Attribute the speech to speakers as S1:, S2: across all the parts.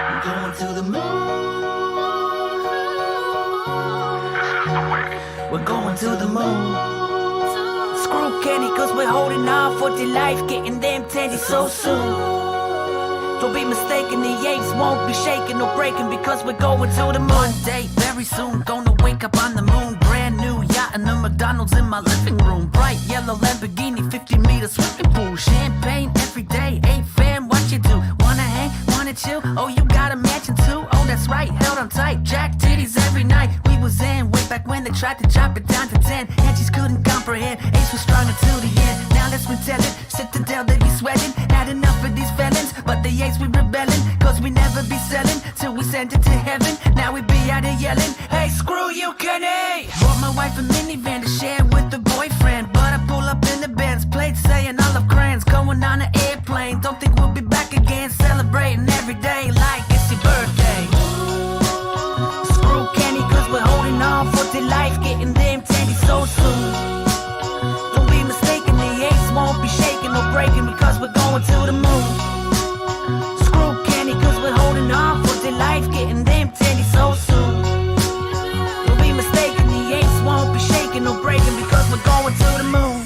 S1: Going to the moon. This is the way. We're going to the moon. Screw Kenny, cause we're holding on for dear life, getting them teddies so soon. Don't be mistaken, the apes won't be shaking or breaking because we're going to the moon. One day, very soon, gonna wake up on the moon. Brand new yacht and a McDonald's in my living room. Bright yellow Lamborghini, 50-meter swimming pool. Champagne every day, hey fam, what you do? Wanna hang, wanna chill? Oh, you got a mansion too? Oh, that's right, held on tight, jack titties every night. We was in way back when they tried to drop it down to 10. And just couldn't comprehend, Ace was strong until the end. Now let's retell it, Citadel they be sweating. Had enough of these felons, but the Ace we rebelling. Cause we never be selling, till we send it to heaven. Now we be out here yelling, hey screw you Kenny. Bought my wife a minivan to share with the boyfriend, but I pull up in the Benz plate saying I love crayons. Going on an airplane, don't think we'll be back again. Celebrating every day like it's your birthday. Screw Kenny, cause we're holding on for dear life, getting them teddies so soon. Don't be mistaken, the Ace won't be shaking or breaking because we're going to the moon. Screw Kenny, cause we're holding on for dear life, getting them teddies so soon. Don't be mistaken, the Ace won't be shaking or breaking because we're going to the moon.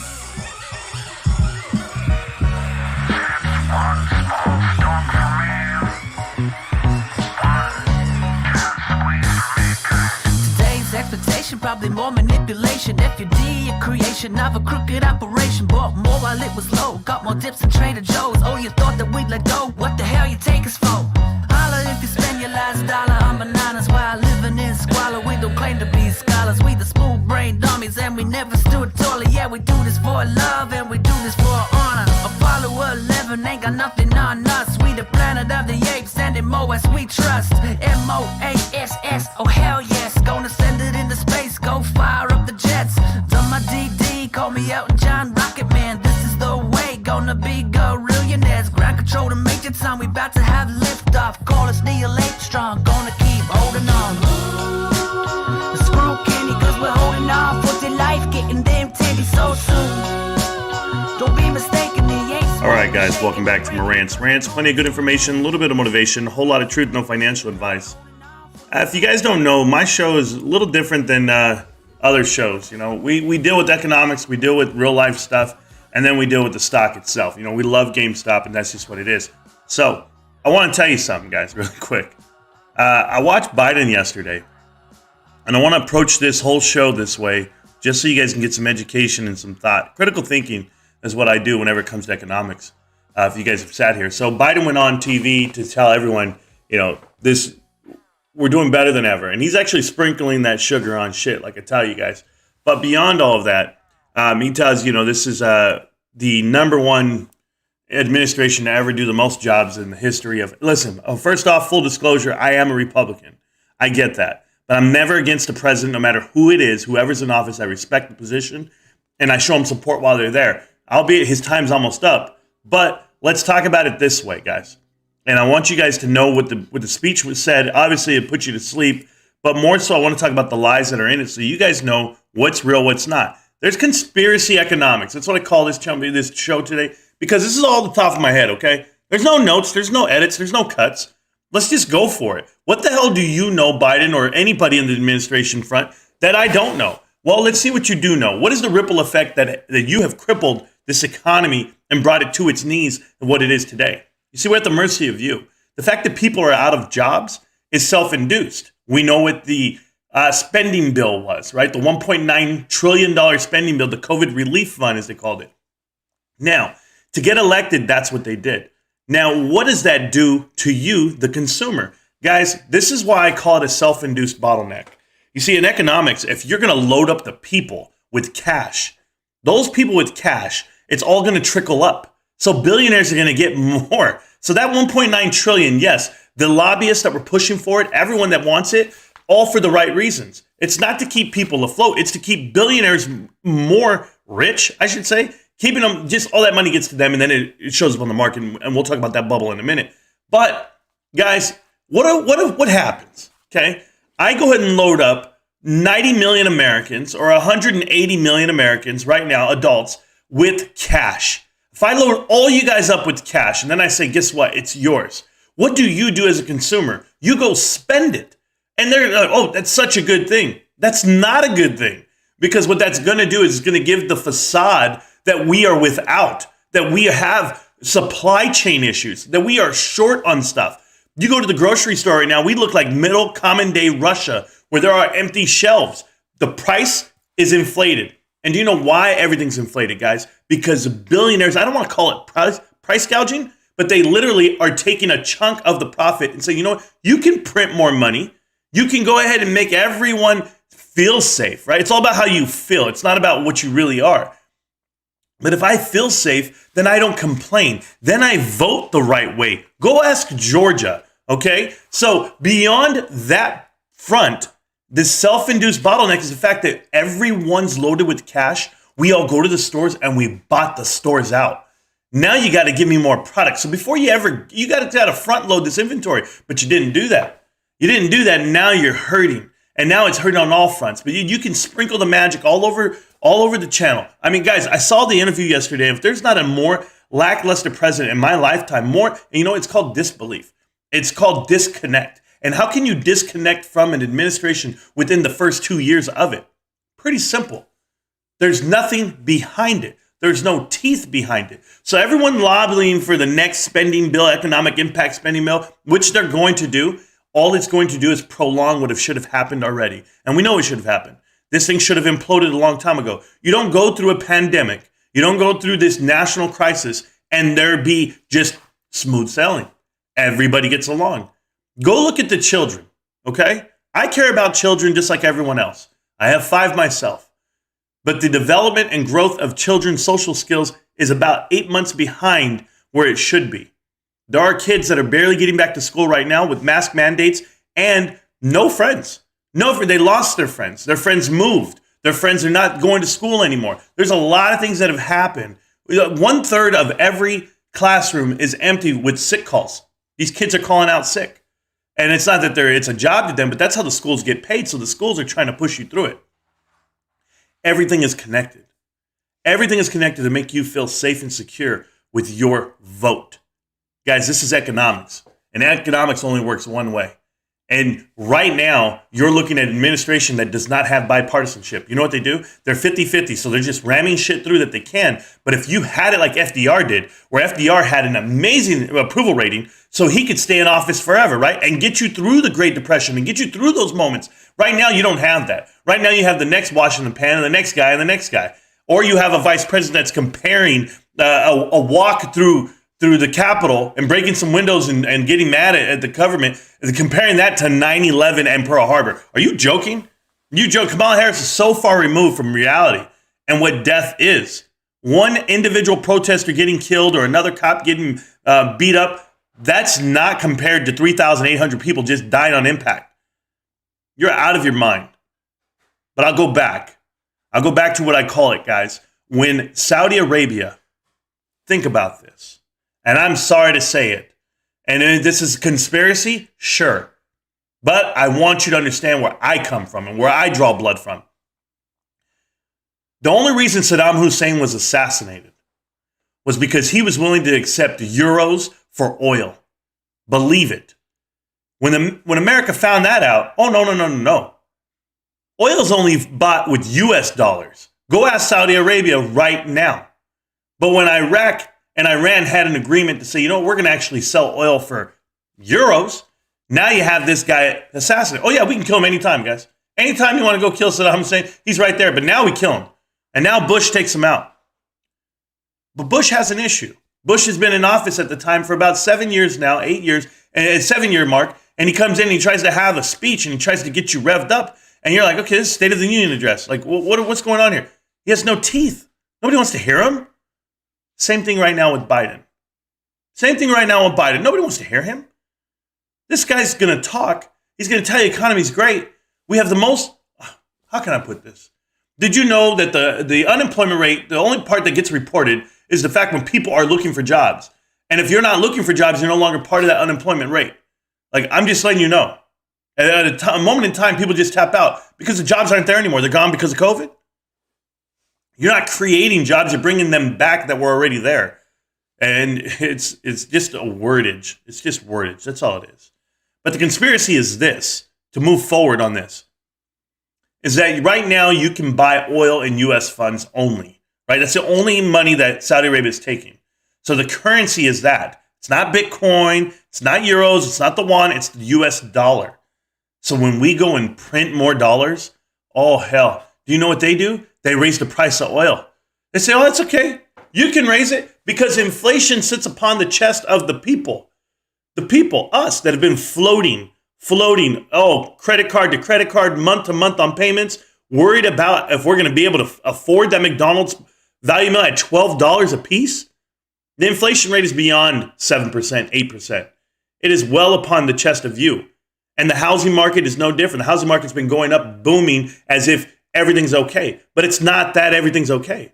S1: Today's expectation, probably more manipulation. FUD, a creation of a crooked operation. Bought more while it was low, got more dips than Trader Joe's. Oh, you thought that we'd let go? What the hell you take us for? Holla if you spend your last dollar on bananas while living in squalor. We don't claim to be scholars, we the smooth brain dummies, and we never stood taller. Yeah, we do this for love and we do this for honor. Apollo 11 ain't got nothing on us. We the planet of the apes and in MOAS we trust. MOASS, oh hell yes. Gonna send it into space, go fire up the jets. Done my DD, call me Elton John, Rocket Man. This is the way, gonna be gorillionaires. Ground control to Major Tom, we about to have liftoff. Call us Neil Armstrong, gonna keep holding on. Screw Kenny, cause we're holding on for dear life, getting them teddies so soon. Don't be mistaken, the Ace.
S2: All right, guys, welcome back to Morant's Rants. Plenty of good information, a little bit of motivation, a whole lot of truth, no financial advice. If you guys don't know, my show is a little different than other shows. You know, we deal with economics, we deal with real life stuff, and then we deal with the stock itself. You know, we love GameStop, and that's just what it is. So, I want to tell you something, guys, really quick. I watched Biden yesterday, and I want to approach this whole show this way, just so you guys can get some education and some thought. Critical thinking is what I do whenever it comes to economics, if you guys have sat here. So, Biden went on TV to tell everyone, you know, we're doing better than ever. And he's actually sprinkling that sugar on shit, like I tell you guys. But beyond all of that, he tells, you know, this is the number one administration to ever do the most jobs in the history of... Listen, first off, full disclosure, I am a Republican. I get that. But I'm never against the president, no matter who it is, whoever's in office. I respect the position, and I show them support while they're there. Albeit his time's almost up. But let's talk about it this way, guys. And I want you guys to know what the speech was said. Obviously, it put you to sleep. But more so, I want to talk about the lies that are in it so you guys know what's real, what's not. There's conspiracy economics. That's what I call this show today. Because this is all the top of my head, okay? There's no notes. There's no edits. There's no cuts. Let's just go for it. What the hell do you know, Biden, or anybody in the administration front, that I don't know? Well, let's see what you do know. What is the ripple effect that you have crippled this economy and brought it to its knees and what it is today? You see, we're at the mercy of you. The fact that people are out of jobs is self-induced. We know what the spending bill was, right? The $1.9 trillion spending bill, the COVID relief fund, as they called it. Now, to get elected, that's what they did. Now, what does that do to you, the consumer? Guys, this is why I call it a self-induced bottleneck. You see, in economics, if you're going to load up the people with cash, those people with cash, it's all going to trickle up. So billionaires are going to get more. So that 1.9 trillion, yes, the lobbyists that were pushing for it, everyone that wants it, all for the right reasons. It's not to keep people afloat. It's to keep billionaires more rich, I should say. Keeping them, just all that money gets to them, and then it shows up on the market, and we'll talk about that bubble in a minute. But, guys, what happens, okay? I go ahead and load up 90 million Americans, or 180 million Americans right now, adults, with cash. If I load all you guys up with cash, and then I say, guess what? It's yours. What do you do as a consumer? You go spend it. And they're like, oh, that's such a good thing. That's not a good thing. Because what that's going to do is going to give the facade that we are without, that we have supply chain issues, that we are short on stuff. You go to the grocery store right now, we look like middle common day Russia, where there are empty shelves. The price is inflated. And do you know why everything's inflated, guys? Because billionaires, I don't want to call it price gouging, but they literally are taking a chunk of the profit and saying, you know what, you can print more money. You can go ahead and make everyone feel safe, right? It's all about how you feel. It's not about what you really are. But if I feel safe, then I don't complain. Then I vote the right way. Go ask Georgia, okay? So beyond that front, the self-induced bottleneck is the fact that everyone's loaded with cash. We all go to the stores and we bought the stores out. Now you got to give me more products. So before you got to front load this inventory, but you didn't do that. You didn't do that. Now you're hurting. And now it's hurting on all fronts. But you can sprinkle the magic all over the channel. I mean, guys, I saw the interview yesterday. If there's not a more lackluster president in my lifetime, it's called disbelief. It's called disconnect. And how can you disconnect from an administration within the first 2 years of it? Pretty simple. There's nothing behind it. There's no teeth behind it. So everyone lobbying for the next spending bill, economic impact spending bill, which they're going to do, all it's going to do is prolong what should have happened already. And we know it should have happened. This thing should have imploded a long time ago. You don't go through a pandemic. You don't go through this national crisis and there be just smooth sailing. Everybody gets along. Go look at the children, okay? I care about children just like everyone else. I have 5 myself. But the development and growth of children's social skills is about 8 months behind where it should be. There are kids that are barely getting back to school right now with mask mandates and no friends. They lost their friends. Their friends moved. Their friends are not going to school anymore. There's a lot of things that have happened. 1/3 of every classroom is empty with sick calls. These kids are calling out sick. And it's not that it's a job to them, but that's how the schools get paid. So the schools are trying to push you through it. Everything is connected. Everything is connected to make you feel safe and secure with your vote. Guys, this is economics. And economics only works one way. And right now, you're looking at an administration that does not have bipartisanship. You know what they do? They're 50-50, so they're just ramming shit through that they can. But if you had it like FDR did, where FDR had an amazing approval rating, so he could stay in office forever, right? And get you through the Great Depression and get you through those moments. Right now, you don't have that. Right now, you have the next washing the pan and the next guy and the next guy. Or you have a vice president that's comparing a walk through the Capitol and breaking some windows and getting mad at the government, comparing that to 9/11 and Pearl Harbor. Are you joking? You joke. Kamala Harris is so far removed from reality and what death is. One individual protester getting killed or another cop getting beat up, that's not compared to 3,800 people just dying on impact. You're out of your mind. But I'll go back. I'll go back to what I call it, guys. When Saudi Arabia, think about this. And I'm sorry to say it. And this is conspiracy? Sure. But I want you to understand where I come from and where I draw blood from. The only reason Saddam Hussein was assassinated was because he was willing to accept euros for oil. Believe it. When America found that out, oh, no. Oil's only bought with US dollars. Go ask Saudi Arabia right now. But when Iraq and Iran had an agreement to say, we're going to actually sell oil for euros. Now you have this guy assassinated. Oh, yeah, we can kill him anytime, guys. Anytime you want to go kill Saddam Hussein, he's right there. But now we kill him. And now Bush takes him out. But Bush has an issue. Bush has been in office at the time for about 7 years now, 8 years, and 7-year mark. And he comes in and he tries to have a speech and he tries to get you revved up. And you're like, okay, this is State of the Union address. Like, what's going on here? He has no teeth. Nobody wants to hear him. Same thing right now with Biden. Nobody wants to hear him. This guy's going to talk. He's going to tell you the economy's great. We have the most, how can I put this? Did you know that the unemployment rate, the only part that gets reported is the fact when people are looking for jobs. And if you're not looking for jobs, you're no longer part of that unemployment rate. Like, I'm just letting you know. At a moment in time, people just tap out because the jobs aren't there anymore. They're gone because of COVID. You're not creating jobs. You're bringing them back that were already there. And it's just a wordage. It's just wordage. That's all it is. But the conspiracy is this, to move forward on this, is that right now you can buy oil in U.S. funds only, right? That's the only money that Saudi Arabia is taking. So the currency is that. It's not Bitcoin. It's not euros. It's not the yuan. It's the U.S. dollar. So when we go and print more dollars, oh, hell. Do you know what they do? They raise the price of oil. They say, oh, that's okay. You can raise it because inflation sits upon the chest of the people. The people, us, that have been floating, oh, credit card to credit card, month to month on payments, worried about if we're going to be able to afford that McDonald's value meal at $12 a piece. The inflation rate is beyond 7%, 8%. It is well upon the chest of you. And the housing market is no different. The housing market's been going up, booming, as if everything's okay. But it's not that everything's okay.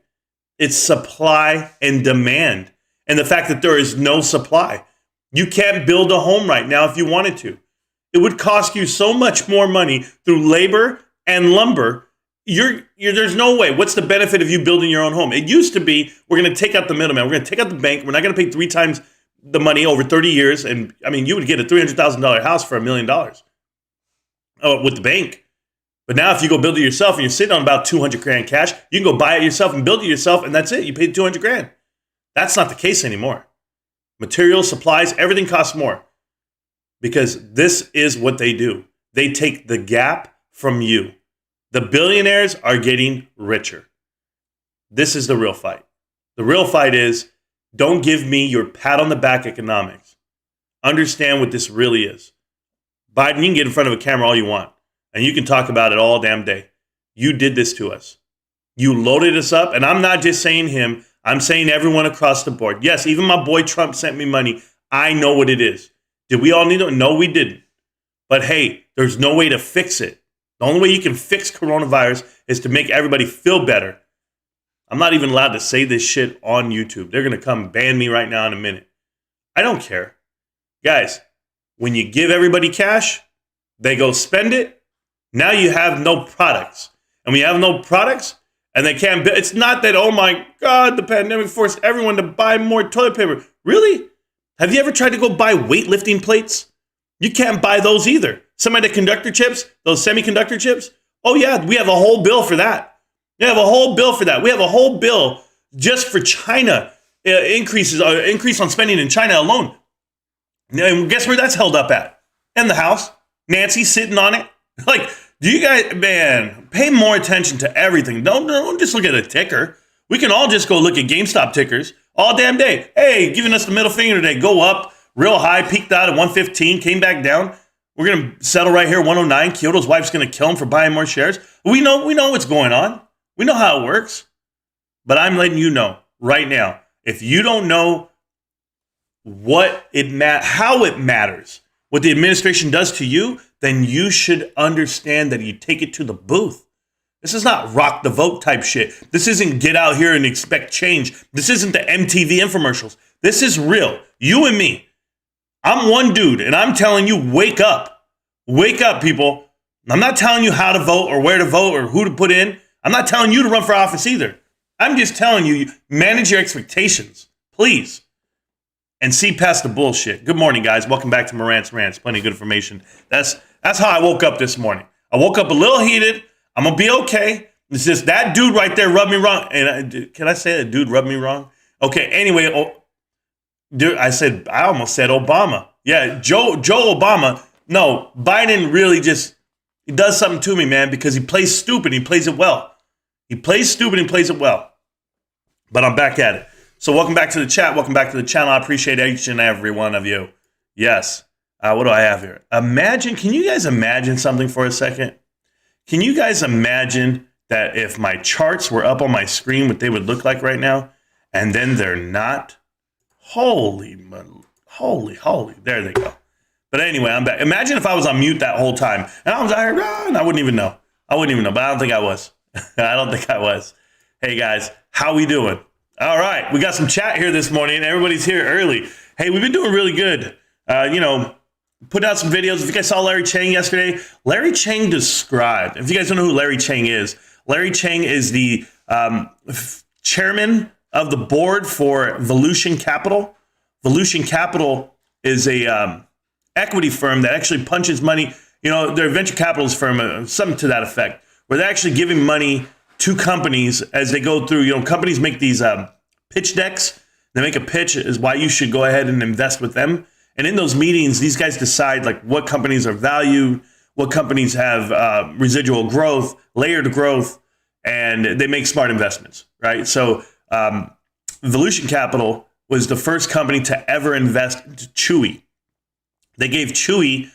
S2: It's supply and demand. And the fact that there is no supply. You can't build a home right now if you wanted to. It would cost you so much more money through labor and lumber. There's no way. What's the benefit of you building your own home? It used to be, we're going to take out the middleman. We're going to take out the bank. We're not going to pay 3 times the money over 30 years. And I mean, you would get a $300,000 house for $1 million with the bank. But now if you go build it yourself and you're sitting on about 200 grand cash, you can go buy it yourself and build it yourself. And that's it. You paid 200 grand. That's not the case anymore. Materials, supplies, everything costs more. Because this is what they do. They take the gap from you. The billionaires are getting richer. This is the real fight. The real fight is, don't give me your pat on the back economics. Understand what this really is. Biden, you can get in front of a camera all you want. And you can talk about it all damn day. You did this to us. You loaded us up. And I'm not just saying him. I'm saying everyone across the board. Yes, even my boy Trump sent me money. I know what it is. Did we all need it? No, we didn't. But hey, there's no way to fix it. The only way you can fix coronavirus is to make everybody feel better. I'm not even allowed to say this shit on YouTube. They're going to come ban me right now in a minute. I don't care. Guys, when you give everybody cash, they go spend it. Now you have no products. And when you have no products, and they can't, it's not that, oh my God, the pandemic forced everyone to buy more toilet paper. Really? Have you ever tried to go buy weightlifting plates? You can't buy those either. Semiconductor chips, those semiconductor chips. Oh yeah, we have a whole bill for that. We have a whole bill for that. We have a whole bill just for China increase on spending in China alone. And guess where that's held up at? In the House. Nancy's sitting on it. Like, do you guys, man, pay more attention to everything. Don't just look at a ticker. We can all just go look at GameStop tickers all damn day. Hey, giving us the middle finger today. Go up real high, peaked out at 115, came back down. We're going to settle right here, 109. Kyoto's wife's going to kill him for buying more shares. We know what's going on. We know how it works. But I'm letting you know right now, if you don't know how it matters, what the administration does to you, then you should understand that you take it to the booth. This is not rock the vote type shit. This isn't get out here and expect change. This isn't the MTV infomercials. This is real. You and me. I'm one dude, and I'm telling you, wake up. Wake up, people. I'm not telling you how to vote or where to vote or who to put in. I'm not telling you to run for office either. I'm just telling you, manage your expectations, please, and see past the bullshit. Good morning, guys. Welcome back to Morant's Rants. Plenty of good information. That's how I woke up this morning. I woke up a little heated. I'm going to be okay. It's just that dude right there rubbed me wrong. And can I say a dude rubbed me wrong? Okay, anyway, dude, I almost said Obama. Yeah, Joe Obama. No, Biden really he does something to me, man, because he plays stupid. He plays it well. He plays stupid and plays it well. But I'm back at it. So welcome back to the chat. Welcome back to the channel. I appreciate each and every one of you. Yes. What do I have here? Can you guys imagine something for a second? Can you guys imagine that if my charts were up on my screen, what they would look like right now? And then they're not? Holy. There they go. But anyway, I'm back. Imagine if I was on mute that whole time. And I was out here, and I wouldn't even know. But I don't think I was. Hey, guys, how we doing? All right, we got some chat here this morning. Everybody's here early. Hey, we've been doing really good. Put out some videos. If you guys saw Larry Chang yesterday, Larry Chang described. If you guys don't know who Larry Chang is the chairman of the board for Volution Capital. Volution Capital is a equity firm that actually punches money. You know, they're a venture capitalist firm, something to that effect, where they're actually giving money to companies as they go through. You know, companies make these pitch decks. They make a pitch is why you should go ahead and invest with them. And in those meetings, these guys decide like what companies are valued, what companies have residual growth, layered growth, and they make smart investments, right? So Volution Capital was the first company to ever invest into Chewy. They gave Chewy.com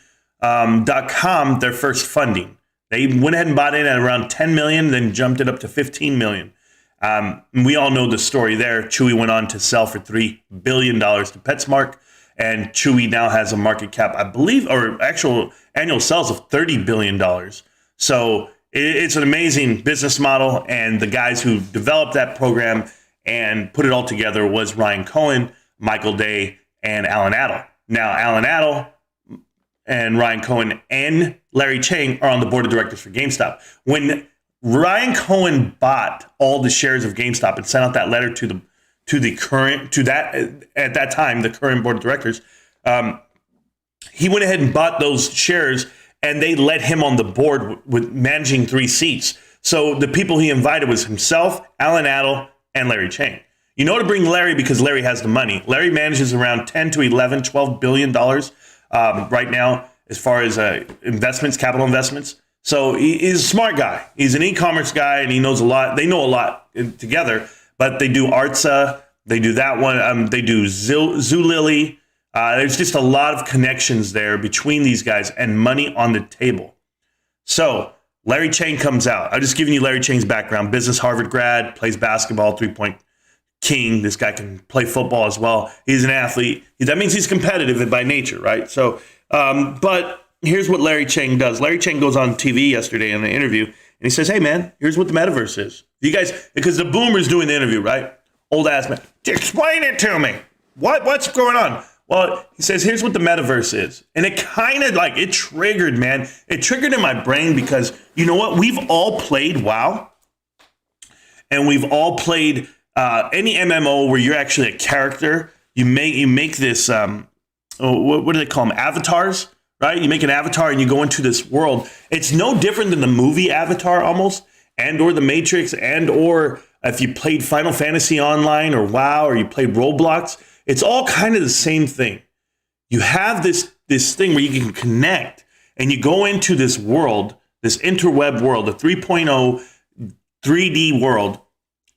S2: their first funding. They went ahead and bought in at around 10 million, then jumped it up to 15 million. We all know the story there. Chewy went on to sell for $3 billion to PetSmart, and Chewy now has a market cap, I believe, or actual annual sales of $30 billion. So it's an amazing business model, and the guys who developed that program and put it all together was Ryan Cohen, Michael Day, and Alan Adel. Now, Alan Adel and Ryan Cohen and Larry Chang are on the board of directors for GameStop. When Ryan Cohen bought all the shares of GameStop and sent out that letter to the current at that time the current board of directors, he went ahead and bought those shares, and they let him on the board with managing 3 seats. So the people he invited was himself, Alan Adel, and Larry Chang. You know, to bring Larry because Larry has the money. Larry manages around 10 to 11, $12 billion right now as far as investments, capital investments. So he's a smart guy. He's an e-commerce guy, and he knows a lot. They know a lot together, but they do Artsa. They do that one. They do Zulily. There's just a lot of connections there between these guys and money on the table. So Larry Chang comes out. I'm just giving you Larry Chang's background. Business Harvard grad, plays basketball, three-point king. This guy can play football as well. He's an athlete. That means he's competitive by nature, right? So, but here's what Larry Chang does. Larry Chang goes on TV yesterday in an interview, and he says, hey, man, here's what the metaverse is. You guys, because the boomer's doing the interview, right? Old ass man. Explain it to me. What's going on? Well, he says, here's what the metaverse is. And it kind of like, it triggered, man. It triggered in my brain because, you know what? We've all played WoW. And we've all played any MMO where you're actually a character. You make this, what do they call them? Avatars, right? You make an avatar and you go into this world. It's no different than the movie Avatar almost, and or the Matrix, and or if you played Final Fantasy Online or WoW, or you played Roblox. It's all kind of the same thing. You have this thing where you can connect, and you go into this world, this interweb world, the 3.0 3D world,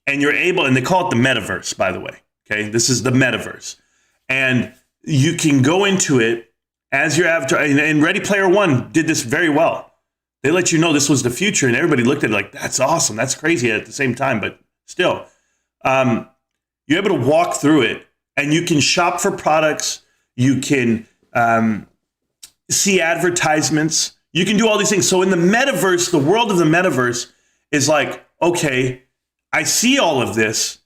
S2: and you're able, and they call it the metaverse, by the way. Okay, this is the metaverse. And you can go into it as your avatar, and Ready Player One did this very well. They let you know this was the future, and everybody looked at it like, that's awesome, that's crazy at the same time, but still. You're able to walk through it, and you can shop for products. You can see advertisements. You can do all these things. So in the metaverse, the world of the metaverse is like, okay, I see all of this,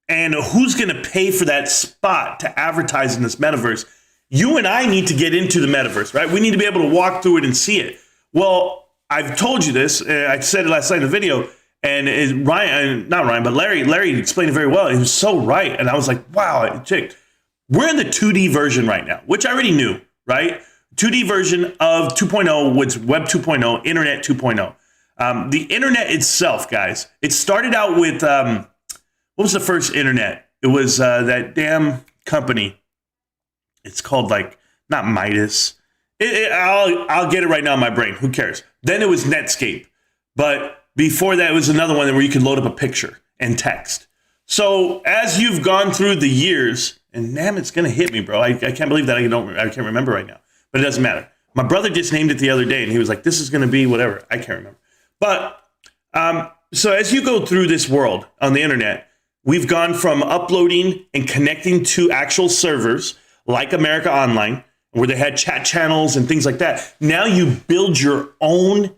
S2: and who's going to pay for that spot to advertise in this metaverse? You and I need to get into the metaverse, right? We need to be able to walk through it and see it. Well, I've told you this. I said it last night in the video. And Larry explained it very well. He was so right. And I was like, wow, chick, we're in the 2D version right now, which I already knew, right? 2D version of 2.0 was Web 2.0, Internet 2.0. The Internet itself, guys, it started out with, what was the first Internet? It was that damn company. It's called not Midas. I'll get it right now in my brain. Who cares? Then it was Netscape. But before that, it was another one where you could load up a picture and text. So as you've gone through the years, and damn, it's going to hit me, bro. I can't believe that I can't remember right now. But it doesn't matter. My brother just named it the other day, and he was like, this is going to be whatever. I can't remember. But so as you go through this world on the internet, we've gone from uploading and connecting to actual servers like America Online, where they had chat channels and things like that. Now you build your own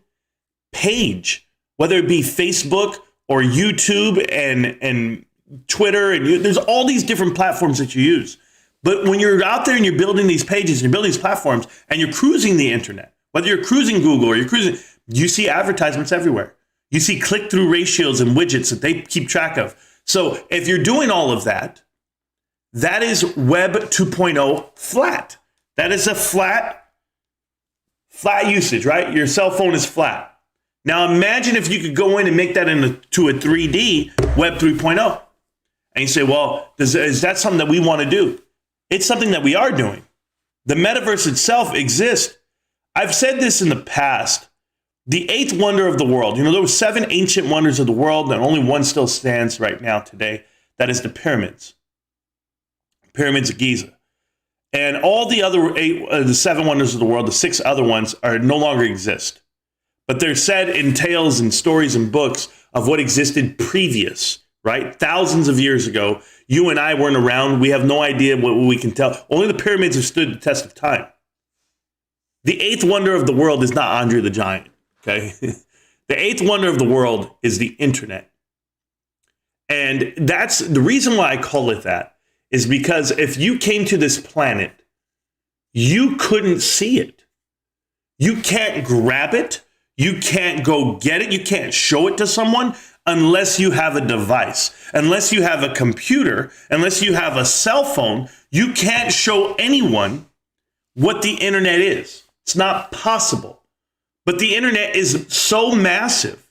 S2: page, whether it be Facebook or YouTube and Twitter, and there's all these different platforms that you use. But when you're out there and you're building these pages and you're building these platforms and you're cruising the internet, whether you're cruising Google or you're cruising, you see advertisements everywhere. You see click-through ratios and widgets that they keep track of. So if you're doing all of that, that is Web 2.0 flat. That is a flat usage, right? Your cell phone is flat. Now imagine if you could go in and make that into a 3D Web 3.0. And you say, well, is that something that we want to do? It's something that we are doing. The metaverse itself exists. I've said this in the past. The eighth wonder of the world. You know, there were 7 ancient wonders of the world, and only one still stands right now today. That is the pyramids. Pyramids of Giza. And all the other the 7 wonders of the world, the 6 other ones, are no longer exist. But they're said in tales and stories and books of what existed previous, right? Thousands of years ago. You and I weren't around. We have no idea what we can tell. Only the pyramids have stood the test of time. The eighth wonder of the world is not Andre the Giant, okay? The eighth wonder of the world is the internet. And that's the reason why I call it that, is because if you came to this planet, you couldn't see it. You can't grab it. You can't go get it. You can't show it to someone unless you have a device, unless you have a computer, unless you have a cell phone. You can't show anyone what the internet is. It's not possible. But the internet is so massive.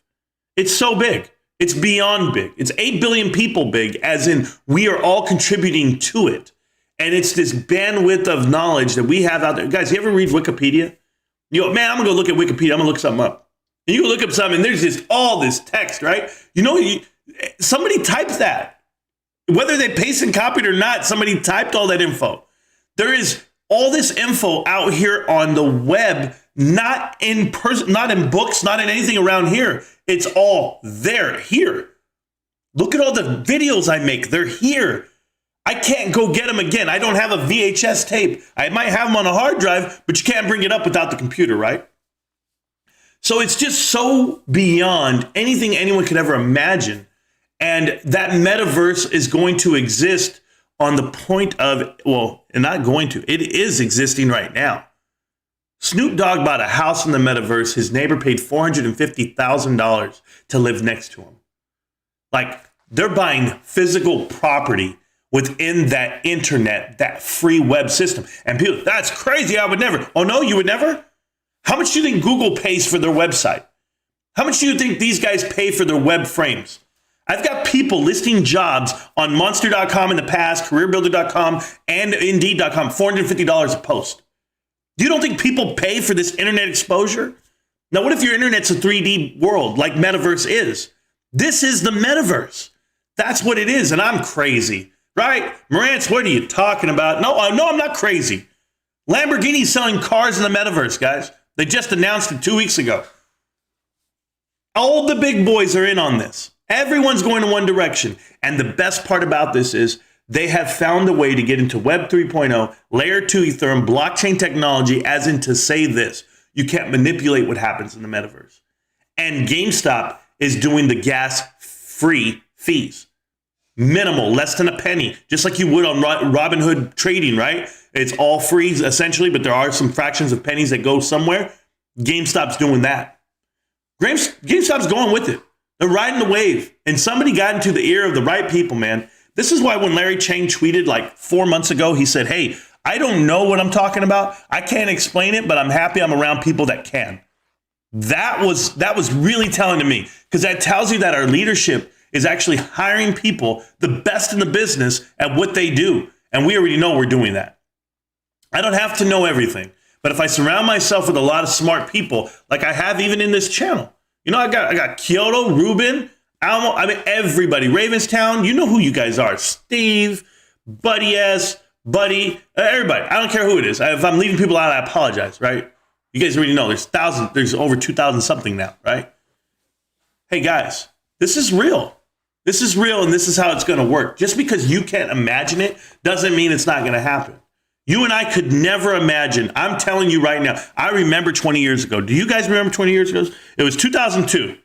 S2: It's so big. It's beyond big. It's 8 billion people big, as in we are all contributing to it. And it's this bandwidth of knowledge that we have out there. Guys, you ever read Wikipedia? You go, man, I'm going to go look at Wikipedia. I'm going to look something up. And you go look up something, and there's just all this text, right? You know, somebody typed that. Whether they paste and copied or not, somebody typed all that info. There is all this info out here on the web, not in person, not in books, not in anything around here. It's all there, here. Look at all the videos I make. They're here. I can't go get them again. I don't have a VHS tape. I might have them on a hard drive, but you can't bring it up without the computer, right? So it's just so beyond anything anyone could ever imagine. And that metaverse is going to exist on the point of, well, not going to, it is existing right now. Snoop Dogg bought a house in the metaverse. His neighbor paid $450,000 to live next to him. Like, they're buying physical property within that internet, that free web system. And people, that's crazy. I would never. Oh, no, you would never? How much do you think Google pays for their website? How much do you think these guys pay for their web frames? I've got people listing jobs on Monster.com in the past, CareerBuilder.com, and Indeed.com, $450 a post. You don't think people pay for this internet exposure? Now, what if your internet's a 3D world like metaverse is? This is the metaverse. That's what it is, and I'm crazy, right? Marantz, what are you talking about? No, I'm not crazy. Lamborghini's selling cars in the metaverse, guys. They just announced it 2 weeks ago. All the big boys are in on this. Everyone's going in one direction. And the best part about this is they have found a way to get into Web 3.0, Layer 2 Ethereum, blockchain technology, as in to say this. You can't manipulate what happens in the metaverse. And GameStop is doing the gas-free fees. Minimal, less than a penny, just like you would on Robinhood trading, right? It's all free, essentially, but there are some fractions of pennies that go somewhere. GameStop's doing that. GameStop's going with it. They're riding the wave. And somebody got into the ear of the right people, man. This is why when Larry Chang tweeted like 4 months ago, he said, hey, I don't know what I'm talking about. I can't explain it, but I'm happy I'm around people that can. That was really telling to me, because that tells you that our leadership is actually hiring people, the best in the business at what they do. And we already know we're doing that. I don't have to know everything. But if I surround myself with a lot of smart people, like I have even in this channel, you know, I got Kyoto, Ruben, Almo, I mean, everybody, Ravenstown, you know who you guys are. Steve, Buddy S, Buddy, everybody. I don't care who it is. If I'm leaving people out, I apologize, right? You guys already know there's over 2,000 something now, right? Hey guys, this is real. This is real, and this is how it's going to work. Just because you can't imagine it doesn't mean it's not going to happen. You and I could never imagine. I'm telling you right now, I remember 20 years ago. Do you guys remember 20 years ago? It was 2002.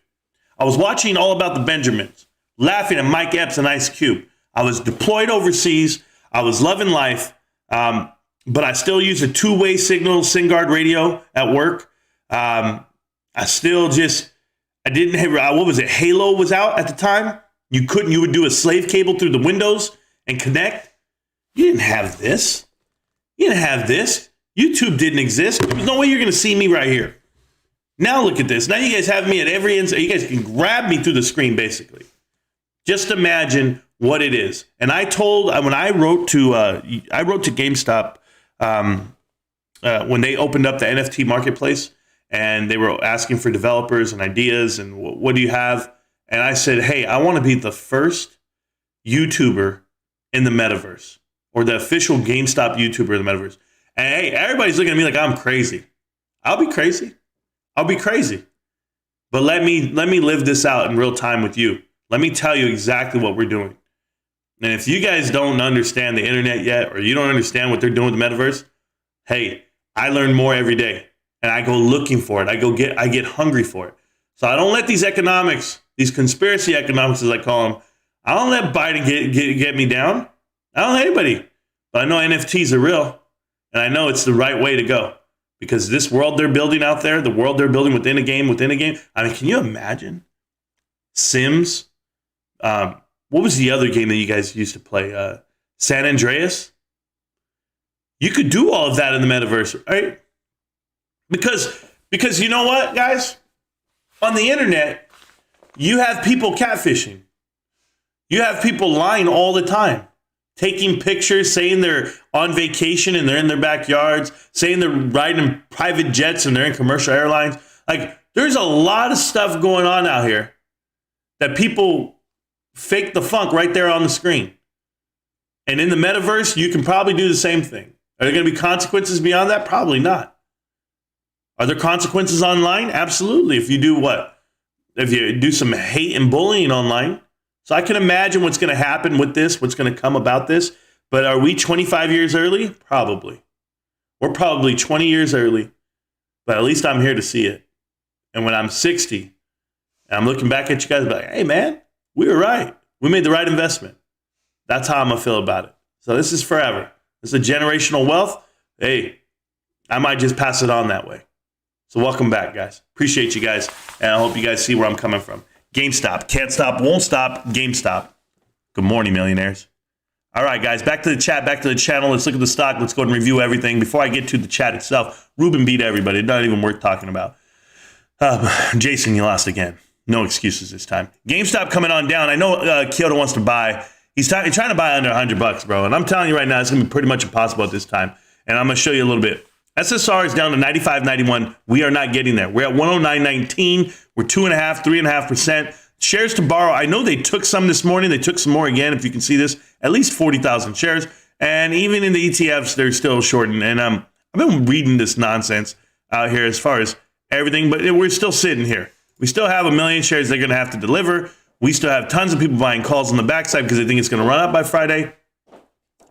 S2: I was watching All About the Benjamins, laughing at Mike Epps and Ice Cube. I was deployed overseas. I was loving life, but I still used a two-way signal SingGuard radio at work. I didn't have, what was it? Halo was out at the time. You would do a slave cable through the windows and connect. You didn't have this. You didn't have this. YouTube didn't exist. There's no way you're going to see me right here. Now look at this. Now you guys have me at every end. You guys can grab me through the screen, basically. Just imagine what it is. And I wrote to GameStop when they opened up the NFT marketplace, and they were asking for developers and ideas and what do you have? And I said, hey, I want to be the first YouTuber in the metaverse, or the official GameStop YouTuber in the metaverse. And hey, everybody's looking at me like I'm crazy. I'll be crazy. But let me live this out in real time with you. Let me tell you exactly what we're doing. And if you guys don't understand the internet yet, or you don't understand what they're doing with the metaverse, hey, I learn more every day, and I go looking for it. I get hungry for it. So I don't let these economics, these conspiracy economics, as I call them, I don't let Biden get me down. I don't let anybody. But I know NFTs are real, and I know it's the right way to go. Because this world they're building out there, the world they're building within a game, I mean, can you imagine? Sims. What was the other game that you guys used to play? San Andreas? You could do all of that in the metaverse, right? Because you know what, guys? On the internet, you have people catfishing. You have people lying all the time. Taking pictures, saying they're on vacation and they're in their backyards, saying they're riding in private jets and they're in commercial airlines. Like, there's a lot of stuff going on out here that people fake the funk right there on the screen. And in the metaverse, you can probably do the same thing. Are there going to be consequences beyond that? Probably not. Are there consequences online? Absolutely. If you do what? If you do some hate and bullying online. So I can imagine what's going to happen with this, what's going to come about this. But are we 25 years early? Probably. We're probably 20 years early. But at least I'm here to see it. And when I'm 60, and I'm looking back at you guys, I'm like, hey, man, we were right. We made the right investment. That's how I'm going to feel about it. So this is forever. This is a generational wealth. Hey, I might just pass it on that way. So welcome back, guys. Appreciate you guys. And I hope you guys see where I'm coming from. GameStop. Can't stop, won't stop. GameStop. Good morning, millionaires. All right, guys. Back to the chat. Back to the channel. Let's look at the stock. Let's go and review everything. Before I get to the chat itself, Ruben beat everybody. Not even worth talking about. Jason, you lost again. No excuses this time. GameStop coming on down. I know Kyoto wants to buy. He's trying to buy under $100, bro. And I'm telling you right now, it's going to be pretty much impossible at this time. And I'm going to show you a little bit. SSR is down to 95.91. We are not getting there. We're at 109.19. We're 2.5%, 3.5%. Shares to borrow. I know they took some this morning. They took some more again. If you can see this, at least 40,000 shares. And even in the ETFs, they're still shorting. And I've been reading this nonsense out here as far as everything, but we're still sitting here. We still have 1 million shares they're going to have to deliver. We still have tons of people buying calls on the backside because they think it's going to run up by Friday.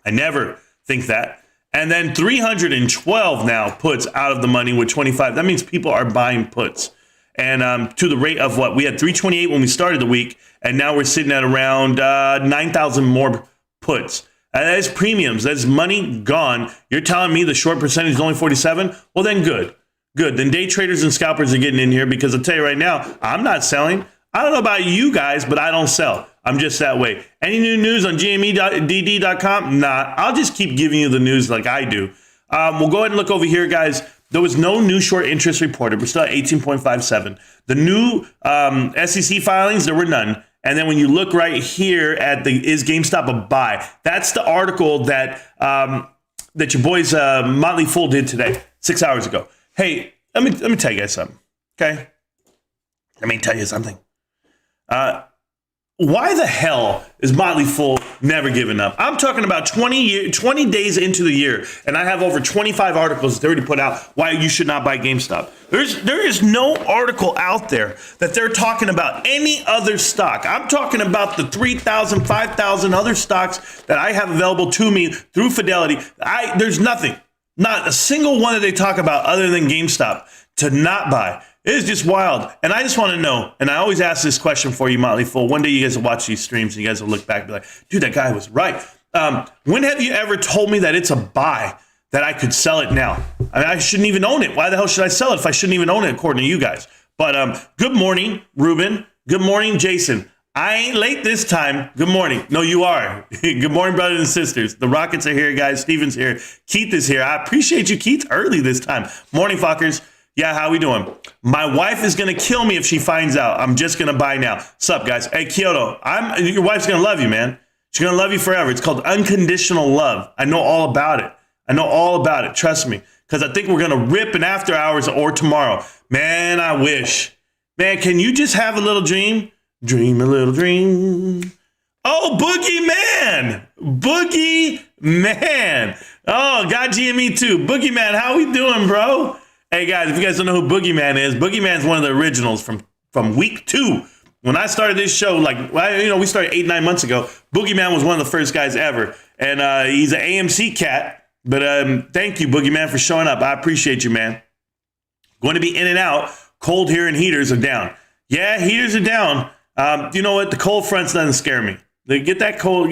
S2: I never think that. And then 312 now puts out of the money with 25. That means people are buying puts. And to the rate of what? We had 328 when we started the week, and now we're sitting at around 9,000 more puts. That is premiums. That's money gone. You're telling me the short percentage is only 47? Well, then good. Good. Then day traders and scalpers are getting in here because I'll tell you right now, I'm not selling. I don't know about you guys, but I don't sell. I'm just that way. Any new news on GMEDD.com? Nah, I'll just keep giving you the news like I do. We'll go ahead and look over here, guys. There was no new short interest reported. We're still at 18.57. The new SEC filings, there were none. And then when you look right here at the is GameStop a buy? That's the article that that your boys Motley Fool did today, 6 hours ago. Hey, let me tell you guys something. Okay, let me tell you something. Why the hell is Motley Fool never giving up? I'm talking about 20 days into the year, and I have over 25 articles that they already put out why you should not buy GameStop. There is no article out there that they're talking about any other stock. I'm talking about the 3,000, 5,000 other stocks that I have available to me through Fidelity. There's nothing, not a single one that they talk about other than GameStop to not buy. It is just wild. And I just want to know, and I always ask this question for you, Motley Fool. One day you guys will watch these streams and you guys will look back and be like, dude, that guy was right. When have you ever told me that it's a buy that I could sell it now? I mean, I shouldn't even own it. Why the hell should I sell it if I shouldn't even own it according to you guys? But good morning, Ruben. Good morning, Jason. I ain't late this time. Good morning. No, you are. Good morning, brothers and sisters. The Rockets are here, guys. Steven's here. Keith is here. I appreciate you, Keith, early this time. Morning, fuckers. Yeah, how we doing? My wife is going to kill me if she finds out. I'm just going to buy now. Sup, guys? Hey, Kyoto, your wife's going to love you, man. She's going to love you forever. It's called unconditional love. I know all about it. I know all about it. Trust me. Because I think we're going to rip in after hours or tomorrow. Man, I wish. Man, can you just have a little dream? Dream a little dream. Oh, Boogie Man. Boogie Man. Oh, got GME too. Boogie Man, how we doing, bro? Hey, guys, if you guys don't know who Boogie Man is, Boogie Man's one of the originals from week 2. When I started this show, we started 8-9 months ago. Boogie Man was one of the first guys ever. And he's an AMC cat. But thank you, Boogie Man, for showing up. I appreciate you, man. Going to be in and out. Cold here and heaters are down. Yeah, heaters are down. You know what? The cold fronts doesn't scare me. They get that cold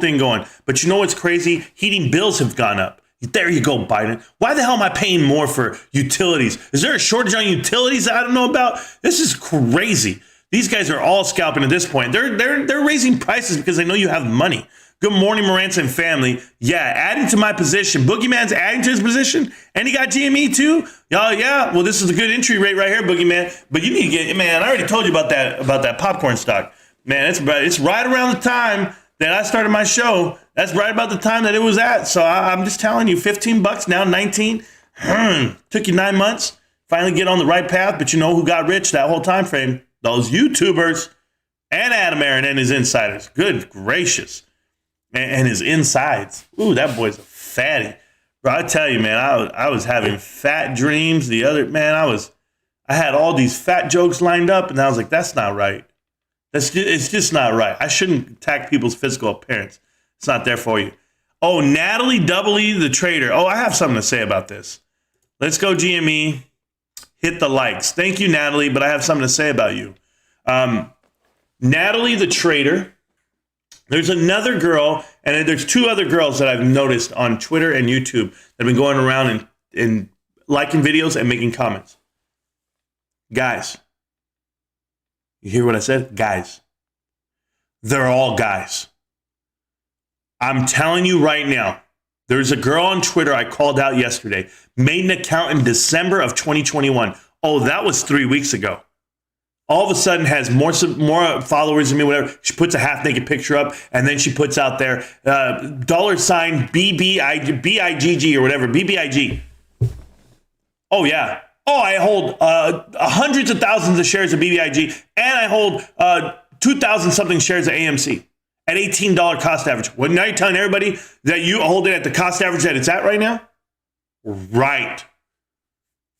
S2: thing going. But you know what's crazy? Heating bills have gone up. There you go, Biden. Why the hell am I paying more for utilities? Is there a shortage on utilities that I don't know about? This is crazy. These guys are all scalping at this point. They're raising prices because they know you have money. Good morning, Marantz and family. Yeah, adding to my position. Boogeyman's adding to his position, and he got GME too. Oh yeah. Well, this is a good entry rate right here, Boogeyman. But you need to get, man. I already told you about that popcorn stock, man. It's right around the time that I started my show. That's right about the time that it was at. So I'm just telling you, $15 now, 19. Took you 9 months. Finally get on the right path. But you know who got rich that whole time frame? Those YouTubers and Adam Aaron and his insiders. Good gracious. And his insides. Ooh, that boy's a fatty. Bro, I tell you, man, I was having fat dreams. I had all these fat jokes lined up, and I was like, that's not right. It's just not right. I shouldn't attack people's physical appearance. It's not there for you. Oh, Natalie Doubly, the trader. Oh, I have something to say about this. Let's go, GME. Hit the likes. Thank you, Natalie, but I have something to say about you. Natalie, the trader. There's another girl, and there's 2 other girls that I've noticed on Twitter and YouTube that have been going around and liking videos and making comments. Guys. You hear what I said? Guys. They're all guys. I'm telling you right now, there's a girl on Twitter I called out yesterday, made an account in December of 2021. Oh, that was 3 weeks ago. All of a sudden has more followers than me, whatever. She puts a half-naked picture up, and then she puts out there, $BBIGG or whatever, BBIG. Oh, yeah. Oh, I hold hundreds of thousands of shares of BBIG, and I hold 2,000-something shares of AMC at $18 cost average. Well, now you're telling everybody that you hold it at the cost average that it's at right now? Right.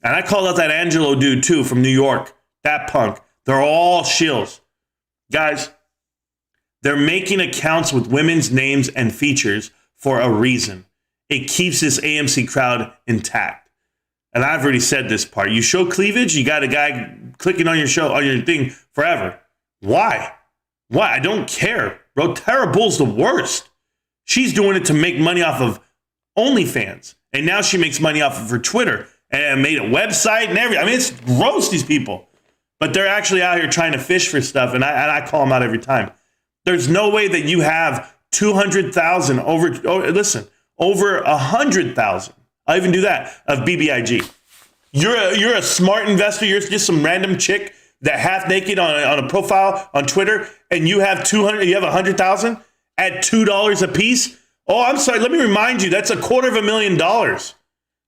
S2: And I called out that Angelo dude, too, from New York. That punk. They're all shills. Guys, they're making accounts with women's names and features for a reason. It keeps this AMC crowd intact. And I've already said this part. You show cleavage, you got a guy clicking on your show, on your thing forever. Why? I don't care. Bro, Tara Bull's the worst. She's doing it to make money off of OnlyFans. And now she makes money off of her Twitter and made a website and everything. I mean, it's gross, these people. But they're actually out here trying to fish for stuff, and I call them out every time. There's no way that you have 200,000 over 100,000. I'll even do that of BBIG. You're a smart investor. You're just some random chick that half naked on a profile on Twitter, and you have 100,000 at $2 a piece. Oh, I'm sorry. Let me remind you, that's $250,000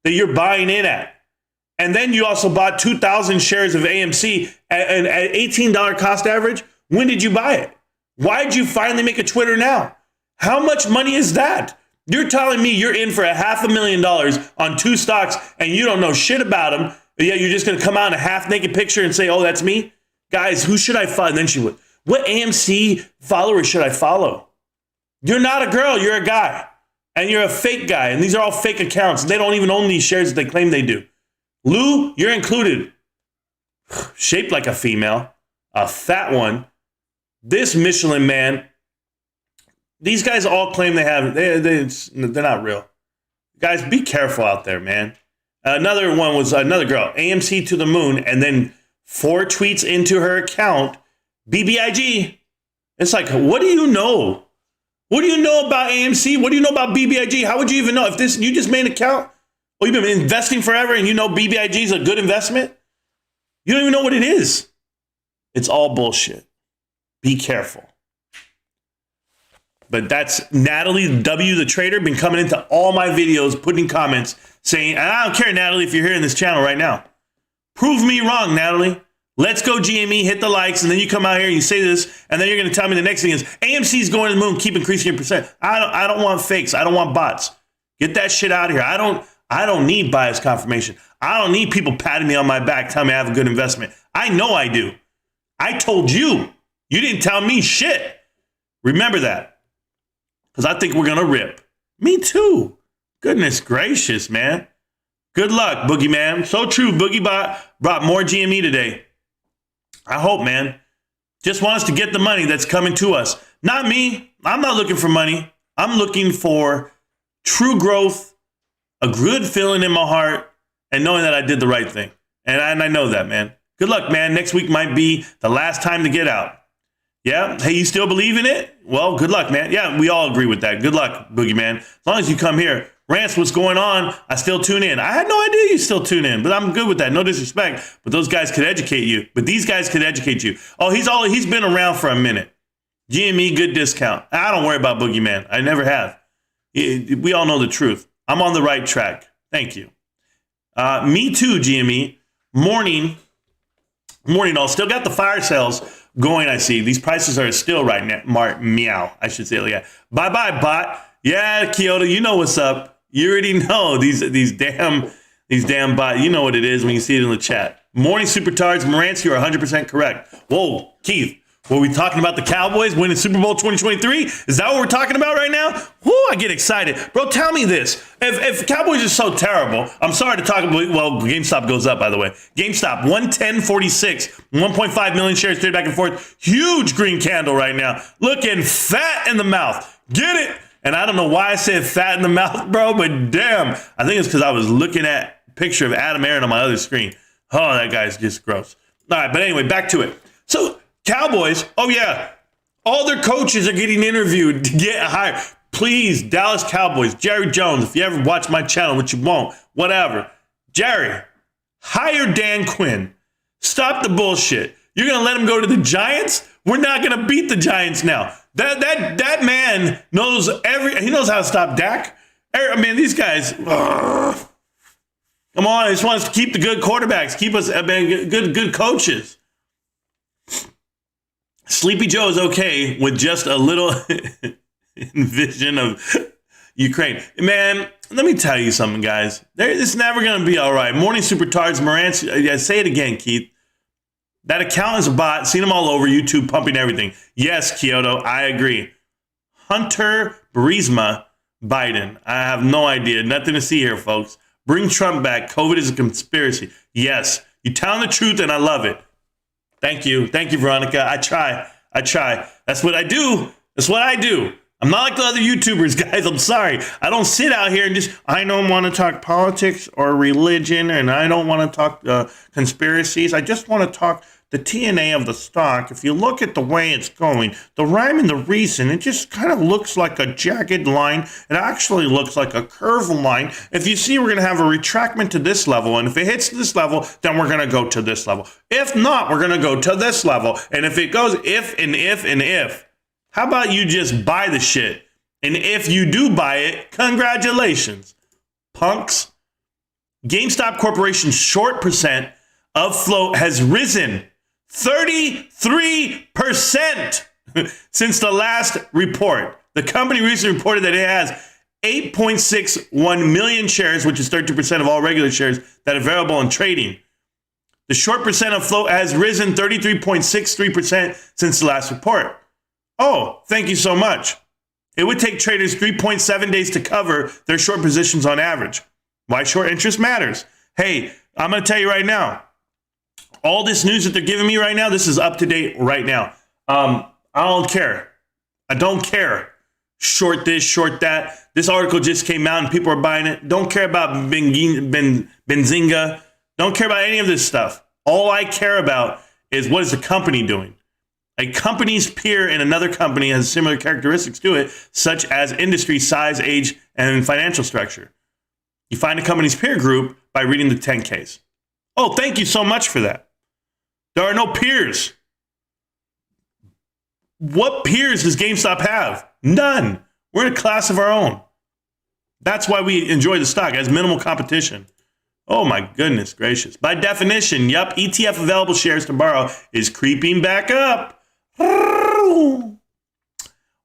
S2: that you're buying in at. And then you also bought 2,000 shares of AMC at $18 cost average. When did you buy it? Why did you finally make a Twitter now? How much money is that? You're telling me you're in for $500,000 on 2 stocks and you don't know shit about them. Yeah, you're just going to come out in a half-naked picture and say, oh, that's me? Guys, who should I follow? And then she would, what AMC followers should I follow? You're not a girl, you're a guy. And you're a fake guy. And these are all fake accounts. They don't even own these shares that they claim they do. Lou, you're included. Shaped like a female, a fat one. This Michelin man. These guys all claim they have. They're not real. Guys, be careful out there, man. Another one was another girl, AMC to the moon, and then 4 tweets into her account, BBIG. It's like, what do you know? What do you know about AMC? What do you know about BBIG? How would you even know if you just made an account? Oh, you've been investing forever and you know BBIG is a good investment? You don't even know what it is. It's all bullshit. Be careful. But that's Natalie W. the Trader, been coming into all my videos, putting comments saying, and I don't care, Natalie, if you're here in this channel right now. Prove me wrong, Natalie. Let's go GME, hit the likes, and then you come out here and you say this, and then you're going to tell me the next thing is AMC's going to the moon, keep increasing your percent. I don't want fakes. I don't want bots. Get that shit out of here. I don't need bias confirmation. I don't need people patting me on my back, telling me I have a good investment. I know I do. I told you. You didn't tell me shit. Remember that. Because I think we're going to rip. Me too. Goodness gracious, man. Good luck, Boogeyman. So true. Boogie brought more GME today. I hope, man. Just want us to get the money that's coming to us. Not me. I'm not looking for money. I'm looking for true growth, a good feeling in my heart, and knowing that I did the right thing. And I know that, man. Good luck, man. Next week might be the last time to get out. Yeah? Hey, you still believe in it? Well, good luck, man. Yeah, we all agree with that. Good luck, Boogeyman. As long as you come here. Rants, what's going on? I still tune in. I had no idea you still tune in, but I'm good with that. No disrespect, but those guys could educate you. But these guys could educate you. Oh, he's been around for a minute. GME, good discount. I don't worry about Boogeyman. I never have. We all know the truth. I'm on the right track. Thank you. Me too, GME. Morning all. Still got the fire sales going, I see. These prices are still right now. Meow, I should say. Yeah. Bye-bye, bot. Yeah, Kyoto, you know what's up. You already know these damn bot. You know what it is when you see it in the chat. Morning Supertards, Morantz, you're 100% correct. Whoa, Keith, were we talking about the Cowboys winning Super Bowl 2023? Is that what we're talking about right now? Whoo, I get excited. Bro, tell me this. If Cowboys are so terrible, I'm sorry to talk about, well, GameStop goes up, by the way. GameStop, 110.46, 1.5 million shares traded back and forth. Huge green candle right now. Looking fat in the mouth. Get it? And I don't know why I said fat in the mouth, bro, but damn. I think it's because I was looking at a picture of Adam Aaron on my other screen. Oh, that guy's just gross. All right, but anyway, back to it. So, Cowboys, oh yeah, all their coaches are getting interviewed to get hired. Please, Dallas Cowboys, Jerry Jones, if you ever watch my channel, which you won't, whatever. Jerry, hire Dan Quinn. Stop the bullshit. You're going to let him go to the Giants? We're not going to beat the Giants now. That man knows he knows how to stop Dak. I mean, these guys, come on, I just want us to keep the good quarterbacks, keep us good coaches. Sleepy Joe is okay with just a little vision of Ukraine. Man, let me tell you something, guys. It's never going to be all right. Morning Supertards, Morantz, I say it again, Keith. That account is a bot. Seen them all over YouTube pumping everything. Yes, Kyoto, I agree. Hunter Burisma Biden. I have no idea. Nothing to see here, folks. Bring Trump back. COVID is a conspiracy. Yes, you telling the truth, and I love it. Thank you. Thank you, Veronica. I try. That's what I do. I'm not like the other YouTubers, guys. I'm sorry. I don't sit out here and I don't want to talk politics or religion, and I don't want to talk conspiracies. I just want to talk the TNA of the stock. If you look at the way it's going, the rhyme and the reason, it just kind of looks like a jagged line. It actually looks like a curved line. If you see, we're going to have a retractment to this level, and if it hits this level, then we're going to go to this level. If not, we're going to go to this level. And if it goes if, how about you just buy the shit? And if you do buy it, congratulations, punks. GameStop Corporation's short percent of float has risen 33% since the last report. The company recently reported that it has 8.61 million shares, which is 32% of all regular shares that are available in trading. The short percent of float has risen 33.63% since the last report. Oh, thank you so much. It would take traders 3.7 days to cover their short positions on average. Why short interest matters. Hey, I'm going to tell you right now, all this news that they're giving me right now, this is up to date right now. I don't care. I don't care. Short this, short that. This article just came out and people are buying it. Don't care about Benzinga. Don't care about any of this stuff. All I care about is what is the company doing. A company's peer in another company has similar characteristics to it, such as industry, size, age, and financial structure. You find a company's peer group by reading the 10Ks. Oh, thank you so much for that. There are no peers. What peers does GameStop have? None. We're in a class of our own. That's why we enjoy the stock. It has minimal competition. Oh my goodness gracious. By definition, yup, ETF available shares to borrow is creeping back up.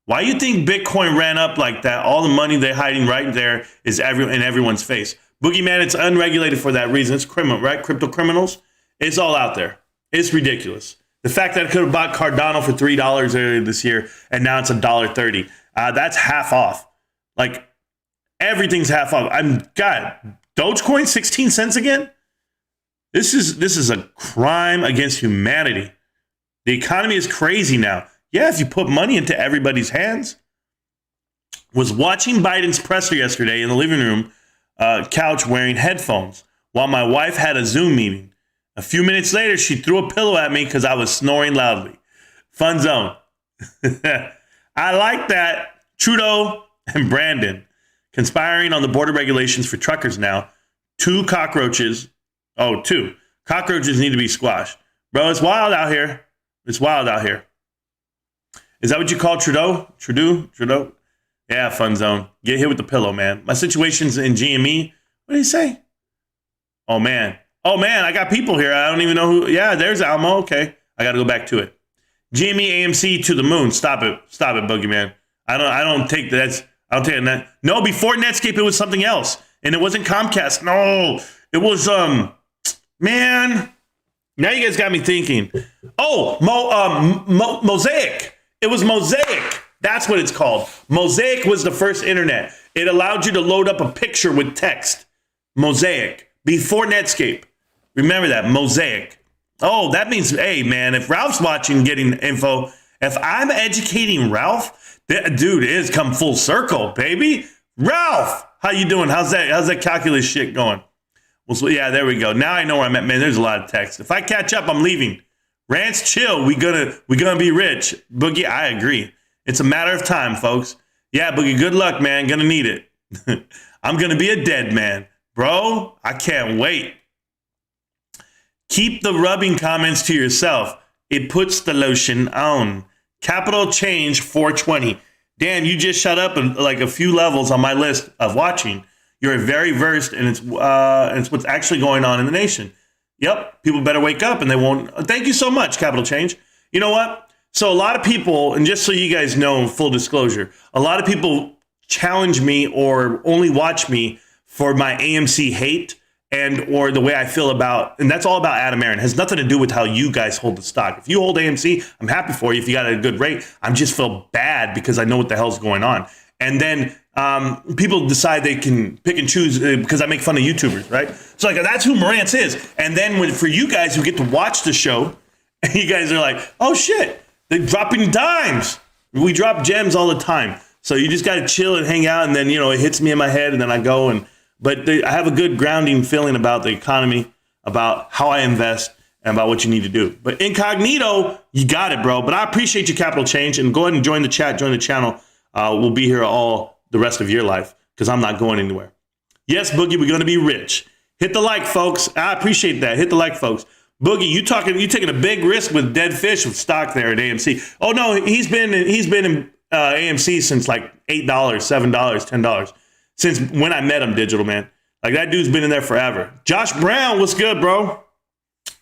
S2: Why you think Bitcoin ran up like that? All the money they're hiding right there is in everyone's face. Boogeyman, it's unregulated for that reason. It's criminal, right? Crypto criminals. It's all out there. It's ridiculous. The fact that I could have bought Cardano for $3 earlier this year and now it's $1.30. That's half off. Like everything's half off. God, Dogecoin 16 cents again? This is a crime against humanity. The economy is crazy now. Yeah, if you put money into everybody's hands. Was watching Biden's presser yesterday in the living room couch wearing headphones while my wife had a Zoom meeting. A few minutes later, she threw a pillow at me because I was snoring loudly. Fun zone. I like that. Trudeau and Brandon conspiring on the border regulations for truckers now. Two cockroaches need to be squashed. Bro, it's wild out here. It's wild out here. Is that what you call Trudeau? Trudeau? Yeah, fun zone. Get hit with the pillow, man. My situation's in GME. What did he say? Oh, man, I got people here. I don't even know who. Yeah, there's Almo. Okay. I got to go back to it. GME AMC to the moon. Stop it, Boogeyman. I don't take that. I don't take that. No, before Netscape, it was something else. And it wasn't Comcast. No, it was, man. Now you guys got me thinking. Oh, Mosaic. It was Mosaic. That's what it's called. Mosaic was the first internet. It allowed you to load up a picture with text. Mosaic. Before Netscape. Remember that. Mosaic. Oh, that means, hey, man, if Ralph's watching getting info, if I'm educating Ralph, dude, it has come full circle, baby. Ralph, how you doing? How's that calculus shit going? Well, so, yeah, there we go. Now I know where I'm at, man. There's a lot of text. If I catch up, I'm leaving. Rants, chill. We gonna be rich. Boogie, I agree. It's a matter of time, folks. Yeah, Boogie, good luck, man. Gonna need it. I'm gonna be a dead man. Bro, I can't wait. Keep the rubbing comments to yourself. It puts the lotion on. Capital Change 420. Dan, you just shut up like a few levels on my list of watching. You're very versed, and it's what's actually going on in the nation. Yep, people better wake up, and they won't. Thank you so much, Capital Change. You know what? So a lot of people, and just so you guys know, full disclosure, a lot of people challenge me or only watch me for my AMC hate and or the way I feel about, and that's all about Adam Aaron. It has nothing to do with how you guys hold the stock. If you hold AMC, I'm happy for you. If you got a good rate, I'm just feel bad because I know what the hell's going on. And then people decide they can pick and choose because I make fun of YouTubers, right? So like that's who Marantz is. And then for you guys who get to watch the show, and you guys are like, oh shit, they're dropping dimes. We drop gems all the time. So you just got to chill and hang out. And then, it hits me in my head and then I go but I have a good grounding feeling about the economy, about how I invest, and about what you need to do. But incognito, you got it, bro. But I appreciate your Capital Change. And go ahead and join the chat, join the channel. We'll be here all the rest of your life because I'm not going anywhere. Yes, Boogie, we're going to be rich. Hit the like, folks. I appreciate that. Hit the like, folks. Boogie, you taking a big risk with dead fish with stock there at AMC. Oh no, he's been in AMC since like $8, $7, $10. Since when I met him, Digital Man. Like that dude's been in there forever. Josh Brown, what's good, bro?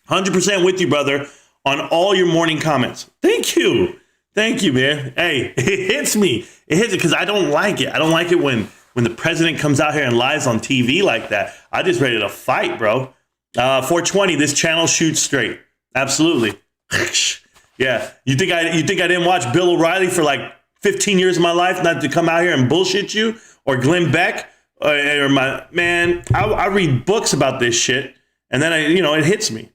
S2: 100% with you, brother, on all your morning comments. Thank you, man. Hey, it hits me. It hits it because I don't like it. I don't like it when the president comes out here and lies on TV like that. I just ready to fight, bro. 420, this channel shoots straight. Absolutely. Yeah. You think I didn't watch Bill O'Reilly for like 15 years of my life, not to come out here and bullshit you? Or Glenn Beck? Or my man, I read books about this shit, and then it hits me.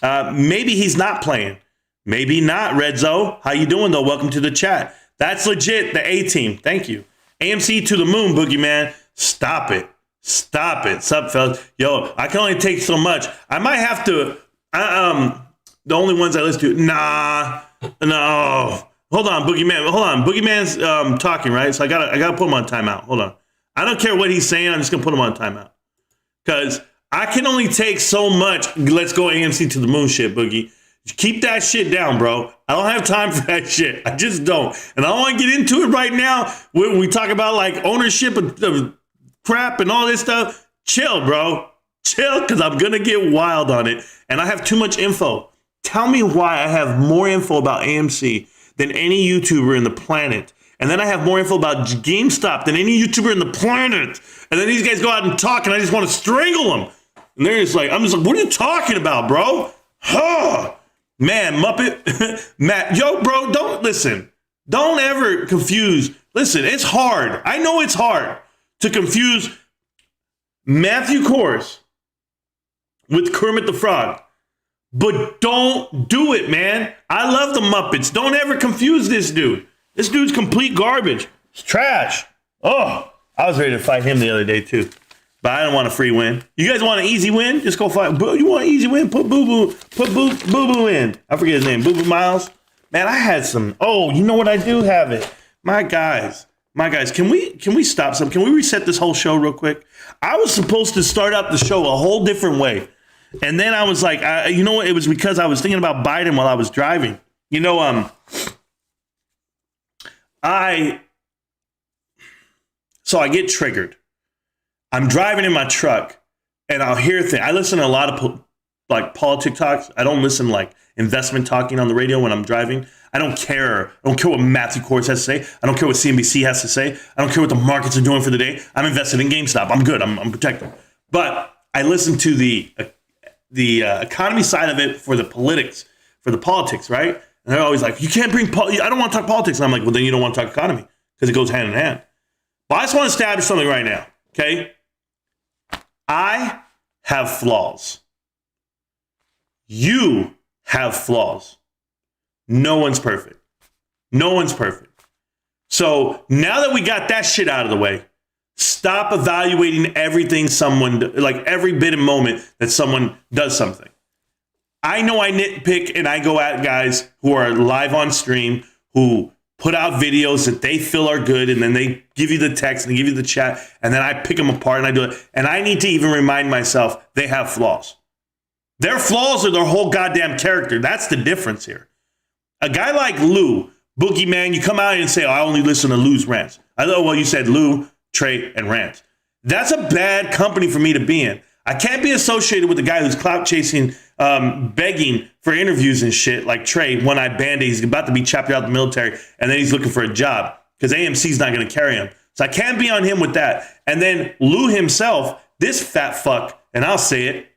S2: Maybe he's not playing. Maybe not, Redzo. How you doing, though? Welcome to the chat. That's legit, the A-team. Thank you. AMC to the moon, Boogeyman. Stop it. Sup, fellas? Yo, I can only take so much. I might have to, the only ones I listen to, nah. No. Hold on, Boogeyman. Hold on. Boogeyman's talking, right? So I gotta put him on timeout. Hold on. I don't care what he's saying. I'm just gonna put him on timeout. Because I can only take so much. Let's go AMC to the moon shit, Boogie. Keep that shit down, bro. I don't have time for that shit. I just don't. And I don't want to get into it right now when we talk about like ownership of crap and all this stuff. Chill, bro. Chill, because I'm going to get wild on it. And I have too much info. Tell me why I have more info about AMC than any YouTuber in the planet. And then I have more info about GameStop than any YouTuber in the planet. And then these guys go out and talk, and I just want to strangle them. And they're just like, I'm just like, what are you talking about, bro? Huh. Man, Muppet, Matt, yo, bro, don't listen. Don't ever confuse. Listen, it's hard. I know it's hard to confuse Matthew Kors with Kermit the Frog. But don't do it, man. I love the Muppets. Don't ever confuse this dude. This dude's complete garbage. It's trash. Oh, I was ready to fight him the other day, too. But I don't want a free win. You guys want an easy win? Just go fight. You want an easy win? Put Boo-Boo in. I forget his name. Boo-Boo Miles. Man, I had some. Oh, you know what? I do have it. My guys. Can we stop some? Can we reset this whole show real quick? I was supposed to start out the show a whole different way. And then I was like, you know what? It was because I was thinking about Biden while I was driving. You know, so I get triggered. I'm driving in my truck and I'll hear things. I listen to a lot of politic talks. I don't listen like investment talking on the radio when I'm driving. I don't care. I don't care what Matthew Kors has to say. I don't care what CNBC has to say. I don't care what the markets are doing for the day. I'm invested in GameStop. I'm good. I'm protected. But I listen to the economy side of it for the politics, right? And they're always like, you can't bring, I don't want to talk politics. And I'm like, well, then you don't want to talk economy because it goes hand in hand. But I just want to establish something right now, okay? I have flaws. You have flaws. No one's perfect. No one's perfect. So now that we got that shit out of the way, stop evaluating everything like every bit and moment that someone does something. I know I nitpick and I go at guys who are live on stream, who put out videos that they feel are good, and then they give you the text and they give you the chat, and then I pick them apart and I do it. And I need to even remind myself they have flaws. Their flaws are their whole goddamn character. That's the difference here. A guy like Lou, Boogeyman, you come out and say, oh, I only listen to Lou's rants. I know, well, you said Lou, Trey, and Rants. That's a bad company for me to be in. I can't be associated with a guy who's clout chasing, begging for interviews and shit like Trey, one-eyed bandit. He's about to be chopped out of the military, and then he's looking for a job because AMC's not going to carry him. So I can't be on him with that. And then Lou himself, this fat fuck, and I'll say it,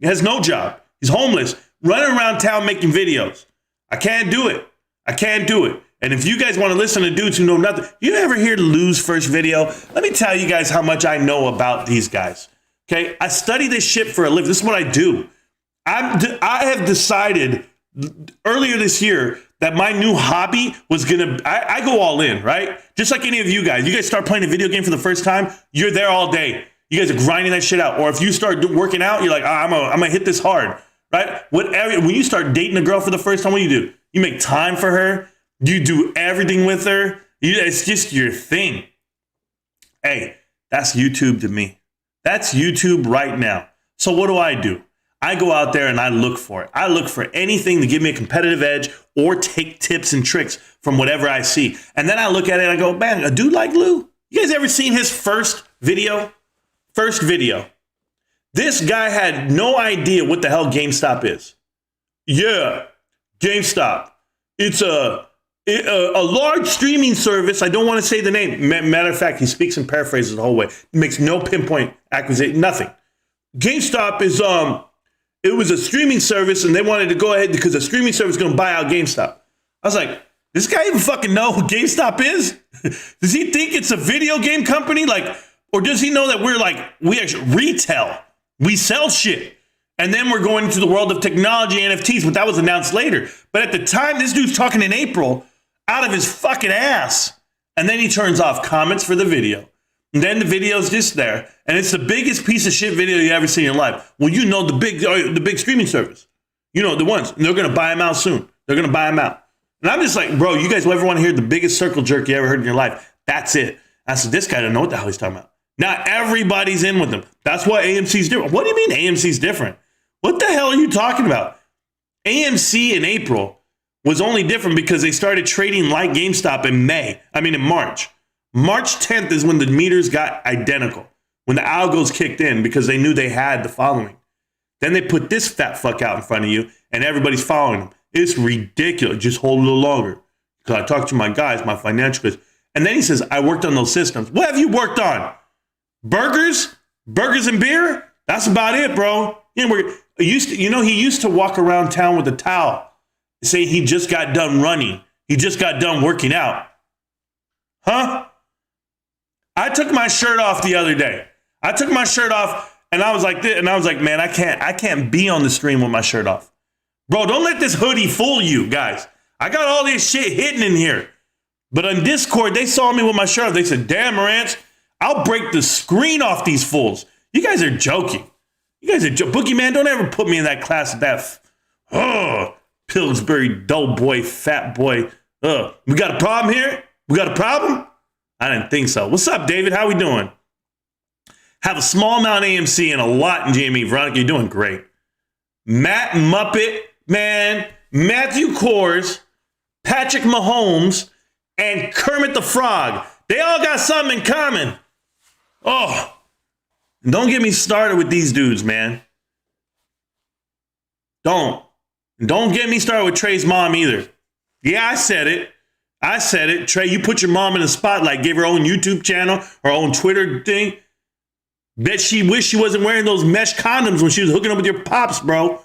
S2: has no job. He's homeless, running around town making videos. I can't do it. I can't do it. And if you guys want to listen to dudes who know nothing, you ever hear Lou's first video? Let me tell you guys how much I know about these guys. Okay, I study this shit for a living. This is what I do. I have decided earlier this year that my new hobby was I go all in, right? Just like any of you guys. You guys start playing a video game for the first time, you're there all day. You guys are grinding that shit out. Or if you start working out, you're like, I'm gonna hit this hard, right? When you start dating a girl for the first time, what do? You make time for her. You do everything with her. It's just your thing. Hey, that's YouTube to me. That's YouTube right now. So what do? I go out there and I look for it. I look for anything to give me a competitive edge or take tips and tricks from whatever I see. And then I look at it and I go, man, a dude like Lou, you guys ever seen his first video? First video. This guy had no idea what the hell GameStop is. Yeah, GameStop. It's a large streaming service. I don't want to say the name. Matter of fact, he speaks and paraphrases the whole way. He makes no pinpoint accusation, nothing. GameStop is, it was a streaming service and they wanted to go ahead because the streaming service is going to buy out GameStop. I was like, this guy even fucking know who GameStop is? Does he think it's a video game company? Or does he know that we actually retail? We sell shit. And then we're going into the world of technology, NFTs, but that was announced later. But at the time, this dude's talking in April out of his fucking ass. And then he turns off comments for the video. And then the video's just there. And it's the biggest piece of shit video you ever seen in your life. Well, the big streaming service. You know, the ones. And they're going to buy them out soon. They're going to buy them out. And I'm just like, bro, you guys will ever want to hear the biggest circle jerk you ever heard in your life? That's it. I said, this guy doesn't know what the hell he's talking about. Not everybody's in with him. That's why AMC's different. What do you mean AMC's different? What the hell are you talking about? AMC in April was only different because they started trading like GameStop in March. March 10th is when the meters got identical, when the algos kicked in because they knew they had the following. Then they put this fat fuck out in front of you and everybody's following them. It's ridiculous. Just hold a little longer. Because I talked to my guys, my financial guys. And then he says, I worked on those systems. What have you worked on? Burgers? Burgers and beer? That's about it, bro. He used to walk around town with a towel and say he just got done running. He just got done working out. Huh? I took my shirt off the other day. I took my shirt off and I was like this, and I was like, man, I can't be on the stream with my shirt off. Bro, don't let this hoodie fool you, guys. I got all this shit hidden in here. But on Discord, they saw me with my shirt off. They said, damn, Marantz, I'll break the screen off these fools. You guys are joking. Boogeyman, don't ever put me in that class of that. Pillsbury, dull boy, fat boy. We got a problem here? We got a problem? I didn't think so. What's up, David? How we doing? Have a small amount of AMC and a lot in GME. Veronica, you're doing great. Matt Muppet, man, Matthew Kors, Patrick Mahomes, and Kermit the Frog. They all got something in common. Oh, don't get me started with these dudes, man. Don't get me started with Trey's mom either. Yeah, I said it. Trey, you put your mom in the spotlight, gave her own YouTube channel, her own Twitter thing. Bet she wished she wasn't wearing those mesh condoms when she was hooking up with your pops, bro.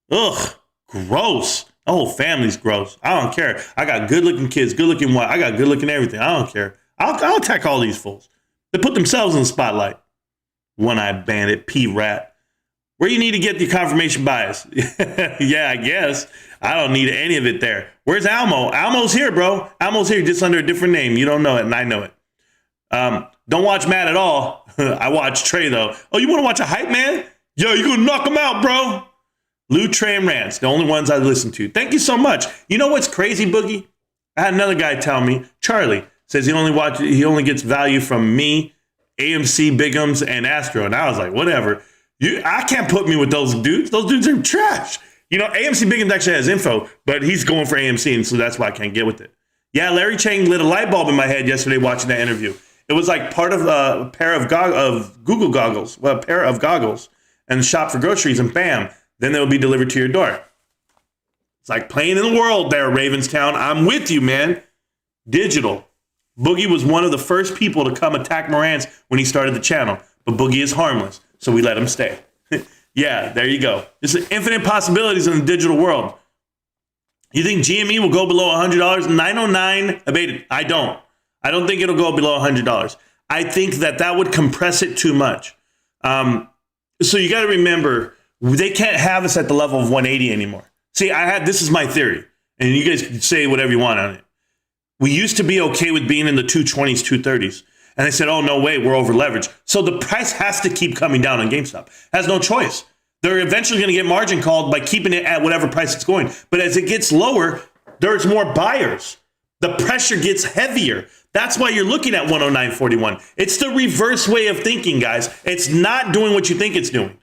S2: Ugh, gross. The whole family's gross. I don't care. I got good-looking kids, good-looking wife. I got good-looking everything. I don't care. I'll attack all these fools. They put themselves in the spotlight. One-eyed bandit, P-rat. Where you need to get the confirmation bias? Yeah, I guess. I don't need any of it there. Where's Almo? Almo's here, bro. Almo's here just under a different name. You don't know it, and I know it. Don't watch Matt at all. I watch Trey, though. Oh, you want to watch a hype man? Yo, you going to knock him out, bro. Lou, Trey, and Rants, the only ones I listen to. Thank you so much. You know what's crazy, Boogie? I had another guy tell me, Charlie, says he only gets value from me, AMC, Bigums, and Astro. And I was like, whatever. I can't put me with those dudes. Those dudes are trash. You know, AMC Bigums actually has info, but he's going for AMC, and so that's why I can't get with it. Yeah, Larry Chang lit a light bulb in my head yesterday watching that interview. It was like part of a pair of Google goggles, well, a pair of goggles, and shop for groceries, and bam, then they will be delivered to your door. It's like playing in the world there, Ravenstown. I'm with you, man. Digital. Boogie was one of the first people to come attack Marantz when he started the channel, but Boogie is harmless, so we let him stay. Yeah, there you go. There's infinite possibilities in the digital world. You think GME will go below $100? 909 abated. I don't think it'll go below $100. I think that would compress it too much. So you got to remember, they can't have us at the level of 180 anymore. See, this is my theory, and you guys can say whatever you want on it. We used to be okay with being in the 220s, 230s. And they said, oh, no way, we're over leveraged. So the price has to keep coming down on GameStop. Has no choice. They're eventually going to get margin called by keeping it at whatever price it's going. But as it gets lower, there's more buyers. The pressure gets heavier. That's why you're looking at 109.41. It's the reverse way of thinking, guys. It's not doing what you think it's doing.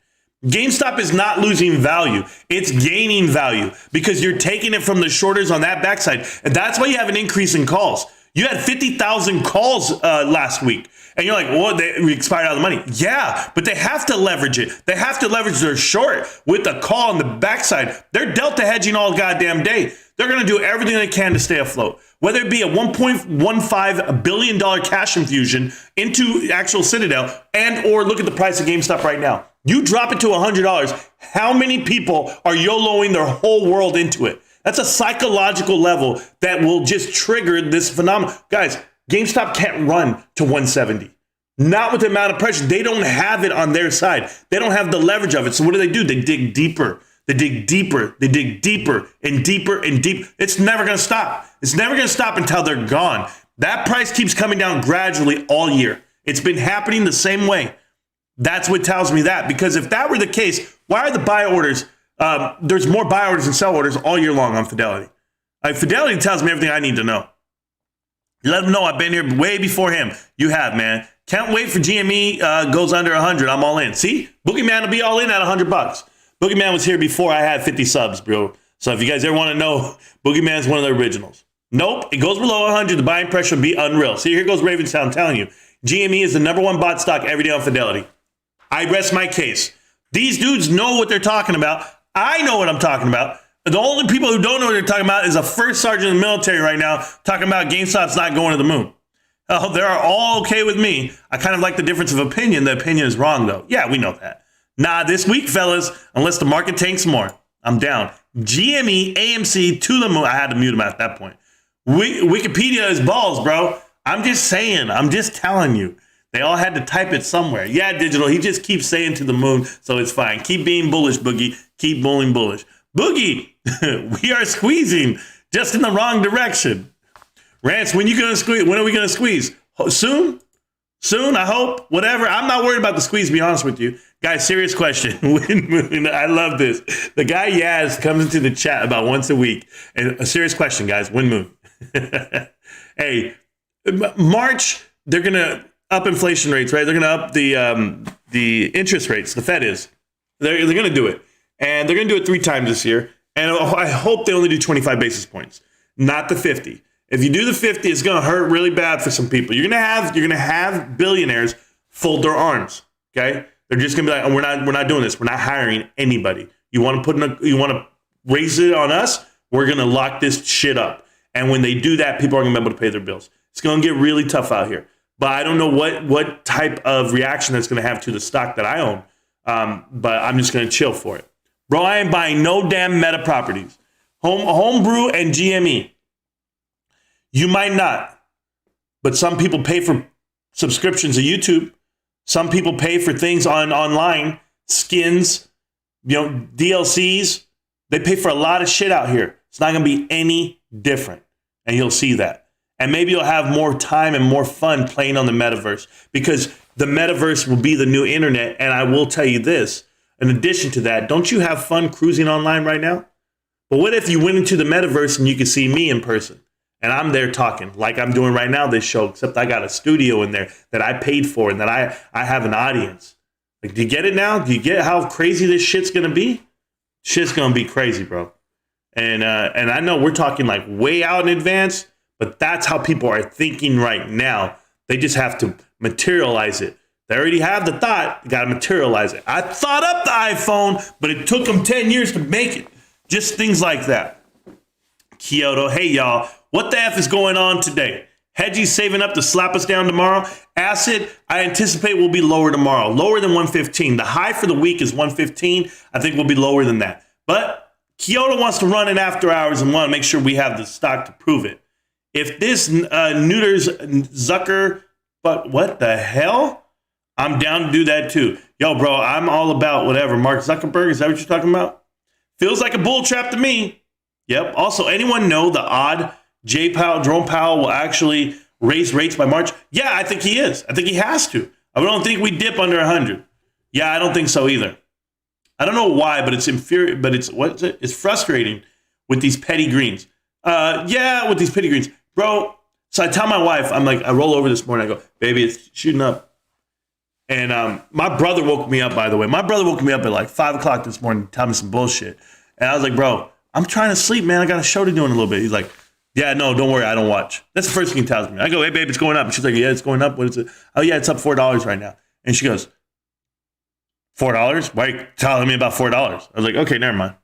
S2: GameStop is not losing value. It's gaining value because you're taking it from the shorters on that backside. And that's why you have an increase in calls. You had 50,000 calls last week. And you're like, well, we expired out of the money. Yeah, but they have to leverage it. They have to leverage their short with the call on the backside. They're delta hedging all goddamn day. They're going to do everything they can to stay afloat. Whether it be a $1.15 billion cash infusion into actual Citadel and or look at the price of GameStop right now. You drop it to $100. How many people are YOLOing their whole world into it? That's a psychological level that will just trigger this phenomenon. Guys, GameStop can't run to 170. Not with the amount of pressure. They don't have it on their side. They don't have the leverage of it. So what do? They dig deeper. They dig deeper. They dig deeper and deeper and deep. It's never going to stop. It's never going to stop until they're gone. That price keeps coming down gradually all year. It's been happening the same way. That's what tells me that. Because if that were the case, why are the buy orders? There's more buy orders than sell orders all year long on Fidelity. Like, Fidelity tells me everything I need to know. Let them know I've been here way before him. You have, man. Can't wait for GME goes under 100. I'm all in. See? Boogeyman will be all in at $100. Boogeyman was here before I had 50 subs, bro. So if you guys ever want to know, Boogeyman's one of the originals. Nope. It goes below 100. The buying pressure will be unreal. See, here goes Ravenstown telling you. GME is the #1 bot stock every day on Fidelity. I rest my case. These dudes know what they're talking about. I know what I'm talking about. The only people who don't know what they're talking about is a first sergeant in the military right now talking about GameStop's not going to the moon. Oh, they're all okay with me. I kind of like the difference of opinion. The opinion is wrong, though. Yeah, we know that. Nah, this week, fellas, unless the market tanks more, I'm down. GME, AMC, to the moon. I had to mute him at that point. Wikipedia is balls, bro. I'm just saying. I'm just telling you. They all had to type it somewhere. Yeah, Digital, he just keeps saying to the moon, so it's fine. Keep being bullish, Boogie. Keep bullying bullish. Boogie, we are squeezing just in the wrong direction. Rance, when you gonna squeeze? When are we gonna squeeze? Soon? Soon, I hope. Whatever. I'm not worried about the squeeze, to be honest with you. Guys, serious question. I love this. The guy Yaz comes into the chat about once a week. And a serious question, guys. When moon? Hey, March, they're gonna up inflation rates, right? They're gonna up the interest rates. The Fed is. They're gonna do it. And they're going to do it 3 times this year. And I hope they only do 25 basis points, not the 50. If you do the 50, it's going to hurt really bad for some people. You're going to have billionaires fold their arms. Okay, they're just going to be like, oh, we're not doing this. We're not hiring anybody. You want to raise it on us? We're going to lock this shit up. And when they do that, people are going to be able to pay their bills. It's going to get really tough out here. But I don't know what type of reaction that's going to have to the stock that I own. But I'm just going to chill for it. Bro, I ain't buying no damn Meta properties. Homebrew and GME. You might not. But some people pay for subscriptions to YouTube. Some people pay for things online. Skins, DLCs. They pay for a lot of shit out here. It's not going to be any different. And you'll see that. And maybe you'll have more time and more fun playing on the metaverse. Because the metaverse will be the new internet. And I will tell you this. In addition to that, don't you have fun cruising online right now? But what if you went into the metaverse and you could see me in person? And I'm there talking like I'm doing right now this show, except I got a studio in there that I paid for and that I have an audience. Like, do you get it now? Do you get how crazy this shit's going to be? Shit's going to be crazy, bro. And I know we're talking like way out in advance, but that's how people are thinking right now. They just have to materialize it. They already have the thought, you got to materialize it. I thought up the iPhone, but it took them 10 years to make it. Just things like that. Kyoto, hey y'all, what the F is going on today? Hedgie saving up to slap us down tomorrow. Acid, I anticipate will be lower tomorrow, lower than 115. The high for the week is 115. I think we'll be lower than that. But Kyoto wants to run it after hours and want to make sure we have the stock to prove it. If this neuters Zucker, but what the hell? I'm down to do that too. Yo, bro, I'm all about whatever. Mark Zuckerberg, is that what you're talking about? Feels like a bull trap to me. Yep. Also, anyone know the odd Jerome Powell will actually raise rates by March? Yeah, I think he is. I think he has to. I don't think we dip under 100. Yeah, I don't think so either. I don't know why, but it's infuriating. But it's frustrating with these petty greens. With these petty greens, bro. So I tell my wife, I'm like, I roll over this morning. I go, baby, it's shooting up. And my brother woke me up, by the way. My brother woke me up at like 5 o'clock this morning to tell me some bullshit. And I was like, bro, I'm trying to sleep, man. I got a show to do in a little bit. He's like, yeah, no, don't worry. I don't watch. That's the first thing he tells me. I go, hey, babe, it's going up. And she's like, yeah, it's going up. What is it? Oh, yeah, it's up $4 right now. And she goes, $4? Why are you telling me about $4? I was like, okay, never mind.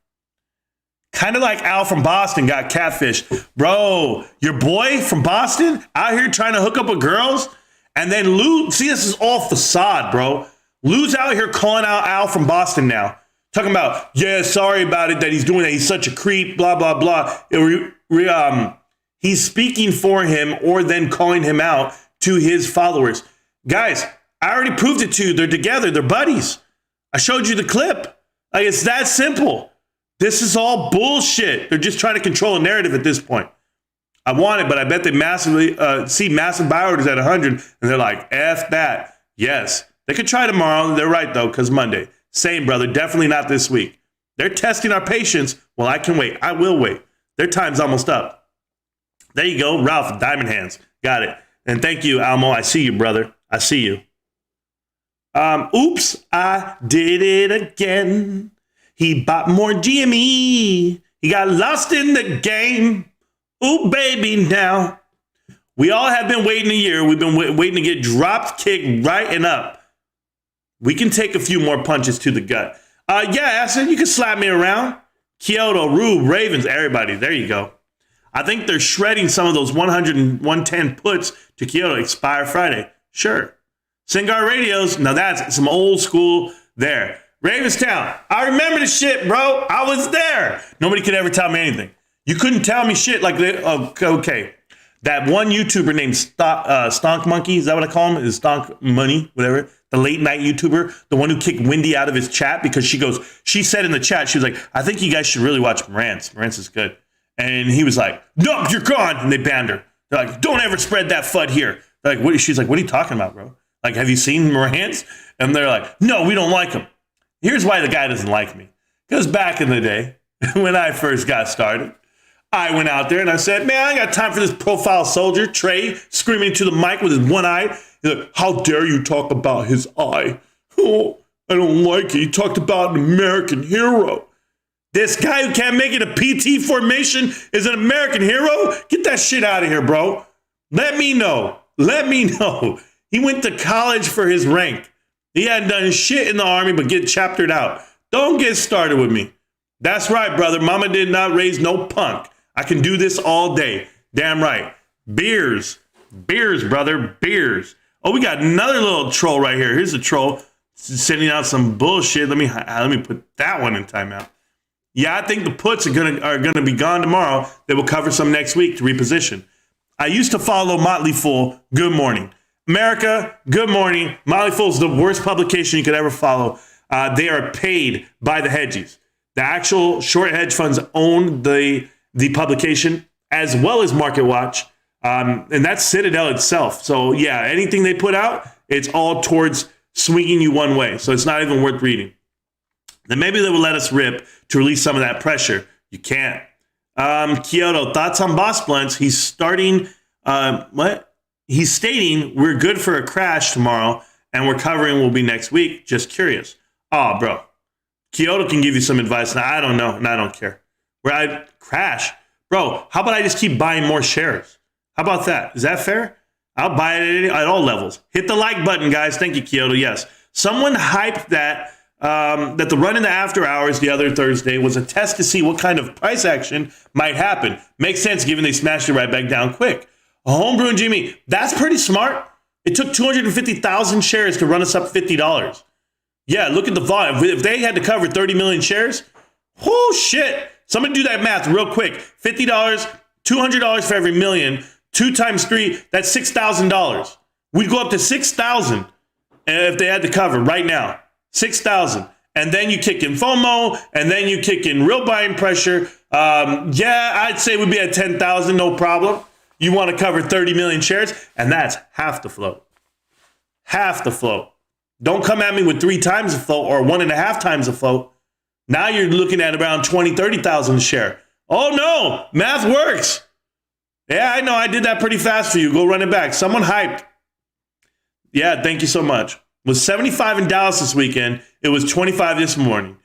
S2: Kind of like Al from Boston got catfished. Bro, your boy from Boston out here trying to hook up with girls? And then Lou, see, this is all facade, bro. Lou's out here calling out Al from Boston now. Talking about, yeah, sorry about it that he's doing that. He's such a creep, blah, blah, blah. He's speaking for him or then calling him out to his followers. Guys, I already proved it to you. They're together. They're buddies. I showed you the clip. Like, it's that simple. This is all bullshit. They're just trying to control a narrative at this point. I want it, but I bet they massively see massive buy orders at 100, and they're like, F that. Yes. They could try tomorrow. They're right, though, because Monday. Same, brother. Definitely not this week. They're testing our patience. Well, I can wait. I will wait. Their time's almost up. There you go, Ralph, Diamond Hands. Got it. And thank you, Almo. I see you, brother. I see you. Oops, I did it again. He bought more GME. He got lost in the game. Ooh, baby, now. We all have been waiting a year. We've been waiting to get dropped, kicked right and up. We can take a few more punches to the gut. Yeah, Aston, you can slap me around. Kyoto, Rube, Ravens, everybody. There you go. I think they're shredding some of those 100 and 110 puts to Kyoto expire Friday. Sure. Singar Radios, now that's some old school there. Ravenstown, I remember the shit, bro. I was there. Nobody could ever tell me anything. You couldn't tell me shit like that. Okay. That one YouTuber named Stonk Monkey, is that what I call him? Is Stonk Money, whatever. The late night YouTuber, the one who kicked Wendy out of his chat because she said in the chat, she was like, I think you guys should really watch Marantz. Marantz is good. And he was like, no, you're gone. And they banned her. They're like, don't ever spread that FUD here. They're like, she's like, what are you talking about, bro? Like, have you seen Marantz? And they're like, no, we don't like him. Here's why the guy doesn't like me. Because back in the day, when I first got started, I went out there and I said, man, I ain't got time for this profile soldier, Trey, screaming into the mic with his one eye. He's like, how dare you talk about his eye? Oh, I don't like it. He talked about an American hero. This guy who can't make it a PT formation is an American hero? Get that shit out of here, bro. Let me know. Let me know. He went to college for his rank. He hadn't done shit in the army but get chaptered out. Don't get started with me. That's right, brother. Mama did not raise no punk. I can do this all day. Damn right. Beers. Beers, brother. Beers. Oh, we got another little troll right here. Here's a troll sending out some bullshit. Let me put that one in timeout. Yeah, I think the puts are gonna be gone tomorrow. They will cover some next week to reposition. I used to follow Motley Fool. Good morning. America, good morning. Motley Fool is the worst publication you could ever follow. They are paid by the hedgies. The actual short hedge funds own the publication as well as Market Watch. And that's Citadel itself. So yeah, anything they put out, it's all towards swinging you one way. So it's not even worth reading. Then maybe they will let us rip to release some of that pressure. You can't. Kyoto, thoughts on Boss Blunts? He's starting, He's stating we're good for a crash tomorrow and we're covering will be next week. Just curious. Oh, bro. Kyoto can give you some advice. Now, I don't know, and I don't care. Where I crash. Bro, how about I just keep buying more shares? How about that? Is that fair? I'll buy it at all levels. Hit the like button, guys. Thank you, Kyoto. Yes. Someone hyped that the run in the after hours the other Thursday was a test to see what kind of price action might happen. Makes sense given they smashed it right back down quick. Homebrew and Jimmy, that's pretty smart. It took 250,000 shares to run us up $50. Yeah, look at the volume. If they had to cover 30 million shares, oh shit. Somebody do that math real quick. $50, $200 for every million, 2 times 3, that's $6,000. We'd go up to 6,000 if they had to cover right now. 6,000. And then you kick in FOMO, and then you kick in real buying pressure. Yeah, I'd say we'd be at 10,000, no problem. You want to cover 30 million shares, and that's half the float. Half the float. Don't come at me with 3 times the float or 1.5 times the float. Now you're looking at around 20, 30,000 a share. Oh no, math works. Yeah, I know, I did that pretty fast for you. Go run it back. Someone hyped. Yeah, thank you so much. It was 75 in Dallas this weekend. It was 25 this morning.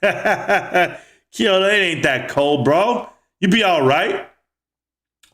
S2: Kyoto, it ain't that cold, bro. You be all right.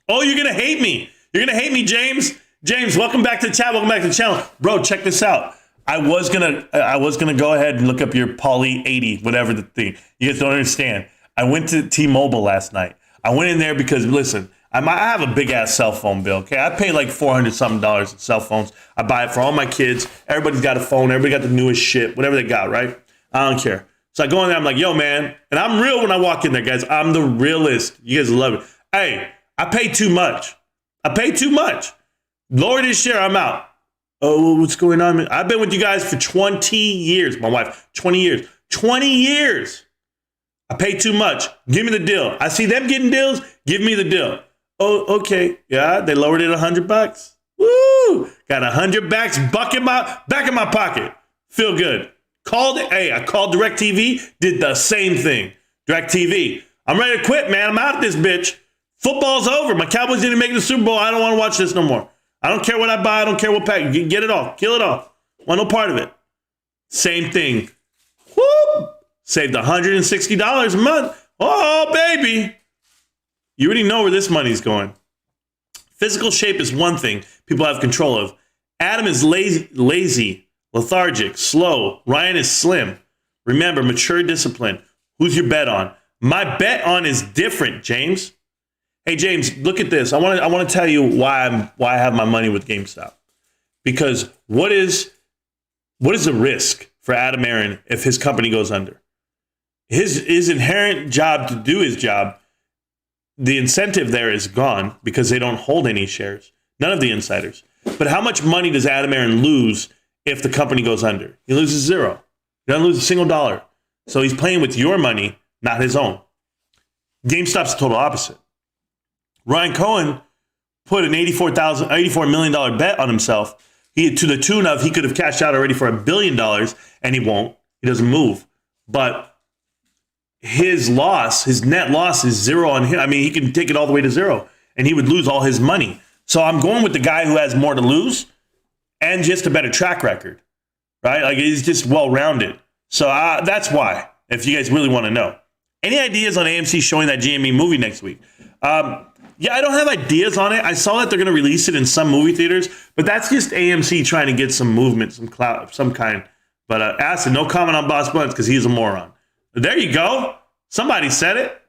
S2: Oh, you're going to hate me. You're going to hate me, James. James, welcome back to the chat. Welcome back to the channel. Bro, check this out. I was gonna go ahead and look up your Poly 80, whatever the thing. You guys don't understand. I went to T-Mobile last night. I went in there because, listen, I have a big-ass cell phone bill, okay? I pay like $400-something in cell phones. I buy it for all my kids. Everybody's got a phone. Everybody got the newest shit, whatever they got, right? I don't care. So I go in there. I'm like, yo, man. And I'm real when I walk in there, guys. I'm the realist. You guys love it. Hey, I pay too much. I pay too much. Lower this share, I'm out. Oh, what's going on, man? I've been with you guys for 20 years. My wife, 20 years. 20 years. I pay too much. Give me the deal. I see them getting deals. Give me the deal. Oh, okay. Yeah, they lowered it $100. Woo! Got $100 back in my pocket. Feel good. I called DirecTV. Did the same thing. DirecTV. I'm ready to quit, man. I'm out of this bitch. Football's over. My Cowboys didn't make the Super Bowl. I don't want to watch this no more. I don't care what I buy. I don't care what pack. Get it off. Kill it off. Want no part of it. Same thing. Whoop! Saved $160 a month. Oh, baby. You already know where this money's going. Physical shape is one thing people have control of. Adam is lazy, lethargic, slow. Ryan is slim. Remember, mature discipline. Who's your bet on? My bet on is different, James. Hey, James, look at this. I want to tell you why I have my money with GameStop. Because what is the risk for Adam Aaron if his company goes under? His inherent job to do his job, the incentive there is gone because they don't hold any shares. None of the insiders. But how much money does Adam Aaron lose if the company goes under? He loses zero. He doesn't lose a single dollar. So he's playing with your money, not his own. GameStop's the total opposite. Ryan Cohen put an $84 million bet on himself. To the tune of he could have cashed out already for $1 billion, and he won't. He doesn't move. But his net loss is zero on him. I mean, he can take it all the way to zero, and he would lose all his money. So I'm going with the guy who has more to lose and just a better track record, right? Like he's just well-rounded. So that's why, if you guys really want to know. Any ideas on AMC showing that GME movie next week? Yeah, I don't have ideas on it. I saw that they're going to release it in some movie theaters, but that's just AMC trying to get some movement, some clout of some kind. But Acid, no comment on Boss Blunts because he's a moron. But there you go. Somebody said it.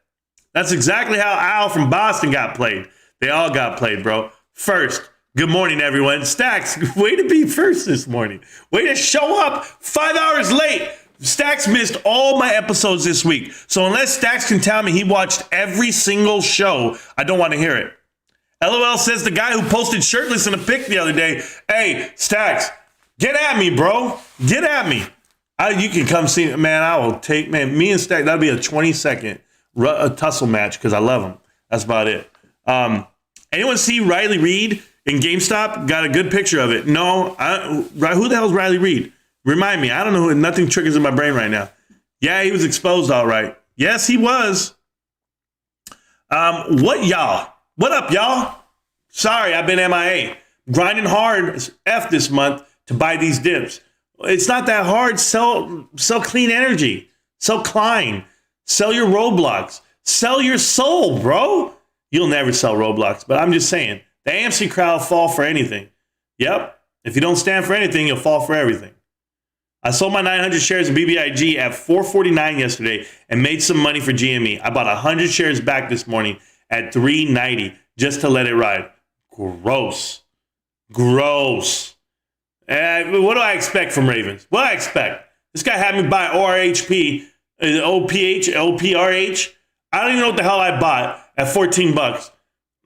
S2: That's exactly how Al from Boston got played. They all got played, bro. First, good morning, everyone. Stacks, way to be first this morning. Way to show up 5 hours late. Stacks missed all my episodes this week. So unless Stacks can tell me he watched every single show, I don't want to hear it. LOL says the guy who posted shirtless in a pic the other day. Hey, Stacks, get at me, bro. Get at me. You can come see me. Man, I will take, man, me and Stacks, that'll be a 20-second tussle match because I love him. That's about it. Anyone see Riley Reid in GameStop? Got a good picture of it. No. Who the hell is Riley Reid? Remind me. I don't know. Nothing triggers in my brain right now. Yeah, he was exposed all right. Yes, he was. What y'all? What up, y'all? Sorry, I've been MIA. Grinding hard as F this month to buy these dips. It's not that hard. Sell clean energy. Sell Klein. Sell your Roblox. Sell your soul, bro. You'll never sell Roblox, but I'm just saying. The AMC crowd fall for anything. Yep. If you don't stand for anything, you'll fall for everything. I sold my 900 shares of BBIG at $4.49 yesterday and made some money for GME. I bought 100 shares back this morning at $3.90 just to let it ride. Gross. What do I expect from Ravens? What do I expect? This guy had me buy OPRH. I don't even know what the hell I bought at $14.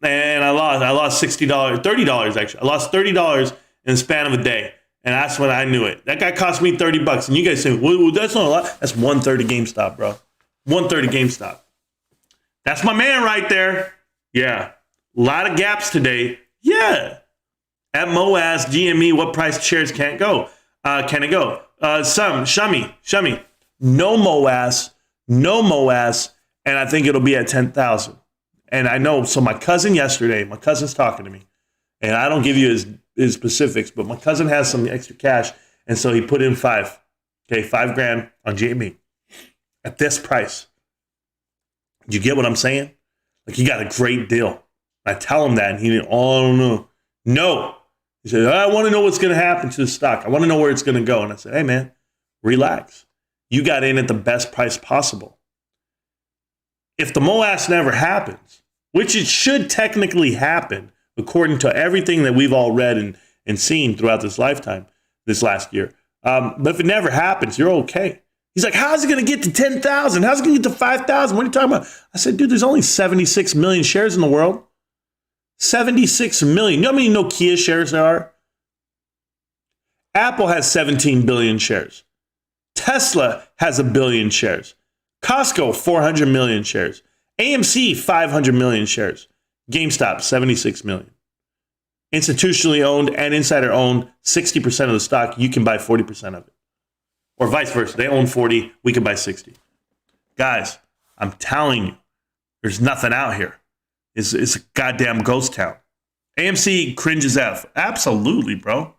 S2: And I lost $60, $30 actually. I lost $30 in the span of a day. And that's when I knew it. That guy cost me $30. And you guys say, well, that's not a lot. That's 1/3 of GameStop, bro. 1/3 of GameStop. That's my man right there. Yeah. A lot of gaps today. Yeah. At Moaz, GME, what price shares can't go? Can it go? Shummy. No Moaz. And I think it'll be at 10,000. And I know, so my cousin's talking to me. And I don't give you his specifics, but my cousin has some extra cash, and so he put in $5,000 $5,000 on GME at this price. You get what I'm saying? Like, you got a great deal. I tell him that, and he didn't, no. He said, I want to know what's going to happen to the stock. I want to know where it's going to go. And I said, hey, man, relax. You got in at the best price possible. If the MOAS never happens, which it should technically happen, according to everything that we've all read and seen throughout this lifetime, this last year. But if it never happens, you're okay. He's like, how's it going to get to 10,000? How's it going to get to 5,000? What are you talking about? I said, dude, there's only 76 million shares in the world. 76 million. You know how many Nokia shares there are? Apple has 17 billion shares. Tesla has 1 billion shares. Costco, 400 million shares. AMC, 500 million shares. GameStop, 76 million. Institutionally owned and insider owned, 60% of the stock. You can buy 40% of it. Or vice versa. They own 40, we can buy 60. Guys, I'm telling you, There's nothing out here. It's a goddamn ghost town. AMC cringes F. Absolutely, bro.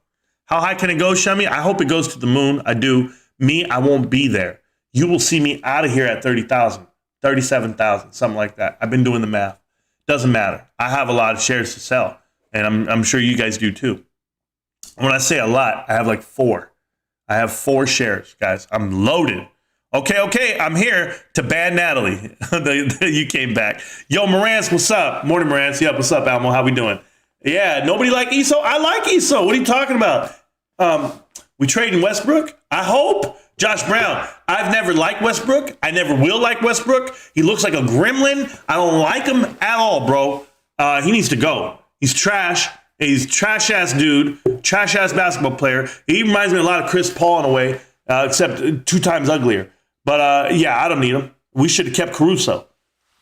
S2: How high can it go, Shemmy? I hope it goes to the moon. I do. Me, I won't be there. You will see me out of here at 30,000, 37,000, something like that. I've been doing the math. Doesn't matter. I have a lot of shares to sell, and I'm sure you guys do too. When I say a lot, I have like 4. I have 4 shares, guys. I'm loaded. Okay, I'm here to ban Natalie. You came back. Yo, Marantz, what's up? Morning, Marantz. Yep, what's up, Almo? How we doing? Yeah, nobody like ESO? I like ESO. What are you talking about? We trading Westbrook? I hope. Josh Brown, I've never liked Westbrook. I never will like Westbrook. He looks like a gremlin. I don't like him at all, bro. He needs to go. He's trash. He's trash-ass dude, trash-ass basketball player. He reminds me a lot of Chris Paul in a way, except 2 times uglier. But, yeah, I don't need him. We should have kept Caruso.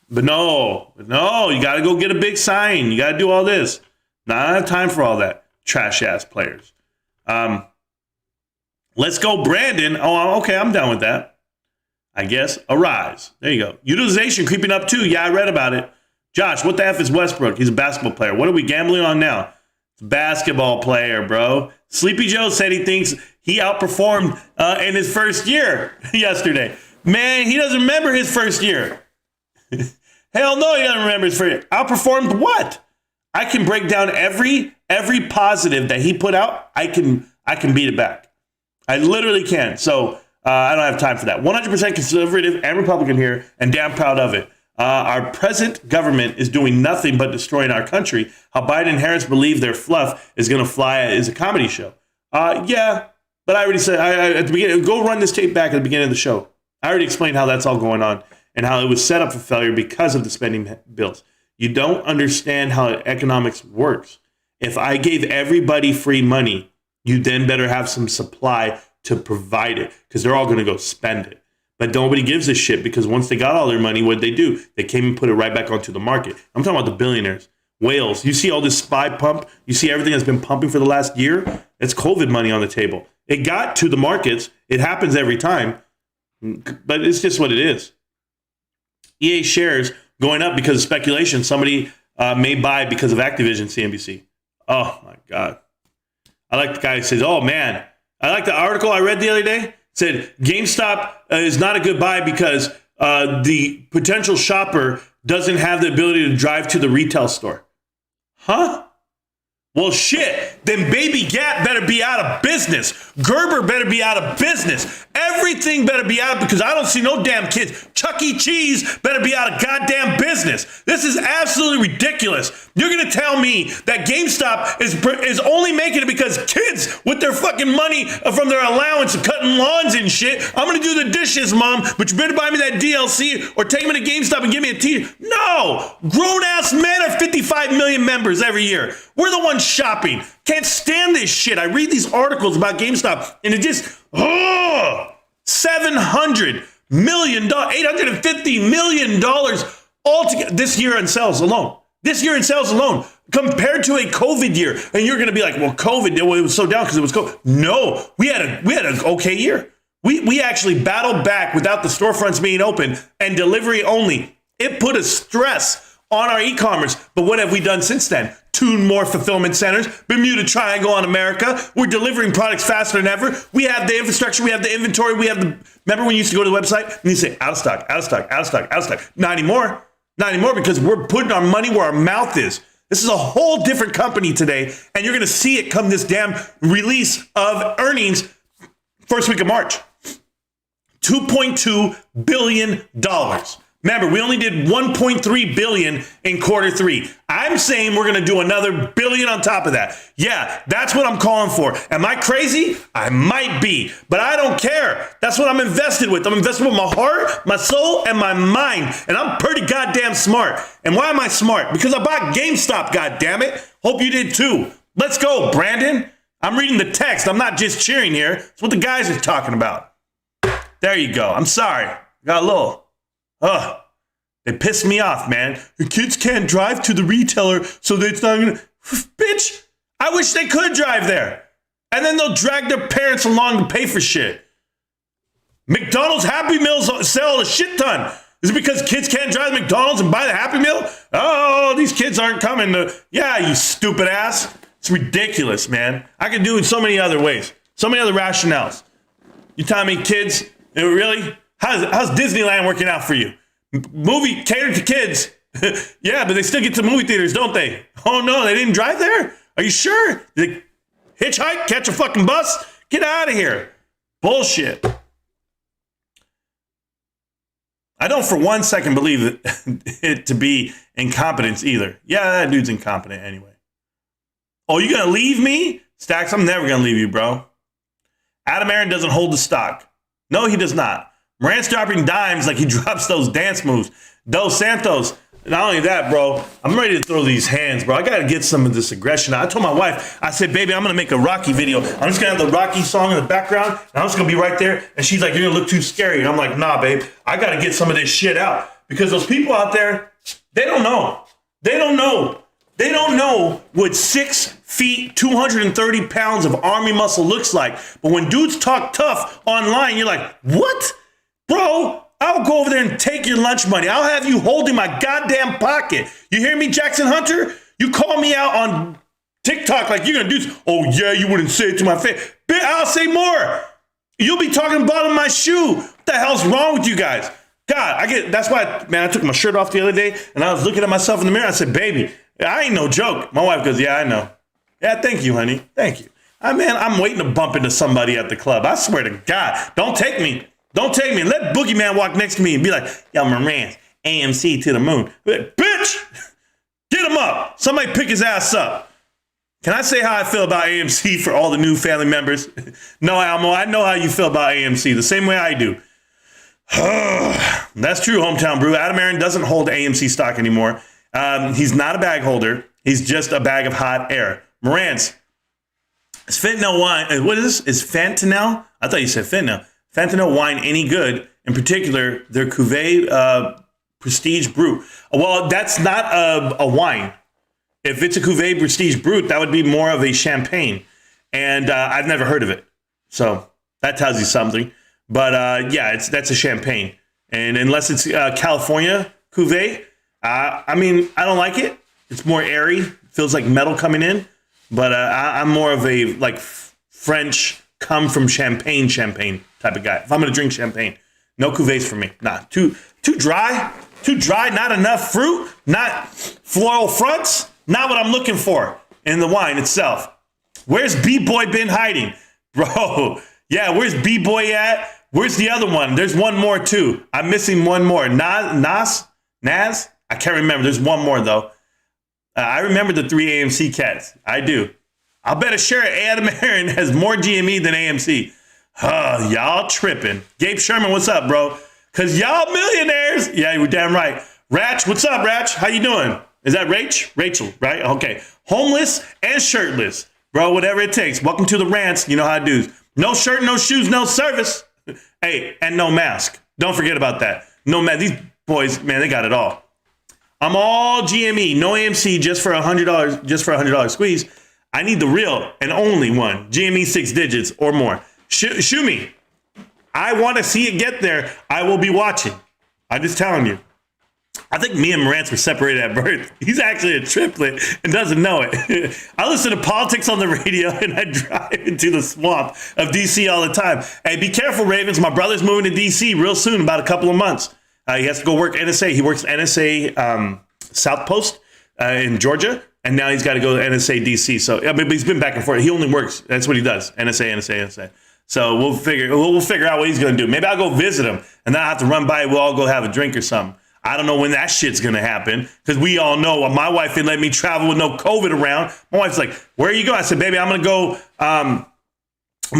S2: But no, you got to go get a big sign. You got to do all this. Not have time for all that. Trash-ass players. Let's go, Brandon. Oh, okay, I'm down with that. I guess. Arise. There you go. Utilization creeping up, too. Yeah, I read about it. Josh, what the F is Westbrook? He's a basketball player. What are we gambling on now? Basketball player, bro. Sleepy Joe said he thinks he outperformed in his first year yesterday. Man, he doesn't remember his first year. Hell no, he doesn't remember his first year. Outperformed what? I can break down every positive that he put out. I can beat it back. I literally can. So I don't have time for that. 100% conservative and Republican here, and damn proud of it. Our present government is doing nothing but destroying our country. How Biden and Harris believe their fluff is going to fly is a comedy show. Yeah, but I already said at the beginning. Go run this tape back at the beginning of the show. I already explained how that's all going on and how it was set up for failure because of the spending bills. You don't understand how economics works. If I gave everybody free money, you then better have some supply to provide it because they're all going to go spend it. But nobody gives a shit because once they got all their money, what'd they do? They came and put it right back onto the market. I'm talking about the billionaires. Whales. You see all this spy pump? You see everything that's been pumping for the last year? It's COVID money on the table. It got to the markets. It happens every time. But it's just what it is. EA shares going up because of speculation. Somebody may buy because of Activision CNBC. Oh, my God. I like the guy who says, oh, man. I like the article I read the other day. It said GameStop is not a good buy because the potential shopper doesn't have the ability to drive to the retail store. Huh? Well, shit, then Baby Gap better be out of business. Gerber better be out of business. Everything better be out because I don't see no damn kids. Chuck E. Cheese better be out of goddamn business. This is absolutely ridiculous. You're going to tell me that GameStop is only making it because kids with their fucking money from their allowance of cutting lawns and shit. I'm going to do the dishes, Mom, but you better buy me that DLC or take me to GameStop and give me a tea. No, grown-ass men are 55 million members every year. We're the ones shopping. Can't stand this shit. I read these articles about GameStop and it just, $700 million, $850 million altogether this year in sales alone. This year in sales alone, compared to a COVID year. And you're going to be like, well, COVID, it was so down because it was COVID. No, we had an okay year. We actually battled back without the storefronts being open and delivery only. It put a stress on our e-commerce. But what have we done since then? 2 more fulfillment centers, Bermuda Triangle on America. We're delivering products faster than ever. We have the infrastructure. We have the inventory. Remember when you used to go to the website and you say, out of stock, out of stock, out of stock, out of stock. Not anymore. Not anymore because we're putting our money where our mouth is. This is a whole different company today. And you're going to see it come this damn release of earnings first week of March. $2.2 billion. Remember, we only did $1.3 billion in Q3. I'm saying we're going to do another billion on top of that. Yeah, that's what I'm calling for. Am I crazy? I might be, but I don't care. That's what I'm invested with. I'm invested with my heart, my soul, and my mind. And I'm pretty goddamn smart. And why am I smart? Because I bought GameStop, goddammit. Hope you did too. Let's go, Brandon. I'm reading the text. I'm not just cheering here. That's what the guys are talking about. There you go. I'm sorry. Got a little... It pissed me off, man. The kids can't drive to the retailer, so it's not gonna... Bitch, I wish they could drive there. And then they'll drag their parents along to pay for shit. McDonald's Happy Meals sell a shit ton. Is it because kids can't drive to McDonald's and buy the Happy Meal? Oh, these kids aren't coming to... Yeah, you stupid ass. It's ridiculous, man. I could do it so many other ways. So many other rationales. You telling me kids, really? How's Disneyland working out for you? Movie catered to kids. Yeah, but they still get to movie theaters, don't they? Oh, no, they didn't drive there? Are you sure? Did they hitchhike, catch a fucking bus? Get out of here. Bullshit. I don't for 1 second believe it to be incompetence either. Yeah, that dude's incompetent anyway. Oh, you gonna leave me? Stacks, I'm never gonna leave you, bro. Adam Aaron doesn't hold the stock. No, he does not. Morant's dropping dimes like he drops those dance moves. Dos Santos, not only that, bro, I'm ready to throw these hands, bro. I gotta get some of this aggression. I told my wife, I said, baby, I'm gonna make a Rocky video. I'm just gonna have the Rocky song in the background, and I'm just gonna be right there. And she's like, you're gonna look too scary. And I'm like, nah, babe, I gotta get some of this shit out. Because those people out there, they don't know. They don't know. They don't know what 6 feet, 230 pounds of army muscle looks like. But when dudes talk tough online, you're like, what? Bro, I'll go over there and take your lunch money. I'll have you holding my goddamn pocket. You hear me, Jackson Hunter? You call me out on TikTok like you're going to do, oh yeah, you wouldn't say it to my face. I'll say more. You'll be talking about my shoe. What the hell's wrong with you guys? God, that's why, man, I took my shirt off the other day and I was looking at myself in the mirror. I said, baby, I ain't no joke. My wife goes, yeah, I know. Yeah, thank you, honey. Thank you. Man, I'm waiting to bump into somebody at the club. I swear to God, don't take me. Don't take me. Let Boogeyman walk next to me and be like, yo, Morant, AMC to the moon. Bitch, get him up. Somebody pick his ass up. Can I say how I feel about AMC for all the new family members? No, Almo, I know how you feel about AMC the same way I do. That's true, Hometown Brew. Adam Aaron doesn't hold AMC stock anymore. He's not a bag holder. He's just a bag of hot air. Morant's. Is fentanyl wine, what is this? Is fentanyl? I thought you said fentanyl. Fentanyl wine any good? In particular, their Cuvée Prestige Brut. Well, that's not a wine. If it's a Cuvée Prestige Brut, that would be more of a champagne. And I've never heard of it. So that tells you something. But yeah, that's a champagne. And unless it's California Cuvée, I mean, I don't like it. It's more airy. Feels like metal coming in. But I'm more of a like French come from champagne type of guy. If I'm going to drink champagne, no Cuvées for me. Nah, too dry. Too dry, not enough fruit, not floral fronts. Not what I'm looking for in the wine itself. Where's B-Boy been hiding? Bro, yeah, where's B-Boy at? Where's the other one? There's one more too. I'm missing one more. Naz? I can't remember. There's one more though. I remember the 3 AMC cats. I do. I'll bet a share of Adam Aaron has more GME than AMC. Y'all tripping. Gabe Sherman, what's up, bro? Because y'all millionaires. Yeah, you were damn right. Ratch, what's up, Ratch? How you doing? Is that Rachel, right? Okay. Homeless and shirtless. Bro, whatever it takes. Welcome to the rants. You know how to do. No shirt, no shoes, no service. Hey, and no mask. Don't forget about that. No mask. These boys, man, they got it all. I'm all GME, no AMC, just for $100 squeeze. I need the real and only one. GME 6 digits or more. Shoot me. I want to see it get there. I will be watching. I'm just telling you. I think me and Morantz were separated at birth. He's actually a triplet and doesn't know it. I listen to politics on the radio and I drive into the swamp of DC all the time. Hey, be careful, Ravens. My brother's moving to DC real soon, about a couple of months. He has to go work NSA. He works NSA South Post in Georgia, and now he's got to go to NSA DC. So I mean, he's been back and forth. He only works. That's what he does. NSA. So we'll figure out what he's going to do. Maybe I'll go visit him, and then I'll have to run by. We'll all go have a drink or something. I don't know when that shit's going to happen, because we all know my wife didn't let me travel with no COVID around. My wife's like, where are you going? I said, baby, I'm going to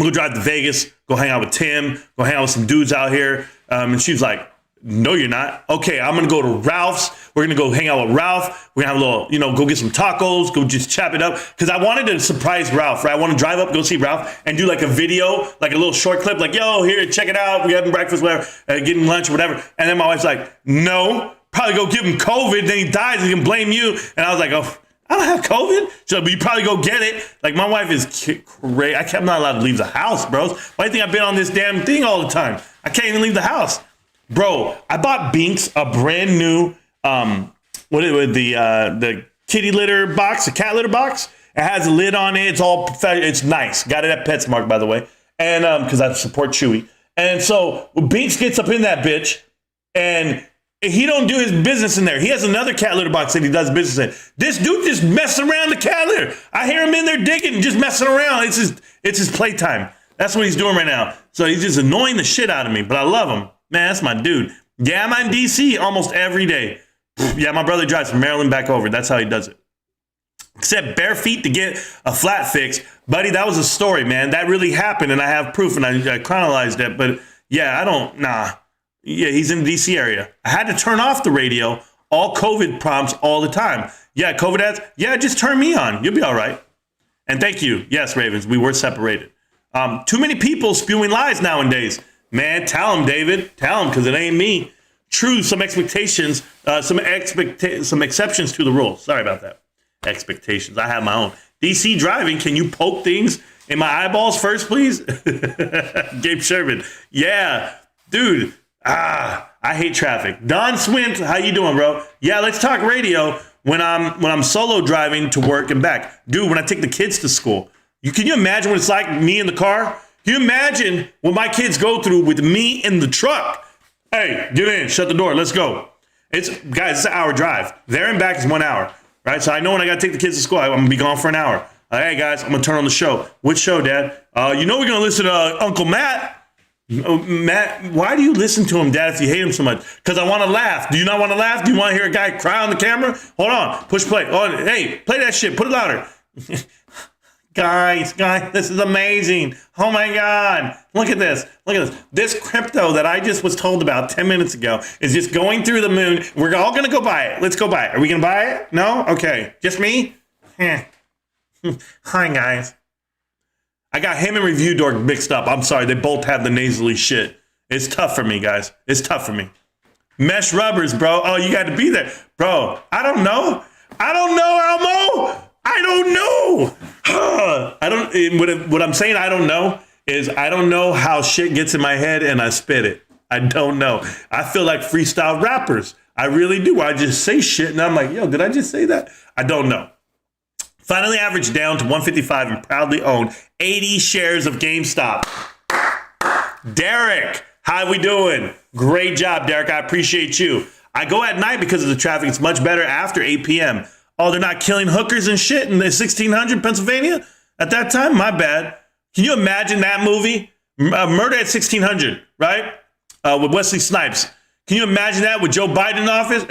S2: go drive to Vegas, go hang out with Tim, go hang out with some dudes out here. And she's like, no, you're not. Okay, I'm going to go to Ralph's. We're going to go hang out with Ralph. We're going to have a little, go get some tacos, go just chop it up. Because I wanted to surprise Ralph, right? I want to drive up, go see Ralph, and do like a video, like a little short clip, like, yo, here, check it out. We're having breakfast, whatever, getting lunch, whatever. And then my wife's like, no, probably go give him COVID. Then he dies and he can blame you. And I was like, oh, I don't have COVID. So you probably go get it. Like, my wife is crazy. I'm not allowed to leave the house, bros. Why do you think I've been on this damn thing all the time? I can't even leave the house. Bro, I bought Binks a brand new, the kitty litter box, the cat litter box. It has a lid on it. It's nice. Got it at PetSmart, by the way. And because I support Chewy. And so Binks gets up in that bitch and he don't do his business in there. He has another cat litter box that he does business in. This dude just messing around the cat litter. I hear him in there digging, just messing around. It's his playtime. That's what he's doing right now. So he's just annoying the shit out of me, but I love him. Man, that's my dude. Yeah, I'm in DC almost every day. Yeah, my brother drives from Maryland back over. That's how he does it. Except bare feet to get a flat fix. Buddy, that was a story, man. That really happened, and I have proof, and I chronologized it. But yeah, Yeah, he's in the DC area. I had to turn off the radio, all COVID prompts all the time. Yeah, COVID ads. Yeah, just turn me on. You'll be all right. And thank you. Yes, Ravens, we were separated. Too many people spewing lies nowadays. Man, tell them, David. Tell them, because it ain't me. True, some exceptions to the rule. Sorry about that. Expectations. I have my own. DC driving, can you poke things in my eyeballs first, please? Gabe Sherman. Yeah, dude. I hate traffic. Don Swint, how you doing, bro? Yeah, let's talk radio when I'm solo driving to work and back. Dude, when I take the kids to school. Can you imagine what it's like me in the car? Can you imagine what my kids go through with me in the truck? Hey, get in, shut the door, let's go. It's an hour drive. There and back is 1 hour, right? So I know when I got to take the kids to school, I'm gonna be gone for an hour. Hey guys, I'm gonna turn on the show. Which show, Dad? We're gonna listen to Uncle Matt. Oh, Matt, why do you listen to him, Dad, if you hate him so much? Because I want to laugh. Do you not want to laugh? Do you want to hear a guy cry on the camera? Hold on, push play. Oh, hey, play that shit, put it louder. Guys, this is amazing. Oh my God. Look at this. This crypto that I just was told about 10 minutes ago is just going through the moon. We're all going to go buy it. Let's go buy it. Are we going to buy it? No? Okay. Just me? Hi, guys. I got him and Review Dork mixed up. I'm sorry. They both have the nasally shit. It's tough for me, guys. It's tough for me. Mesh rubbers, bro. Oh, you got to be there. Bro, I don't know, Elmo. I don't know. What I'm saying I don't know is I don't know how shit gets in my head and I spit it. I don't know. I feel like freestyle rappers. I really do. I just say shit and I'm like, yo, did I just say that? I don't know. Finally averaged down to 155 and proudly own 80 shares of GameStop. Derek, how we doing? Great job, Derek. I appreciate you. I go at night because of the traffic. It's much better after 8 p.m. Oh, they're not killing hookers and shit in the 1600 Pennsylvania at that time? My bad. Can you imagine that movie? Murder at 1600, right? With Wesley Snipes. Can you imagine that with Joe Biden in office?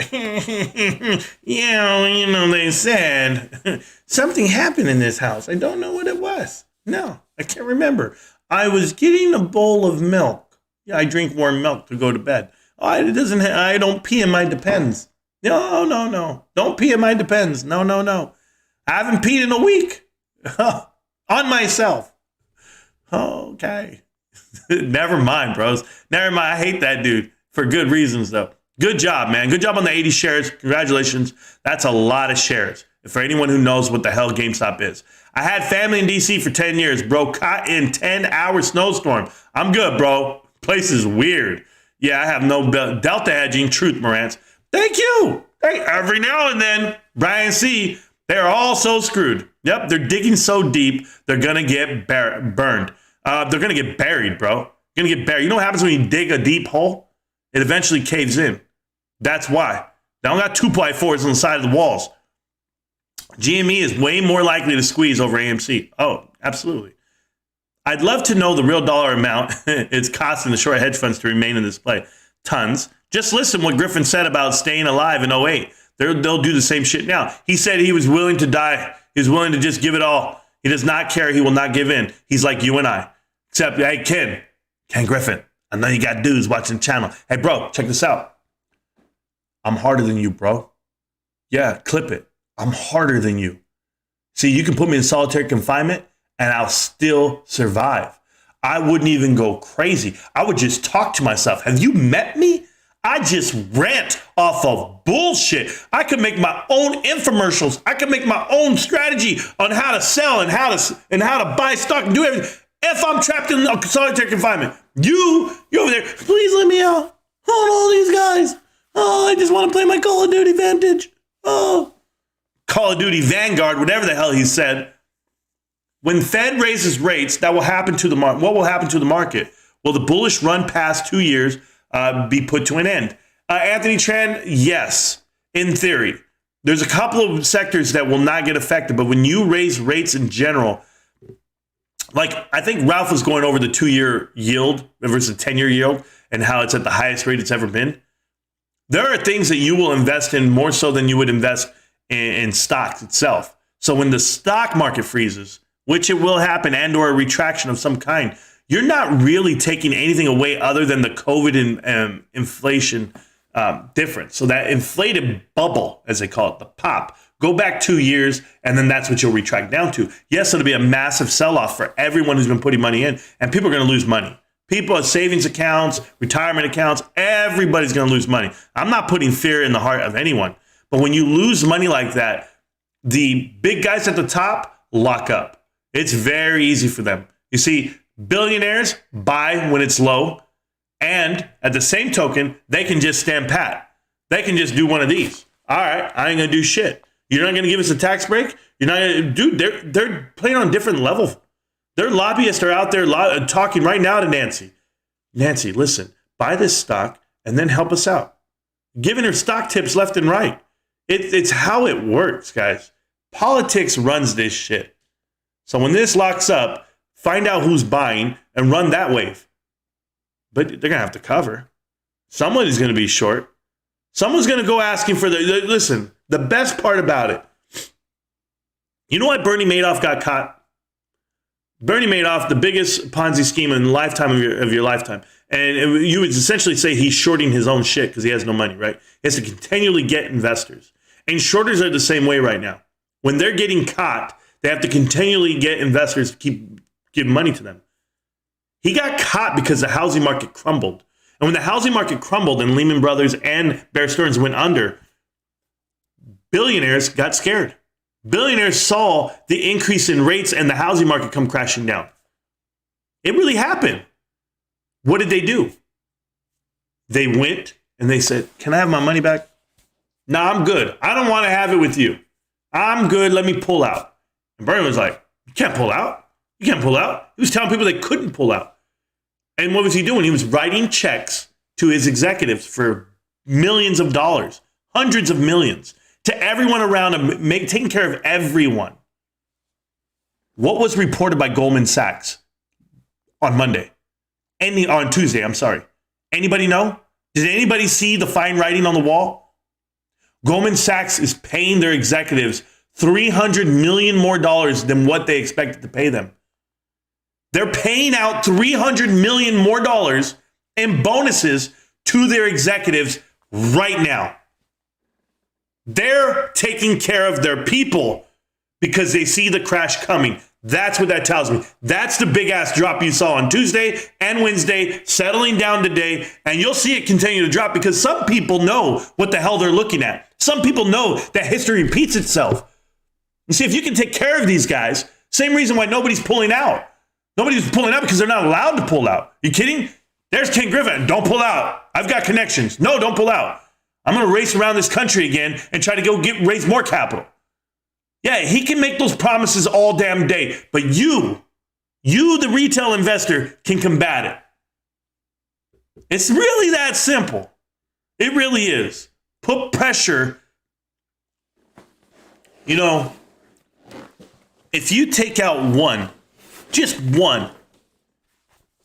S2: Yeah, they said something happened in this house. I don't know what it was. No, I can't remember. I was getting a bowl of milk. Yeah, I drink warm milk to go to bed. Oh, I don't pee in my Depends. No. Don't pee in my Depends. No. I haven't peed in a week. On myself. Okay. Never mind, bros. Never mind. I hate that dude. For good reasons, though. Good job, man. Good job on the 80 shares. Congratulations. That's a lot of shares. For anyone who knows what the hell GameStop is. I had family in DC for 10 years, bro. Caught in 10-hour snowstorm. I'm good, bro. Place is weird. Yeah, I have no Delta hedging. Truth, Morantz. Thank you. Hey, every now and then, Brian C., they're all so screwed. Yep, they're digging so deep, they're going to get burned. They're going to get buried, bro. Going to get buried. You know what happens when you dig a deep hole? It eventually caves in. That's why. They don't got 2x4s on the side of the walls. GME is way more likely to squeeze over AMC. Oh, absolutely. I'd love to know the real dollar amount it's costing the short hedge funds to remain in this play. Tons. Just listen what Griffin said about staying alive in '08. They'll do the same shit now. He said he was willing to die. He was willing to just give it all. He does not care. He will not give in. He's like you and I. Except, hey, Ken Griffin. I know you got dudes watching the channel. Hey, bro, check this out. I'm harder than you, bro. Yeah, clip it. I'm harder than you. See, you can put me in solitary confinement and I'll still survive. I wouldn't even go crazy. I would just talk to myself. Have you met me? I just rant off of bullshit. I could make my own infomercials. I could make my own strategy on how to sell and how to buy stock and do everything. If I'm trapped in solitary confinement, you over there, please let me out. Oh, all these guys. Oh, I just want to play my Call of Duty Vantage. Oh, Call of Duty Vanguard, whatever the hell he said. When Fed raises rates, that will happen to the market. What will happen to the market? Will the bullish run past 2 years be put to an end? Anthony Tran, yes, in theory. There's a couple of sectors that will not get affected, but when you raise rates in general, like I think Ralph was going over the 2-year yield versus the 10-year yield and how it's at the highest rate it's ever been. There are things that you will invest in more so than you would invest in stocks itself. So when the stock market freezes, which it will happen, and or a retraction of some kind, you're not really taking anything away other than the COVID and inflation difference. So that inflated bubble, as they call it, the pop, go back 2 years, and then that's what you'll retract down to. Yes, it'll be a massive sell-off for everyone who's been putting money in, and people are going to lose money. People have savings accounts, retirement accounts, everybody's going to lose money. I'm not putting fear in the heart of anyone. But when you lose money like that, the big guys at the top lock up. It's very easy for them. You see, billionaires buy when it's low, and at the same token, they can just stand pat. They can just do one of these. All right, I ain't going to do shit. You're not going to give us a tax break? You're not going to, dude, they're playing on a different level. Their lobbyists are out there talking right now to Nancy. Nancy, listen, buy this stock and then help us out. Giving her stock tips left and right. It's how it works, guys. Politics runs this shit. So when this locks up, find out who's buying and run that wave. But they're going to have to cover. Someone is going to be short. Someone's going to go asking for listen, the best part about it. You know why Bernie Madoff got caught? Bernie Madoff, the biggest Ponzi scheme in the lifetime of your lifetime. And you would essentially say he's shorting his own shit because he has no money, right? He has to continually get investors. And shorters are the same way right now. When they're getting caught, they have to continually get investors to keep giving money to them. He got caught because the housing market crumbled. And when the housing market crumbled and Lehman Brothers and Bear Stearns went under, billionaires got scared. Billionaires saw the increase in rates and the housing market come crashing down. It really happened. What did they do? They went and they said, can I have my money back? No, I'm good. I don't want to have it with you. I'm good. Let me pull out. And Bernie was like, you can't pull out. You can't pull out. He was telling people they couldn't pull out. And what was he doing? He was writing checks to his executives for millions of dollars, hundreds of millions, to everyone around him, taking care of everyone. What was reported by Goldman Sachs on Monday? On Tuesday, I'm sorry. Anybody know? Did anybody see the fine writing on the wall? Goldman Sachs is paying their executives $300 million more than what they expected to pay them. They're paying out $300 million more in bonuses to their executives right now. They're taking care of their people because they see the crash coming. That's what that tells me. That's the big ass drop you saw on Tuesday and Wednesday, settling down today. And you'll see it continue to drop because some people know what the hell they're looking at. Some people know that history repeats itself. And see, if you can take care of these guys, same reason why nobody's pulling out. Nobody's pulling out because they're not allowed to pull out. You kidding? There's Ken Griffin. Don't pull out. I've got connections. No, don't pull out. I'm going to race around this country again and try to go raise more capital. Yeah, he can make those promises all damn day. But you, the retail investor, can combat it. It's really that simple. It really is. Put pressure. You know, if you take out just one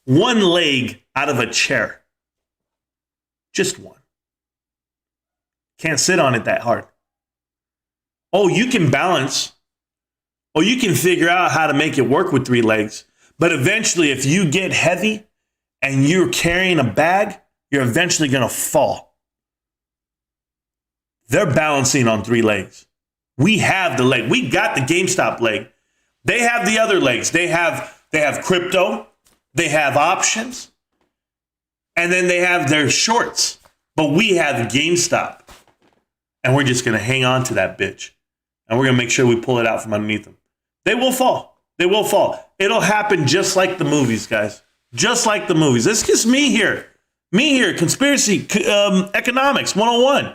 S2: leg out of a chair, just one. Can't sit on it that hard. Oh, you can balance. Oh, you can figure out how to make it work with 3 legs. But eventually, if you get heavy and you're carrying a bag, you're eventually going to fall. They're balancing on 3 legs. We have the leg. We got the GameStop leg. They have the other legs. They have crypto. They have options. And then they have their shorts. But we have GameStop. And we're just going to hang on to that bitch. And we're going to make sure we pull it out from underneath them. They will fall. They will fall. It'll happen just like the movies, guys. Just like the movies. It's just me here. Me here, conspiracy economics 101.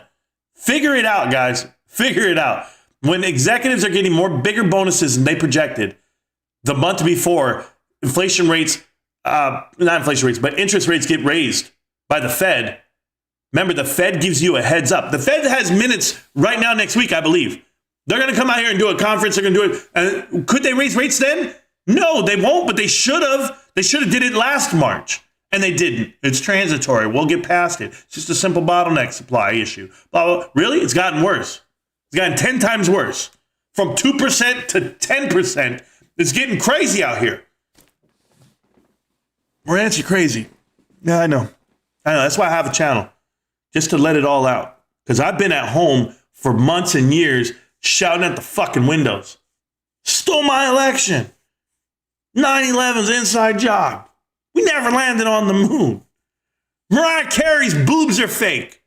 S2: Figure it out, guys. Figure it out. When executives are getting bigger bonuses than they projected the month before, inflation rates, not inflation rates, but interest rates get raised by the Fed. Remember, the Fed gives you a heads up. The Fed has minutes right now next week, I believe. They're going to come out here and do a conference. They're going to do it. And could they raise rates then? No, they won't, but they should have. They should have did it last March, and they didn't. It's transitory. We'll get past it. It's just a simple bottleneck supply issue. Blah, blah. Really? It's gotten worse. It's gotten 10 times worse. From 2% to 10%. It's getting crazy out here. Marantz, you crazy. Yeah, I know. That's why I have a channel. Just to let it all out. Because I've been at home for months and years shouting at the fucking windows. Stole my election. 9/11's inside job. We never landed on the moon. Mariah Carey's boobs are fake.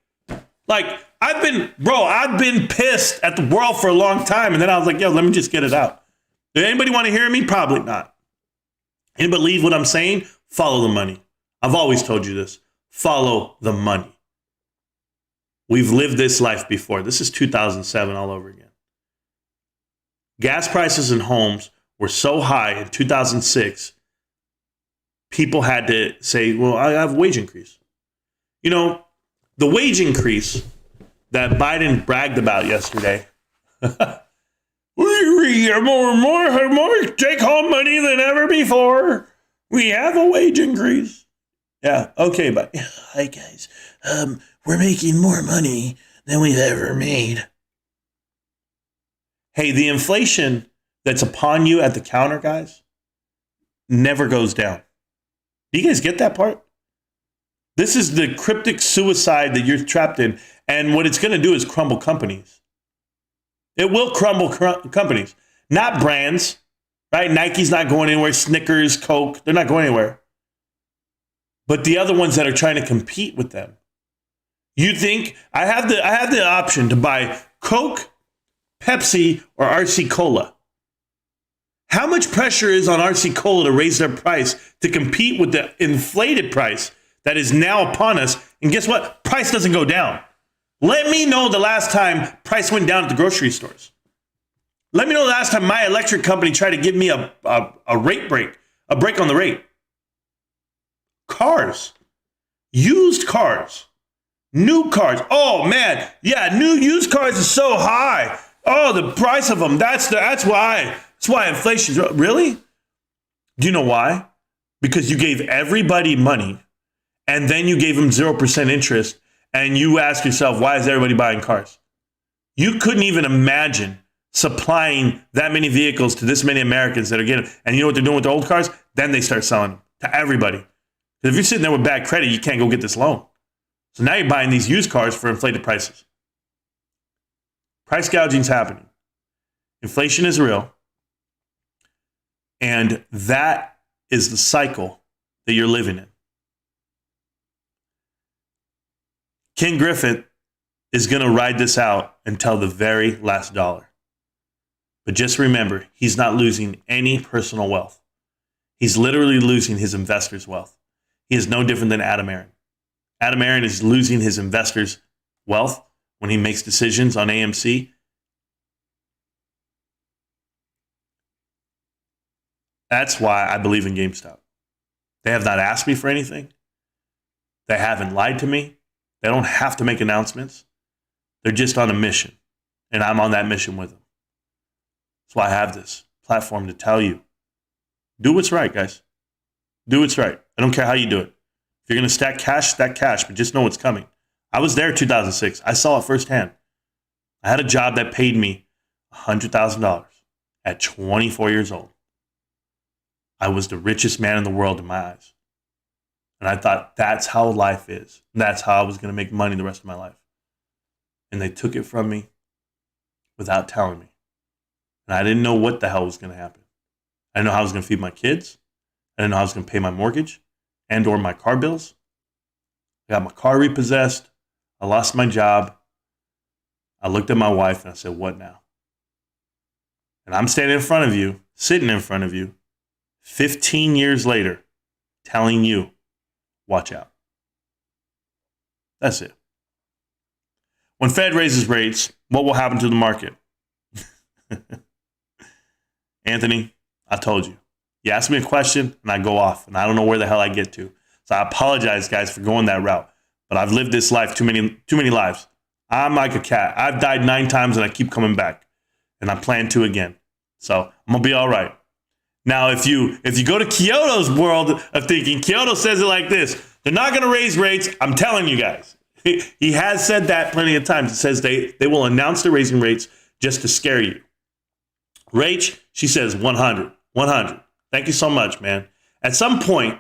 S2: Like, I've been pissed at the world for a long time. And then I was like, yo, let me just get it out. Did anybody want to hear me? Probably not. Anybody believe what I'm saying? Follow the money. I've always told you this. Follow the money. We've lived this life before. This is 2007 all over again. Gas prices in homes were so high in 2006, people had to say, well, I have a wage increase. You know, the wage increase that Biden bragged about yesterday, we have more take-home money than ever before. We have a wage increase. Yeah, okay, but hi, guys. We're making more money than we've ever made. Hey, the inflation that's upon you at the counter, guys, never goes down. Do you guys get that part? This is the cryptic suicide that you're trapped in. And what it's going to do is crumble companies. It will crumble companies, not brands, right? Nike's not going anywhere. Snickers, Coke, they're not going anywhere. But the other ones that are trying to compete with them. You think I have the option to buy Coke, Pepsi, or RC Cola. How much pressure is on RC Cola to raise their price to compete with the inflated price that is now upon us? And guess what? Price doesn't go down. Let me know the last time price went down at the grocery stores. Let me know the last time my electric company tried to give me a rate break, a break on the rate. Cars, used cars, new cars. Oh man, yeah, new used cars is so high. Oh, the price of them. That's why inflation's really. Do you know why? Because you gave everybody money, and then you gave them 0% interest, and you ask yourself, why is everybody buying cars? You couldn't even imagine supplying that many vehicles to this many Americans that are getting. And you know what they're doing with the old cars? Then they start selling them to everybody. Because if you're sitting there with bad credit, you can't go get this loan. So now you're buying these used cars for inflated prices. Price gouging is happening. Inflation is real. And that is the cycle that you're living in. Ken Griffith is going to ride this out until the very last dollar. But just remember, he's not losing any personal wealth. He's literally losing his investors' wealth. He is no different than Adam Aaron. Adam Aaron is losing his investors' wealth when he makes decisions on AMC. That's why I believe in GameStop. They have not asked me for anything. They haven't lied to me. They don't have to make announcements. They're just on a mission. And I'm on that mission with them. That's why I have this platform to tell you. Do what's right, guys. Do what's right. I don't care how you do it. If you're going to stack cash, but just know what's coming. I was there in 2006. I saw it firsthand. I had a job that paid me $100,000 at 24 years old. I was the richest man in the world in my eyes. And I thought that's how life is. That's how I was going to make money the rest of my life. And they took it from me without telling me. And I didn't know what the hell was going to happen. I didn't know how I was going to feed my kids. I didn't know how I was going to pay my mortgage and or my car bills. I got my car repossessed. I lost my job. I looked at my wife and I said, what now? And I'm standing in front of you, sitting in front of you, 15 years later, telling you, watch out. That's it. When Fed raises rates, what will happen to the market? Anthony, I told you. You ask me a question and I go off and I don't know where the hell I get to. So I apologize, guys, for going that route. But I've lived this life too many lives. I'm like a cat. I've died 9 times and I keep coming back. And I plan to again. So I'm going to be all right. Now, if you go to Kyoto's world of thinking, Kyoto says it like this. They're not going to raise rates. I'm telling you guys. He has said that plenty of times. He says they will announce they're raising rates just to scare you. Rach, she says 100. 100. Thank you so much, man. At some point,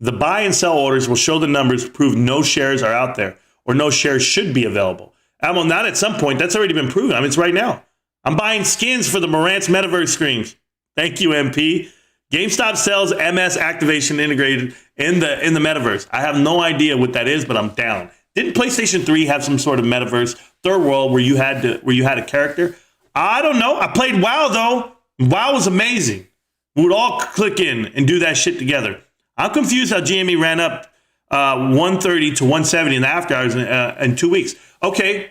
S2: the buy and sell orders will show the numbers to prove no shares are out there or no shares should be available. Well, not at some point. That's already been proven. I mean, it's right now. I'm buying skins for the Morant's Metaverse streams. Thank you, MP. GameStop sells MS activation integrated in the Metaverse. I have no idea what that is, but I'm down. Didn't PlayStation 3 have some sort of Metaverse third world where you had a character? I don't know. I played WoW though. WoW was amazing. We would all click in and do that shit together. I'm confused how GME ran up 130 to 170 in the after hours in 2 weeks. Okay.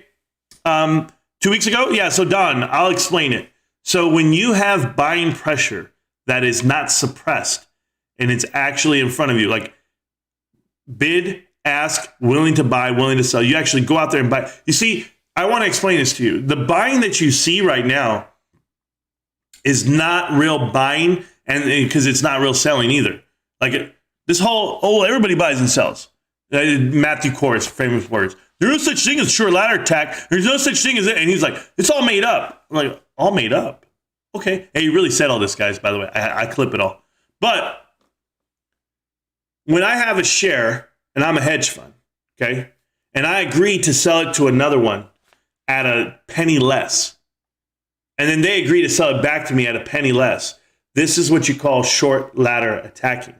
S2: 2 weeks ago? Yeah, so Don, I'll explain it. So when you have buying pressure that is not suppressed and it's actually in front of you, like bid, ask, willing to buy, willing to sell, you actually go out there and buy. You see, I want to explain this to you. The buying that you see right now is not real buying, and because it's not real selling either. Like this whole, everybody buys and sells. Matthew Corris, famous words. There's no such thing as short ladder attack. There's no such thing as it. And he's like, it's all made up. I'm like, all made up? Okay. Hey, you really said all this, guys, by the way. I clip it all. But when I have a share, and I'm a hedge fund, okay, and I agree to sell it to another one at a penny less, and then they agree to sell it back to me at a penny less, this is what you call short ladder attacking.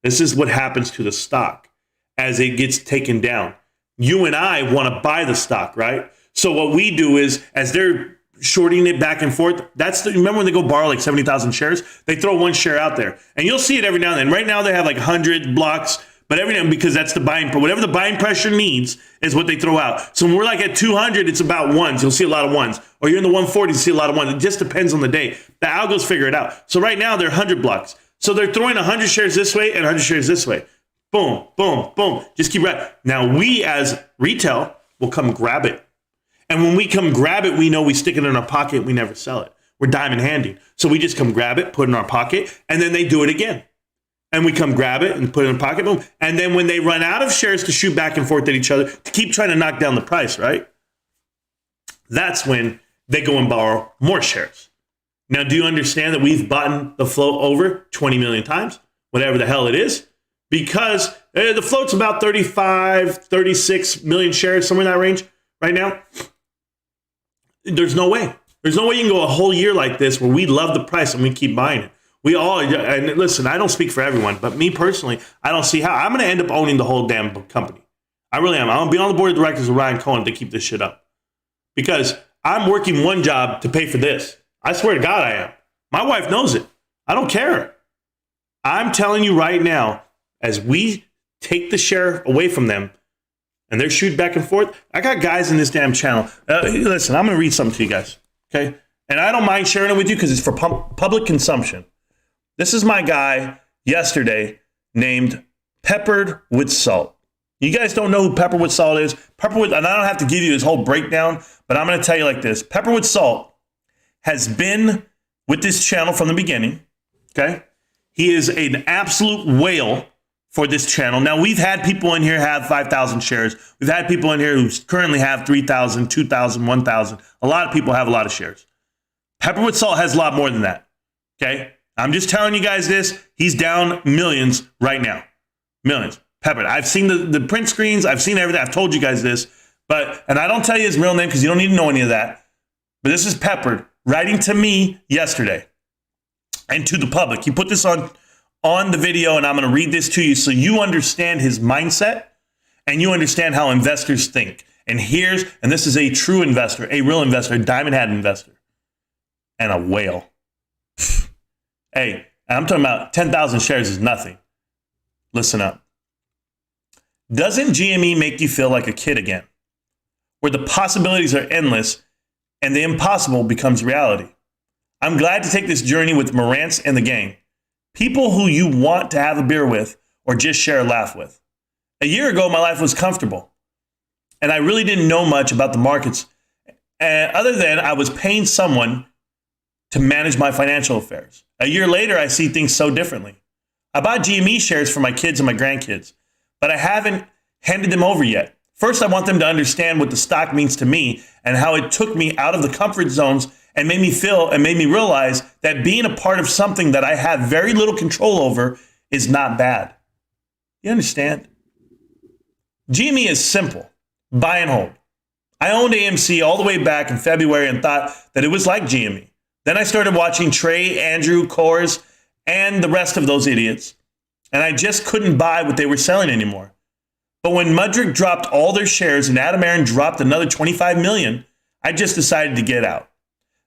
S2: This is what happens to the stock as it gets taken down. You and I want to buy the stock, right? So what we do is, as they're shorting it back and forth, remember when they go borrow like 70,000 shares? They throw one share out there. And you'll see it every now and then. Right now they have like 100 blocks, but every now, because that's the buying, whatever the buying pressure needs is what they throw out. So when we're like at 200, it's about ones. You'll see a lot of ones. Or you're in the 140s, you see a lot of ones. It just depends on the day. The algos figure it out. So right now they're 100 blocks. So they're throwing 100 shares this way and 100 shares this way. Boom, boom, boom. Just keep right. Now we as retail will come grab it. And when we come grab it, we know we stick it in our pocket. We never sell it. We're diamond handing. So we just come grab it, put it in our pocket, and then they do it again. And we come grab it and put it in the pocket, boom. And then when they run out of shares to shoot back and forth at each other, to keep trying to knock down the price, right? That's when they go and borrow more shares. Now, do you understand that we've bought the float over 20 million times? Whatever the hell it is. Because the float's about 35, 36 million shares, somewhere in that range right now. There's no way. There's no way you can go a whole year like this where we love the price and we keep buying it. We all, and listen, I don't speak for everyone, but me personally, I don't see how. I'm going to end up owning the whole damn company. I really am. I'm going to be on the board of directors with Ryan Cohen to keep this shit up. Because I'm working one job to pay for this. I swear to God I am. My wife knows it. I don't care. I'm telling you right now, as we take the share away from them and they're shooting back and forth, I got guys in this damn channel. Listen, I'm going to read something to you guys, okay? And I don't mind sharing it with you because it's for public consumption. This is my guy yesterday named Peppered with Salt. You guys don't know who Peppered with Salt is? Peppered with, and I don't have to give you his whole breakdown, but I'm going to tell you like this. Peppered with Salt has been with this channel from the beginning, okay? He is an absolute whale for this channel. Now, we've had people in here have 5,000 shares. We've had people in here who currently have 3,000, 2,000, 1,000. A lot of people have a lot of shares. Peppered with Salt has a lot more than that, okay? I'm just telling you guys this. He's down millions right now. Millions. Peppered. I've seen the print screens. I've seen everything. I've told you guys this. And I don't tell you his real name because you don't need to know any of that. But this is Peppered writing to me yesterday and to the public. He put this on the video, and I'm going to read this to you so you understand his mindset and you understand how investors think. And this is a true investor, a real investor, a diamond hat investor, and a whale. Hey, I'm talking about 10,000 shares is nothing. Listen up. Doesn't GME make you feel like a kid again, where the possibilities are endless and the impossible becomes reality? I'm glad to take this journey with Marantz and the gang, people who you want to have a beer with or just share a laugh with. A year ago, my life was comfortable, and I really didn't know much about the markets, other than I was paying someone to manage my financial affairs. A year later, I see things so differently. I bought GME shares for my kids and my grandkids, but I haven't handed them over yet. First, I want them to understand what the stock means to me and how it took me out of the comfort zones and made me realize that being a part of something that I have very little control over is not bad. You understand? GME is simple. Buy and hold. I owned AMC all the way back in February and thought that it was like GME. Then I started watching Trey, Andrew, Coors, and the rest of those idiots, and I just couldn't buy what they were selling anymore. But when Mudrick dropped all their shares and Adam Aaron dropped another 25 million, I just decided to get out.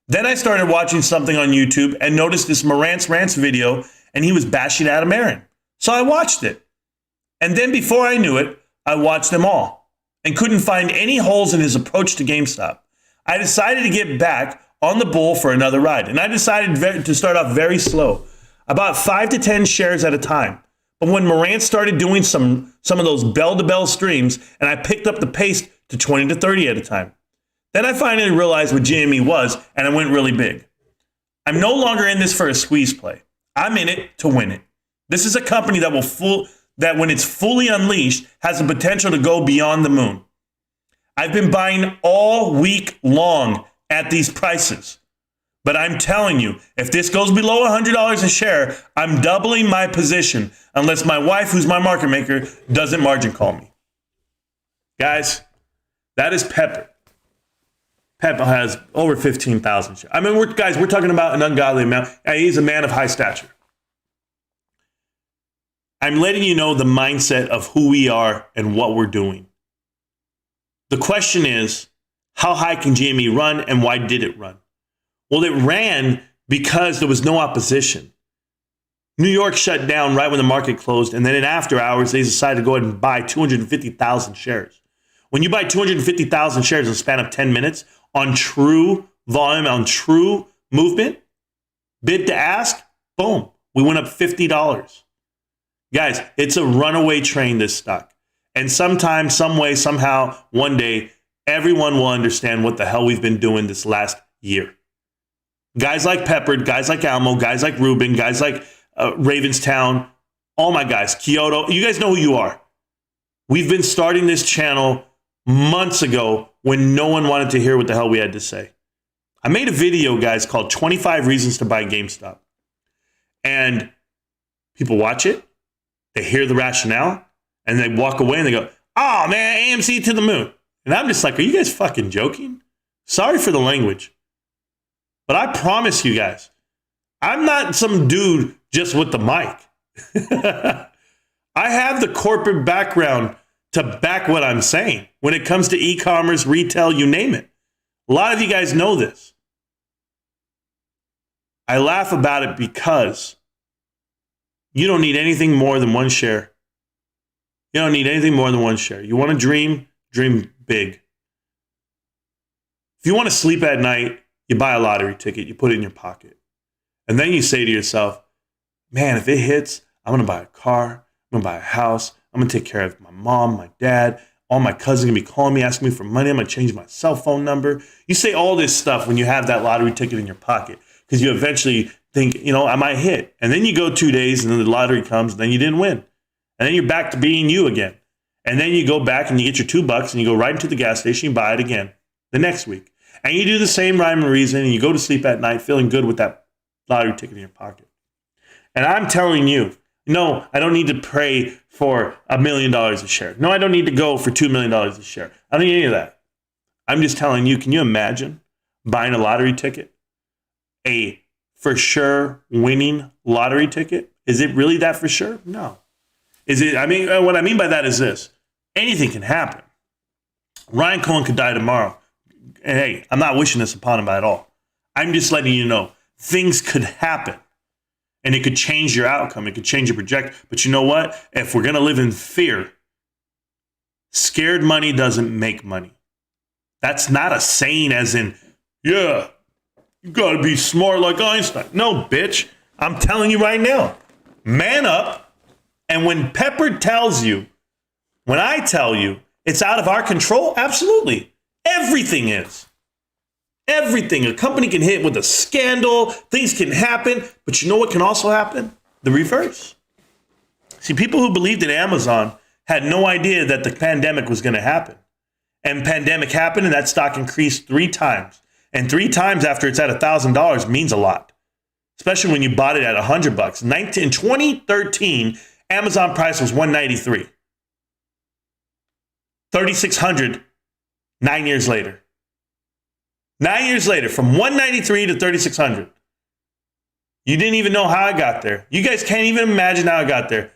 S2: Then I started watching something on YouTube and noticed this Marantz Rants video, and he was bashing Adam Aaron. So I watched it. And then before I knew it, I watched them all and couldn't find any holes in his approach to GameStop. I decided to get back on the bull for another ride, and I decided to start off very slow, about 5 to 10 shares at a time. But when Marantz started doing some of those bell-to-bell streams, and I picked up the pace to 20 to 30 at a time. Then I finally realized what GME was, and I went really big. I'm no longer in this for a squeeze play. I'm in it to win it. This is a company that when it's fully unleashed, has the potential to go beyond the moon. I've been buying all week long at these prices. But I'm telling you, if this goes below $100 a share, I'm doubling my position unless my wife, who's my market maker, doesn't margin call me. Guys, that is Pepper. Pepper has over 15,000 shares. I mean, we're talking about an ungodly amount. He's a man of high stature. I'm letting you know the mindset of who we are and what we're doing. The question is, how high can GME run and why did it run? Well, it ran because there was no opposition. New York shut down right when the market closed, and then in after hours, they decided to go ahead and buy 250,000 shares. When you buy 250,000 shares in a span of 10 minutes on true volume, on true movement, bid to ask, boom, we went up $50. Guys, it's a runaway train, this stock. And sometime, some way, somehow, one day, everyone will understand what the hell we've been doing this last year. Guys like Peppered, guys like Almo, guys like Rubin, guys like Ravenstown, all my guys, Kyoto, you guys know who you are. We've been starting this channel months ago when no one wanted to hear what the hell we had to say. I made a video, guys, called 25 Reasons to Buy GameStop. And people watch it, they hear the rationale, and they walk away and they go, oh man, AMC to the moon. And I'm just like, are you guys fucking joking? Sorry for the language. But I promise you guys, I'm not some dude just with the mic. I have the corporate background to back what I'm saying when it comes to e-commerce, retail, you name it. A lot of you guys know this. I laugh about it because you don't need anything more than one share. You don't need anything more than one share. You want to dream big. If you want to sleep at night, you buy a lottery ticket, you put it in your pocket. And then you say to yourself, man, if it hits, I'm going to buy a car, I'm going to buy a house, I'm going to take care of my mom, my dad, all my cousins are going to be calling me, asking me for money, I'm going to change my cell phone number. You say all this stuff when you have that lottery ticket in your pocket because you eventually think, I might hit. And then you go 2 days and then the lottery comes and then you didn't win. And then you're back to being you again. And then you go back and you get your $2 and you go right into the gas station, you buy it again the next week. And you do the same rhyme and reason and you go to sleep at night feeling good with that lottery ticket in your pocket. And I'm telling you, no, I don't need to pray for $1 million a share. No, I don't need to go for $2 million a share. I don't need any of that. I'm just telling you, can you imagine buying a lottery ticket? A for sure winning lottery ticket? Is it really that for sure? No. What I mean by that is this. Anything can happen. Ryan Cohen could die tomorrow. And hey, I'm not wishing this upon him at all. I'm just letting you know things could happen. And it could change your outcome. It could change your project. But you know what? If we're going to live in fear, Scared money doesn't make money. That's not a saying as in, yeah, you gotta be smart like Einstein. No, bitch. I'm telling you right now, man up. And when Pepper tells you, when I tell you it's out of our control, absolutely. Everything is. Everything. A company can hit with a scandal. Things can happen. But you know what can also happen? The reverse. See, people who believed in Amazon had no idea that the pandemic was going to happen. And pandemic happened and that stock increased 3 times. And 3 times after it's at $1,000 means a lot. Especially when you bought it at $100. In 2013, Amazon price was $193. $3,600 9 years later. 9 years later, from $193 to $3,600. You didn't even know how I got there. You guys can't even imagine how I got there.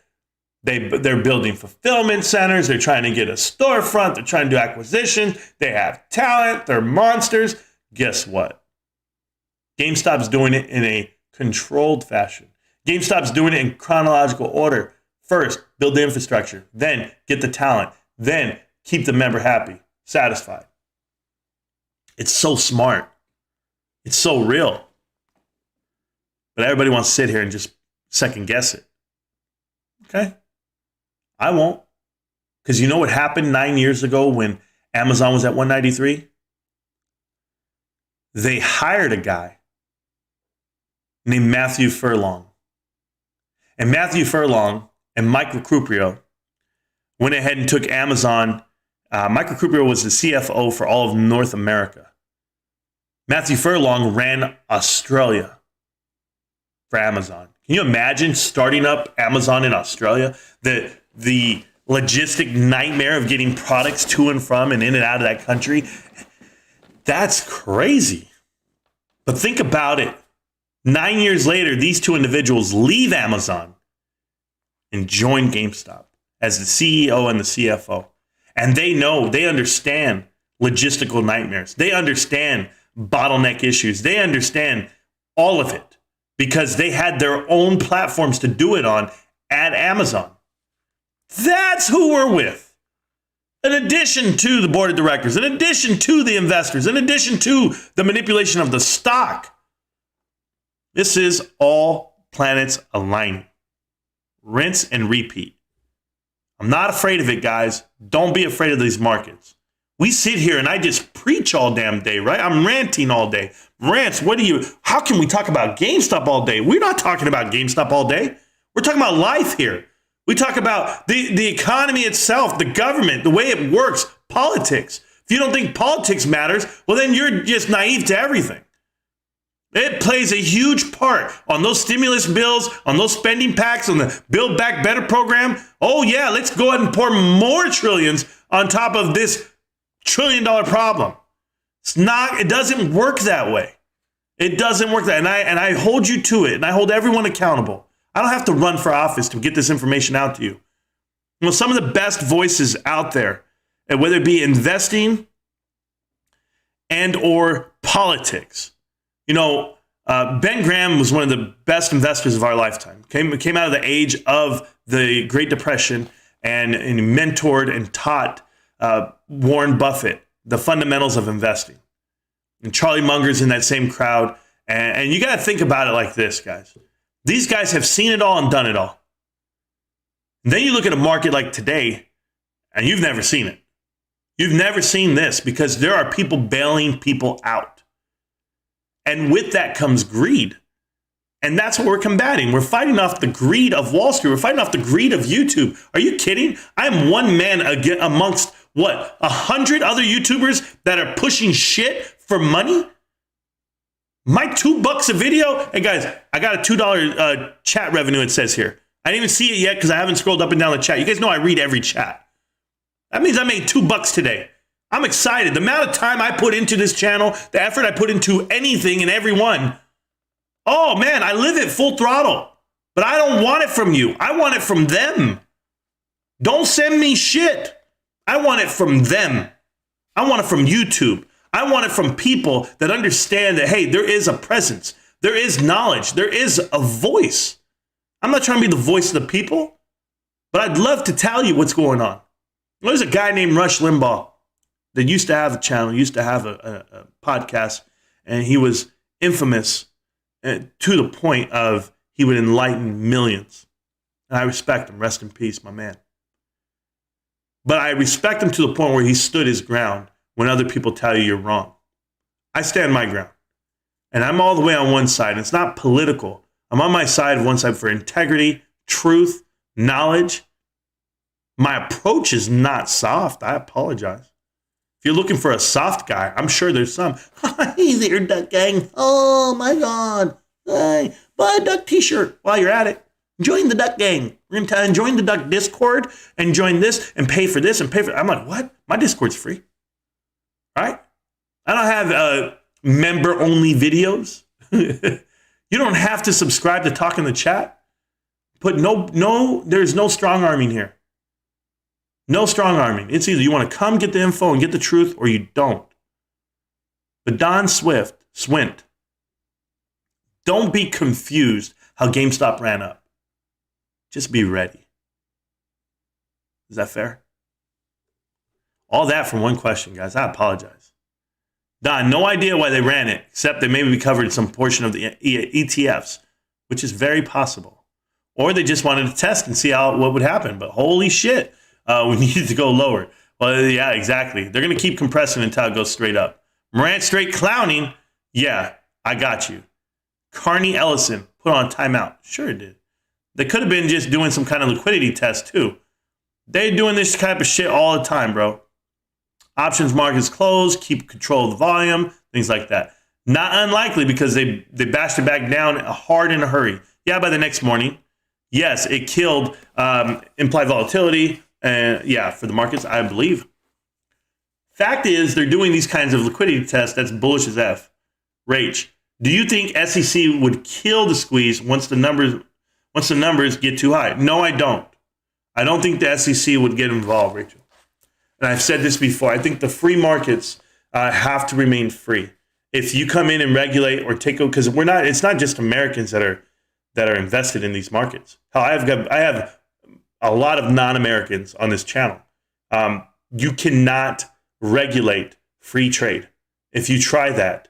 S2: They're building fulfillment centers. They're trying to get a storefront. They're trying to do acquisitions. They have talent. They're monsters. Guess what? GameStop's doing it in a controlled fashion. GameStop's doing it in chronological order. First, build the infrastructure. Then get the talent. Then keep the member happy, satisfied. It's so smart. It's so real. But everybody wants to sit here and just second guess it. Okay? I won't. Because you know what happened 9 years ago when Amazon was at 193? They hired a guy named Matthew Furlong. And Matthew Furlong and Mike Recupero went ahead and took Amazon. Mike Recupero was the CFO for all of North America. Matthew Furlong ran Australia for Amazon. Can you imagine starting up Amazon in Australia? The logistic nightmare of getting products to and from and in and out of that country. That's crazy. But think about it. 9 years later, these two individuals leave Amazon and join GameStop as the CEO and the CFO. And they understand logistical nightmares. They understand bottleneck issues. They understand all of it because they had their own platforms to do it on at Amazon. That's who we're with. In addition to the board of directors, in addition to the investors, in addition to the manipulation of the stock, this is all planets aligning. Rinse and repeat. I'm not afraid of it, guys. Don't be afraid of these markets. We sit here and I just preach all damn day, right? I'm ranting all day. Rants, how can we talk about GameStop all day? We're not talking about GameStop all day. We're talking about life here. We talk about the economy itself, the government, the way it works, politics. If you don't think politics matters, well, then you're just naive to everything. It plays a huge part on those stimulus bills, on those spending packs, on the Build Back Better program. Oh, yeah, let's go ahead and pour more trillions on top of this $1 trillion problem. It doesn't work that way. It doesn't work that way. And I hold you to it, and I hold everyone accountable. I don't have to run for office to get this information out to you. You know, some of the best voices out there, and whether it be investing and or politics. You know, Ben Graham was one of the best investors of our lifetime. Came out of the age of the Great Depression and mentored and taught Warren Buffett the fundamentals of investing. And Charlie Munger's in that same crowd. And you got to think about it like this, guys. These guys have seen it all and done it all. And then you look at a market like today, and you've never seen it. You've never seen this because there are people bailing people out. And with that comes greed. And that's what we're combating. We're fighting off the greed of Wall Street. We're fighting off the greed of YouTube. Are you kidding? I am one man amongst, 100 other YouTubers that are pushing shit for money? My $2 a video? Hey guys, I got a $2 chat revenue, it says here. I didn't even see it yet because I haven't scrolled up and down the chat. You guys know I read every chat. That means I made $2 today. I'm excited. The amount of time I put into this channel, the effort I put into anything and everyone. Oh man, I live it full throttle. But I don't want it from you. I want it from them. Don't send me shit. I want it from them. I want it from YouTube. I want it from people that understand that, hey, there is a presence. There is knowledge. There is a voice. I'm not trying to be the voice of the people, but I'd love to tell you what's going on. There's a guy named Rush Limbaugh that used to have a channel, used to have a podcast, and he was infamous to the point of he would enlighten millions. And I respect him. Rest in peace, my man. But I respect him to the point where he stood his ground when other people tell you you're wrong. I stand my ground. And I'm all the way on one side. It's not political. I'm on my side, one side for integrity, truth, knowledge. My approach is not soft. I apologize. If you're looking for a soft guy, I'm sure there's some. Hey there, Duck Gang. Oh, my God. Hey, buy a Duck t-shirt while you're at it. Join the Duck Gang. We're going to join the Duck Discord and join this and pay for this and pay for I'm like, what? My Discord's free. All right? I don't have member-only videos. You don't have to subscribe to talk in the chat. But there's no strong arming here. No strong arming. It's either you want to come get the info and get the truth or you don't. But Don Swint, don't be confused how GameStop ran up. Just be ready. Is that fair? All that from one question, guys. I apologize. Don, no idea why they ran it, except they maybe covered some portion of the ETFs, which is very possible. Or they just wanted to test and see what would happen. But holy shit, we needed to go lower. Well, yeah, exactly. They're going to keep compressing until it goes straight up. Morant straight clowning. Yeah, I got you. Carney Ellison put on timeout. Sure it did. They could have been just doing some kind of liquidity test too. They're doing this type of shit all the time, bro. Options markets closed, keep control of the volume, things like that. Not unlikely because they bashed it back down hard in a hurry. Yeah, by the next morning. Yes, it killed implied volatility. Yeah, for the markets, I believe. Fact is, they're doing these kinds of liquidity tests. That's bullish as F. Rach, do you think SEC would kill the squeeze once the numbers get too high? No, I don't. I don't think the SEC would get involved, Rachel. And I've said this before. I think the free markets have to remain free. If you come in and regulate or take over, because it's not just Americans that are invested in these markets. Hell, I have a lot of non-Americans on this channel. You cannot regulate free trade. If you try that,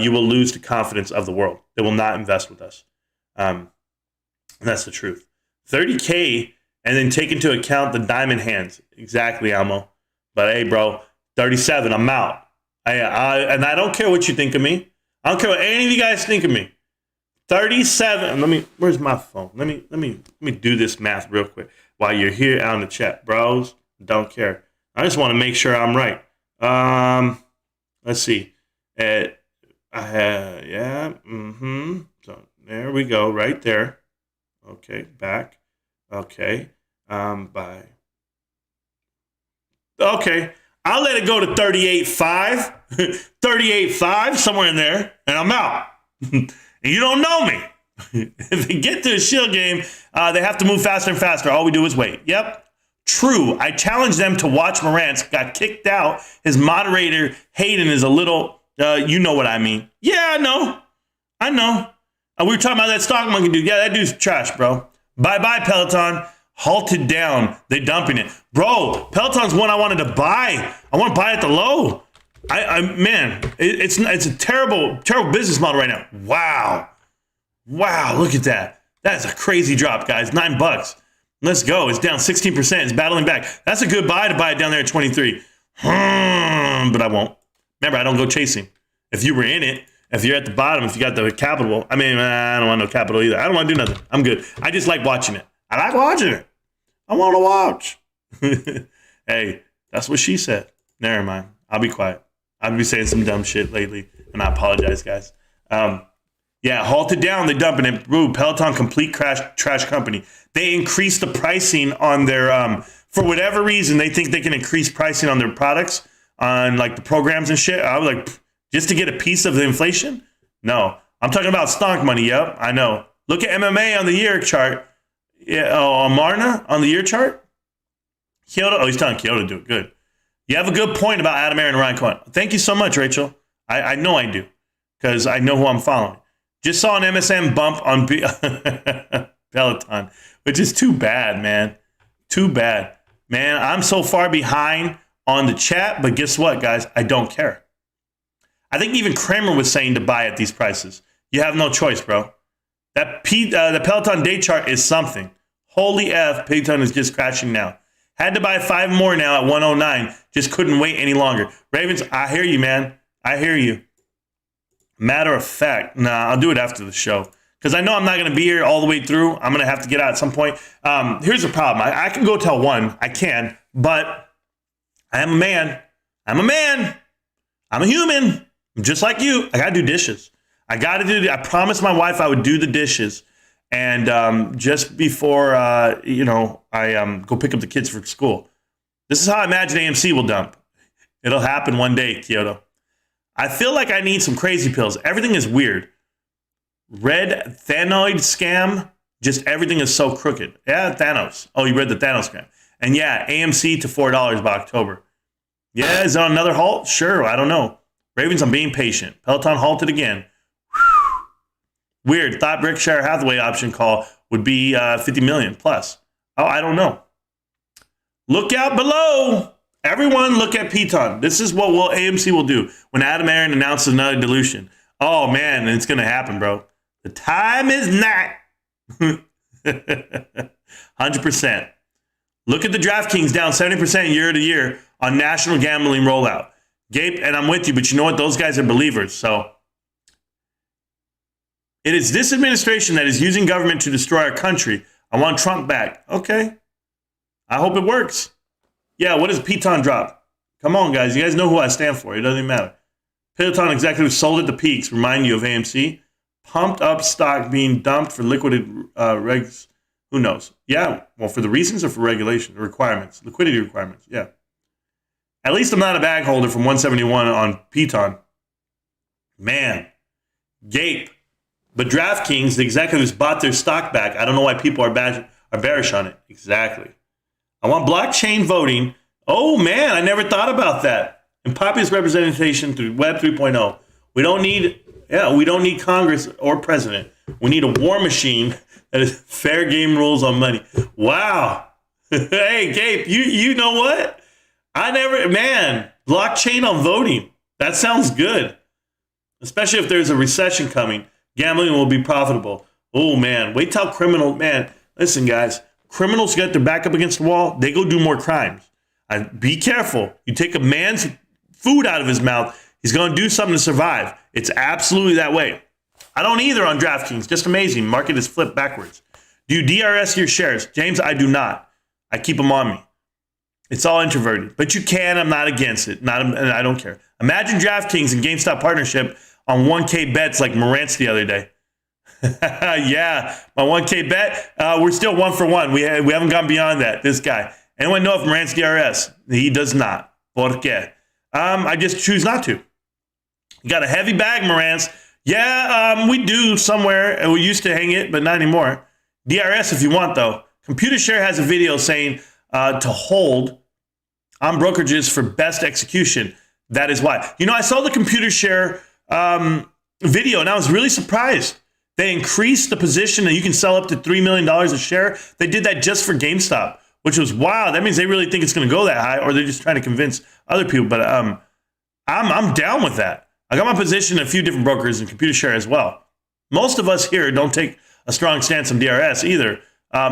S2: you will lose the confidence of the world. They will not invest with us. And that's the truth. 30K, and then take into account the diamond hands. Exactly, Almo. But hey, bro, 37, I'm out. And I don't care what you think of me. I don't care what any of you guys think of me. 37. Where's my phone? Let me do this math real quick while you're here out in the chat, bros. Don't care. I just want to make sure I'm right. Let's see. So there we go, right there. Okay, back. Okay. Okay, I'll let it go to 38.5. 38.5, somewhere in there, and I'm out. And you don't know me. If they get to a shield game, they have to move faster and faster. All we do is wait. Yep. True. I challenged them to watch Morantz. Got kicked out. His moderator, Hayden, is a little, you know what I mean. Yeah, I know. We were talking about that stock monkey dude. Yeah, that dude's trash, bro. Bye-bye, Peloton. Halted down. They dumping it. Bro, Peloton's one I wanted to buy. I want to buy at the low. Man, it's a terrible business model right now. Wow, look at that. That's a crazy drop, guys. $9. Let's go. It's down 16%. It's battling back. That's a good buy to buy it down there at 23. But I won't. Remember, I don't go chasing. If you were in it, if you're at the bottom, if you got the capital, I don't want no capital either. I don't want to do nothing. I'm good. I just like watching it. I like watching it. I want to watch. Hey, that's what she said. Never mind. I'll be quiet. I've been saying some dumb shit lately, and I apologize, guys. Yeah, halted down. They're dumping it. Ooh, Peloton, complete trash company. They increased the pricing on their, for whatever reason, they think they can increase pricing on their products, on like the programs and shit. I was like, just to get a piece of the inflation? No. I'm talking about stock money. Yep, I know. Look at MMA on the year chart. Yeah, Marna on the year chart. Kyoto. Oh, he's telling Kyoto to do it. Good. You have a good point about Adam Aaron and Ryan Cohen. Thank you so much, Rachel. I know I do, because I know who I'm following. Just saw an MSM bump on Peloton, which is too bad, man. Too bad. Man, I'm so far behind on the chat, but guess what, guys? I don't care. I think even Kramer was saying to buy at these prices. You have no choice, bro. The Peloton day chart is something. Holy F, Peloton is just crashing now. Had to buy 5 more now at 109. Just couldn't wait any longer. Ravens, I hear you, man. I hear you. Matter of fact, I'll do it after the show. Because I know I'm not going to be here all the way through. I'm going to have to get out at some point. Here's the problem. I can go till 1. I can. But I am a man. I'm a man. I'm a human. I'm just like you. I got to do dishes. I promised my wife I would do the dishes. And just before, I go pick up the kids for school. This is how I imagine AMC will dump. It'll happen one day, Kyoto. I feel like I need some crazy pills. Everything is weird. Red Thanoid scam. Just everything is so crooked. Yeah, Thanos. Oh, you read the Thanos scam. And yeah, AMC to $4 by October. Yeah, is it on another halt? Sure, I don't know. Ravens, I'm being patient. Peloton halted again. Weird. Thought Berkshire Hathaway option call would be 50 million plus. Oh, I don't know. Look out below. Everyone look at Peloton. This is what AMC will do when Adam Aaron announces another dilution. Oh, man, it's going to happen, bro. The time is not. 100%. Look at the DraftKings down 70% year to year on national gambling rollout. Gabe, and I'm with you, but you know what? Those guys are believers, so. It is this administration that is using government to destroy our country. I want Trump back. Okay. I hope it works. Yeah, what does Peloton drop? Come on, guys. You guys know who I stand for. It doesn't even matter. Peloton executives sold at the peaks. Remind you of AMC. Pumped up stock being dumped for liquidity regs. Who knows? Yeah. Well, for the reasons or for regulation requirements? Liquidity requirements. Yeah. At least I'm not a bag holder from 171 on Peloton. Man. Gape. But DraftKings, the executives bought their stock back. I don't know why people are bearish on it. Exactly. I want blockchain voting. Oh, man, I never thought about that. And populist representation through Web 3.0. We don't need Congress or president. We need a war machine that is fair game rules on money. Wow. Hey, Gabe, you know what? Blockchain on voting. That sounds good. Especially if there's a recession coming. Gambling will be profitable. Oh, man. Wait till listen, guys. Criminals get their back up against the wall. They go do more crimes. Be careful. You take a man's food out of his mouth, he's going to do something to survive. It's absolutely that way. I don't either on DraftKings. Just amazing. Market is flipped backwards. Do you DRS your shares? James, I do not. I keep them on me. It's all introverted. But you can. I'm not against it. I don't care. Imagine DraftKings and GameStop partnership on 1K bets like Morantz the other day. Yeah, my 1K bet, we're still 1 for 1. We haven't gone beyond that, this guy. Anyone know if Morantz DRS? He does not. Por qué? I just choose not to. You got a heavy bag, Morantz. Yeah, we do somewhere. We used to hang it, but not anymore. DRS if you want, though. ComputerShare has a video saying to hold on brokerages for best execution. That is why. I saw the ComputerShare video, and I was really surprised. They increased the position that you can sell up to $3 million a share. They did that just for GameStop, which was wow. That means they really think it's going to go that high, or they're just trying to convince other people. But I'm down with that. I got my position in a few different brokers and ComputerShare as well. Most of us here don't take a strong stance on DRS either.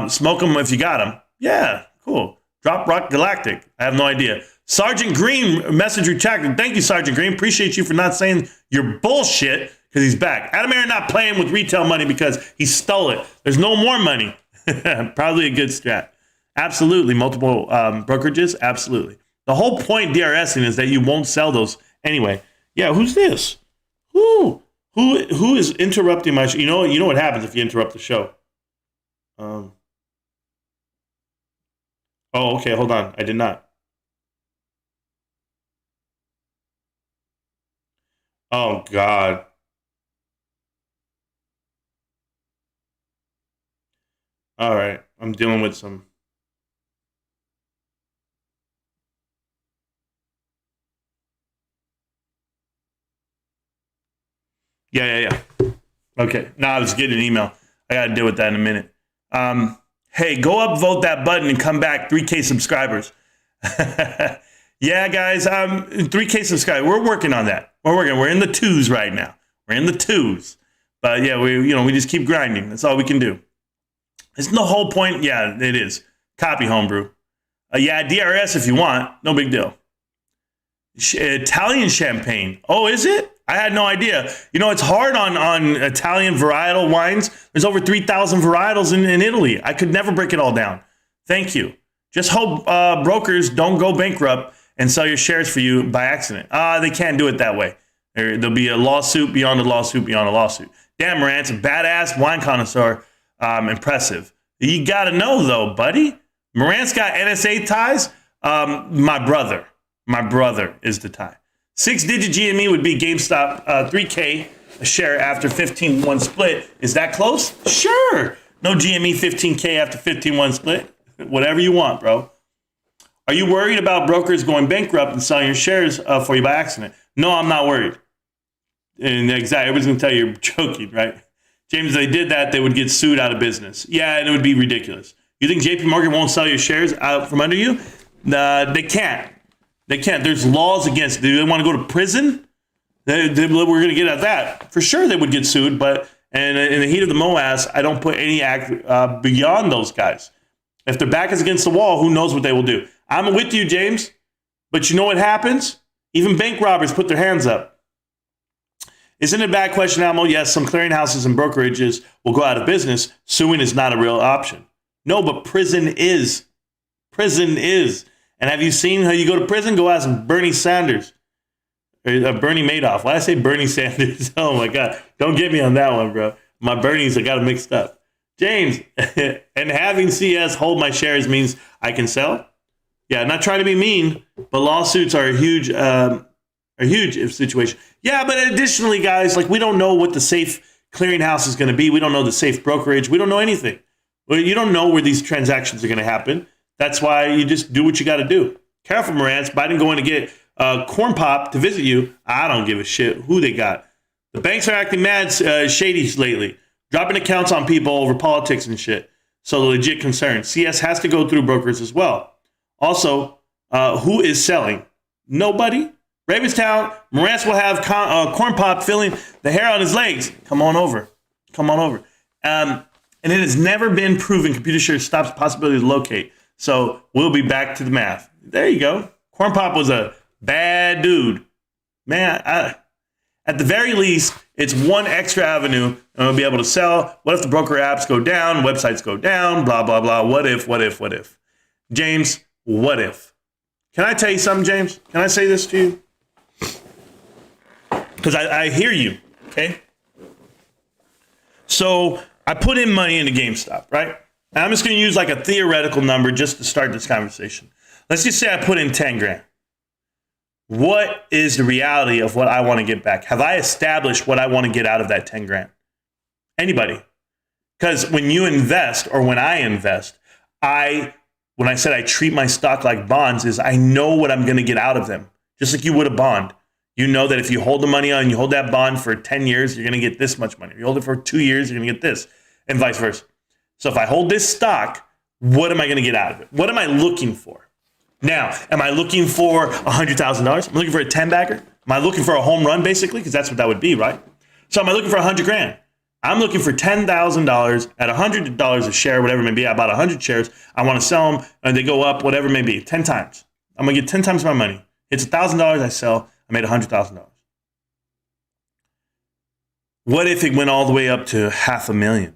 S2: Smoke them if you got them. Yeah, cool. Drop Rock Galactic. I have no idea. Sergeant Green, messenger check. Thank you, Sergeant Green. Appreciate you for not saying your bullshit because he's back. Adam Aaron not playing with retail money because he stole it. There's no more money. Probably a good strat. Absolutely. Multiple brokerages. Absolutely. The whole point DRSing is that you won't sell those anyway. Yeah, who's this? Who is interrupting my show? You know what happens if you interrupt the show. Oh, okay. Hold on. I did not. Oh, God. All right. I'm dealing with some. Yeah. Okay. No, I was getting an email. I got to deal with that in a minute. Hey, go upvote that button and come back. 3K subscribers. Yeah, guys, 3K subscribers. We're working on that. We're in the twos right now. We're in the twos. But yeah, we just keep grinding. That's all we can do. Isn't the whole point? Yeah, it is. Copy, homebrew. Yeah, DRS if you want. No big deal. Italian champagne. Oh, is it? I had no idea. It's hard on Italian varietal wines. There's over 3,000 varietals in Italy. I could never break it all down. Thank you. Just hope brokers don't go bankrupt and sell your shares for you by accident. They can't do it that way. There'll be a lawsuit beyond a lawsuit beyond a lawsuit. Damn, Morant's a badass wine connoisseur. Impressive. You got to know, though, buddy. Morant's got NSA ties. My brother is the tie. 6-digit GME would be GameStop 3K a share after 15-1 split. Is that close? Sure. No GME 15K after 15-1 split. Whatever you want, bro. Are you worried about brokers going bankrupt and selling your shares for you by accident? No, I'm not worried. And exactly, everybody's going to tell you you're joking, right? James, if they did that, they would get sued out of business. Yeah, and it would be ridiculous. You think JP Morgan won't sell your shares out from under you? They can't. They can't. There's laws against it. Do they want to go to prison? We're going to get at that. For sure they would get sued, but in the heat of the MOAS, I don't put any act beyond those guys. If their back is against the wall, who knows what they will do? I'm with you, James, but you know what happens? Even bank robbers put their hands up. Isn't it a bad question, Almo? Yes, some clearinghouses and brokerages will go out of business. Suing is not a real option. No, but prison is. Prison is. And have you seen how you go to prison? Go ask Bernie Sanders. Or Bernie Madoff. Why did I say Bernie Sanders? Oh, my God. Don't get me on that one, bro. My Bernies, I got them mixed up. James, and having CS hold my shares means I can sell? Yeah, not trying to be mean, but lawsuits are a huge situation. Yeah, but additionally, guys, we don't know what the safe clearinghouse is going to be. We don't know the safe brokerage. We don't know anything. Well, you don't know where these transactions are going to happen. That's why you just do what you got to do. Careful, Morantz. Biden going to get Corn Pop to visit you. I don't give a shit who they got. The banks are acting mad shady lately, dropping accounts on people over politics and shit. So legit concern. CS has to go through brokers as well. Also, who is selling? Nobody. Ravenstown, Morantz will have Corn Pop filling the hair on his legs. Come on over. Come on over. And it has never been proven computer share stops possibility to locate. So we'll be back to the math. There you go. Corn Pop was a bad dude. Man, at the very least, it's one extra avenue and we'll be able to sell. What if the broker apps go down, websites go down, blah, blah, blah. What if? James, what if? Can I tell you something, James? Can I say this to you? Because I hear you, okay? So I put in money into GameStop, right? And I'm just going to use a theoretical number just to start this conversation. Let's just say I put in 10 grand. What is the reality of what I want to get back? Have I established what I want to get out of that 10 grand? Anybody? Because when you invest, or when I invest, when I said I treat my stock like bonds, is I know what I'm going to get out of them. Just like you would a bond. You know that if you hold the money on, you hold that bond for 10 years, you're going to get this much money. If you hold it for 2 years, you're going to get this, and vice versa. So if I hold this stock, what am I going to get out of it? What am I looking for? Now, am I looking for $100,000? Am I looking for a 10-bagger? Am I looking for a home run, basically? Because that's what that would be, right? So am I looking for 100 grand? I'm looking for $10,000 at $100 a share, whatever it may be. I bought 100 shares. I want to sell them, and they go up, whatever it may be, 10 times. I'm going to get 10 times my money. It's $1,000 I sell. I made $100,000. What if it went all the way up to $500,000?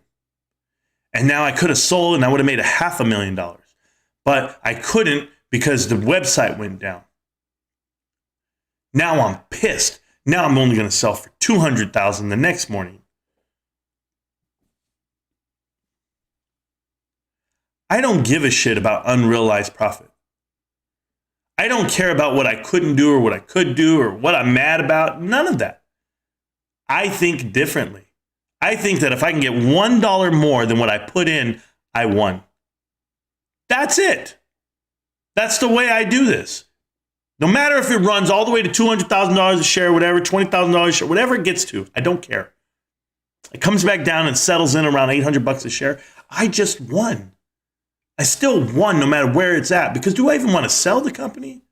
S2: And now I could have sold and I would have made $500,000. But I couldn't because the website went down. Now I'm pissed. Now I'm only going to sell for $200,000 the next morning. I don't give a shit about unrealized profit. I don't care about what I couldn't do or what I could do or what I'm mad about. None of that. I think differently. I think that if I can get $1 more than what I put in, I won. That's it. That's the way I do this. No matter if it runs all the way to $200,000 a share, whatever, $20,000 a share, whatever it gets to, I don't care. It comes back down and settles in around $800 a share. I just won. I still won no matter where it's at, because do I even want to sell the company?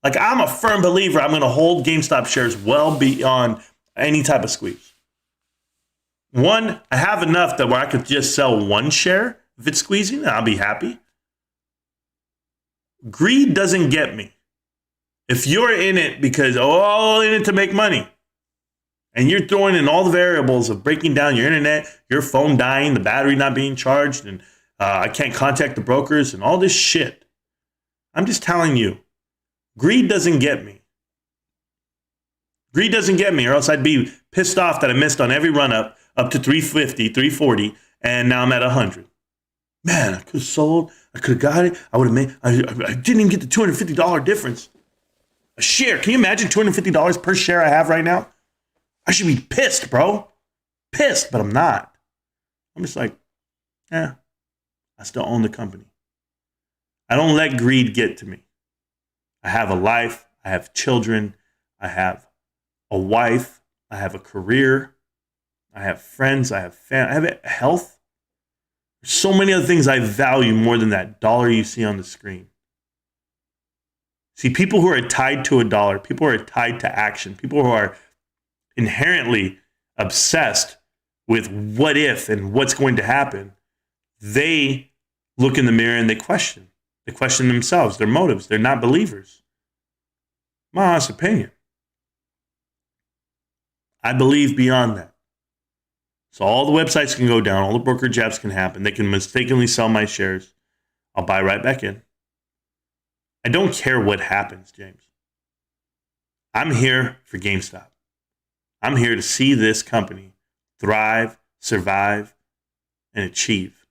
S2: Like, I'm a firm believer I'm going to hold GameStop shares well beyond any type of squeeze. One, I have enough that where I could just sell one share if it's squeezing, I'll be happy. Greed doesn't get me. If you're in it because, in it to make money, and you're throwing in all the variables of breaking down your internet, your phone dying, the battery not being charged, and I can't contact the brokers and all this shit, I'm just telling you, greed doesn't get me. Greed doesn't get me, or else I'd be pissed off that I missed on every run up to 350, 340, and now I'm at 100. Man, I could have sold. I could have got it. I would have made. I didn't even get the $250 difference. A share. Can you imagine $250 per share I have right now? I should be pissed, bro. Pissed, but I'm not. I'm just like, I still own the company. I don't let greed get to me. I have a life. I have children. I have a wife. I have a career. I have friends. I have family. I have health. There's so many other things I value more than that dollar you see on the screen. See, people who are tied to a dollar, people who are tied to action, people who are inherently obsessed with what if and what's going to happen, they look in the mirror and they question. They question themselves, their motives. They're not believers. My honest opinion. I believe beyond that. So all the websites can go down, all the brokerage apps can happen. They can mistakenly sell my shares. I'll buy right back in. I don't care what happens, James. I'm here for GameStop. I'm here to see this company thrive, survive, and achieve.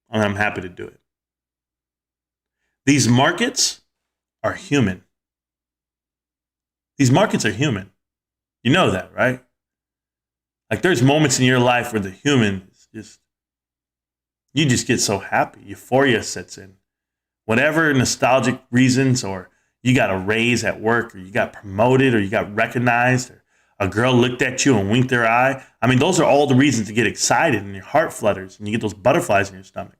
S2: And I'm happy to do it. These markets are human. These markets are human. You know that, right? Like, there's moments in your life where the human is just, you just get so happy. Euphoria sets in. Whatever nostalgic reasons, or you got a raise at work, or you got promoted, or you got recognized, or a girl looked at you and winked their eye. I mean, those are all the reasons to get excited, and your heart flutters and you get those butterflies in your stomach.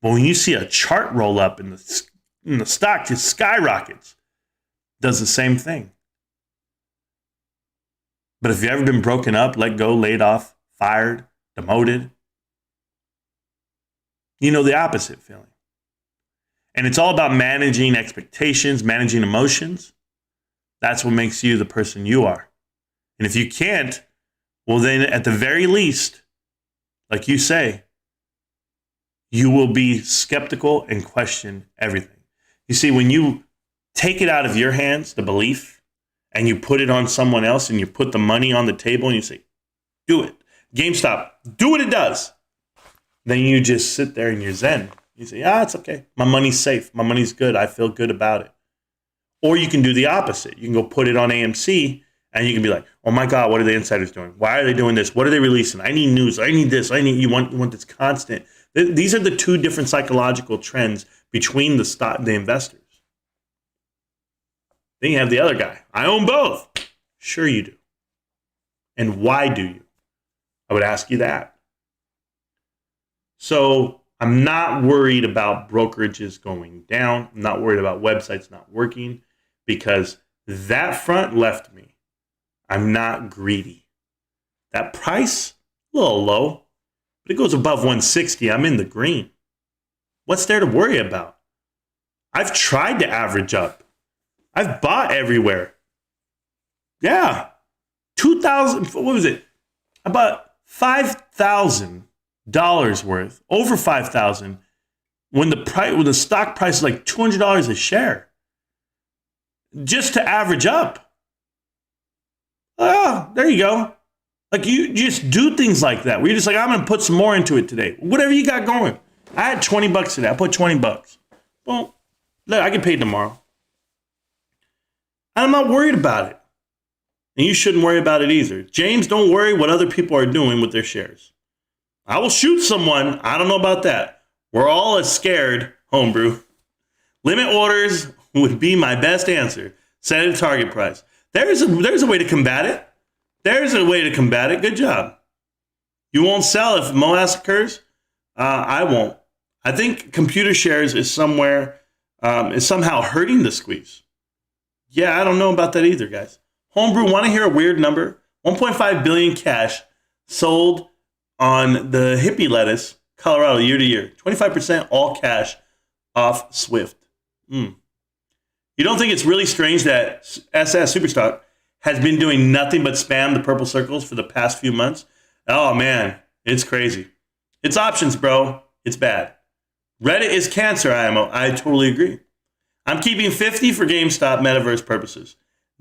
S2: But when you see a chart roll up and the stock just skyrockets, does the same thing. But if you've ever been broken up, let go, laid off, fired, demoted, you know the opposite feeling. And it's all about managing expectations, managing emotions. That's what makes you the person you are. And if you can't, well, then at the very least, like you say, you will be skeptical and question everything. You see, when you take it out of your hands, the belief, and you put it on someone else, and you put the money on the table and you say, do it. GameStop, do what it does. Then you just sit there and you're zen. You say, it's okay. My money's safe. My money's good. I feel good about it. Or you can do the opposite. You can go put it on AMC and you can be like, oh my God, what are the insiders doing? Why are they doing this? What are they releasing? I need news. I need this. You want this constant. These are the two different psychological trends between the investors. Then you have the other guy. I own both. Sure you do. And why do you? I would ask you that. So I'm not worried about brokerages going down. I'm not worried about websites not working, because that front left me. I'm not greedy. That price, a little low, but it goes above 160. I'm in the green. What's there to worry about? I've tried to average up. I've bought everywhere. Yeah. 2,000, what was it? I bought $5,000 worth, over 5,000, when the stock price is like $200 a share, just to average up. Oh, there you go. Like, you just do things like that, where you're just like, I'm going to put some more into it today. Whatever you got going. I had $20 today. I put $20. Well, I get paid tomorrow. And I'm not worried about it. And you shouldn't worry about it either. James, don't worry what other people are doing with their shares. I will shoot someone. I don't know about that. We're all as scared, homebrew. Limit orders would be my best answer. Set a target price. There's a way to combat it. There's a way to combat it. Good job. You won't sell if MOAS occurs. I won't. I think computer shares is somehow hurting the squeeze. Yeah, I don't know about that either, guys. Homebrew, want to hear a weird number? 1.5 billion cash sold on the hippie lettuce, Colorado, year to year. 25% all cash off Swift. You don't think it's really strange that SS Superstock has been doing nothing but spam the purple circles for the past few months? Oh, man, it's crazy. It's options, bro. It's bad. Reddit is cancer, IMO. I totally agree. I'm keeping 50 for GameStop metaverse purposes.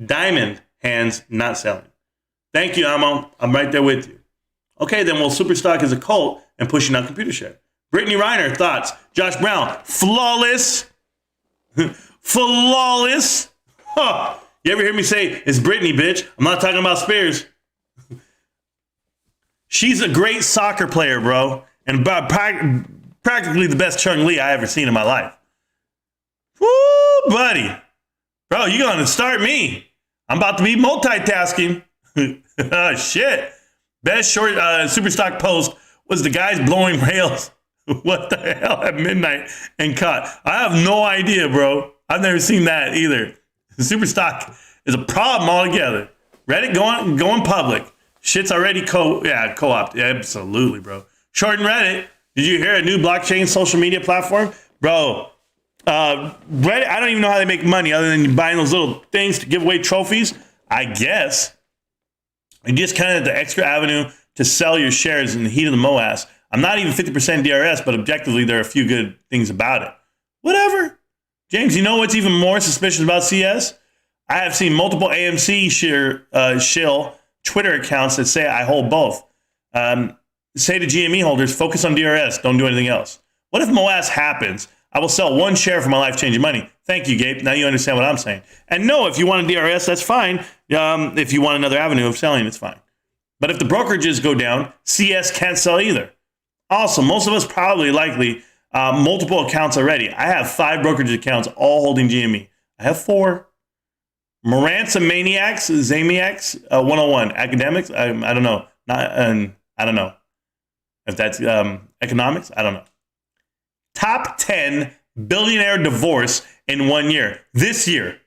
S2: Diamond hands not selling. Thank you, IMO. I'm right there with you. Okay, then well, Superstock is a cult and pushing out computer share. Brittany Reiner, thoughts. Josh Brown, flawless. Flawless. Huh. You ever hear me say, it's Brittany, bitch? I'm not talking about Spears. She's a great soccer player, bro. And practically the best Chung Lee I ever seen in my life. Woo, buddy. Bro, you gonna start me. I'm about to be multitasking. Oh, shit. Best short Superstock post was the guys blowing rails. What the hell at midnight and caught? I have no idea, bro. I've never seen that either. Superstock is a problem altogether. Reddit going public. Shit's already co-opted. Absolutely, bro. Short and Reddit. Did you hear a new blockchain social media platform? Bro, Reddit, I don't even know how they make money other than buying those little things to give away trophies. I guess. And just kind of the extra avenue to sell your shares in the heat of the MOAS. I'm not even 50% DRS, but objectively, there are a few good things about it. Whatever. James, you know what's even more suspicious about CS? I have seen multiple AMC shill Twitter accounts that say I hold both. Say to GME holders, focus on DRS. Don't do anything else. What if MOAS happens? I will sell one share for my life-changing money. Thank you, Gabe. Now you understand what I'm saying. And no, if you want a DRS, that's fine. If you want another avenue of selling, it's fine. But if the brokerages go down, CS can't sell either. Also, most of us probably likely multiple accounts already. I have 5 brokerage accounts all holding GME. I have 4. Morants and Maniacs, Zamiacs, 101. Academics, I don't know. I don't know. If that's economics, I don't know. Top 10 billionaire divorce in 1 year. This year,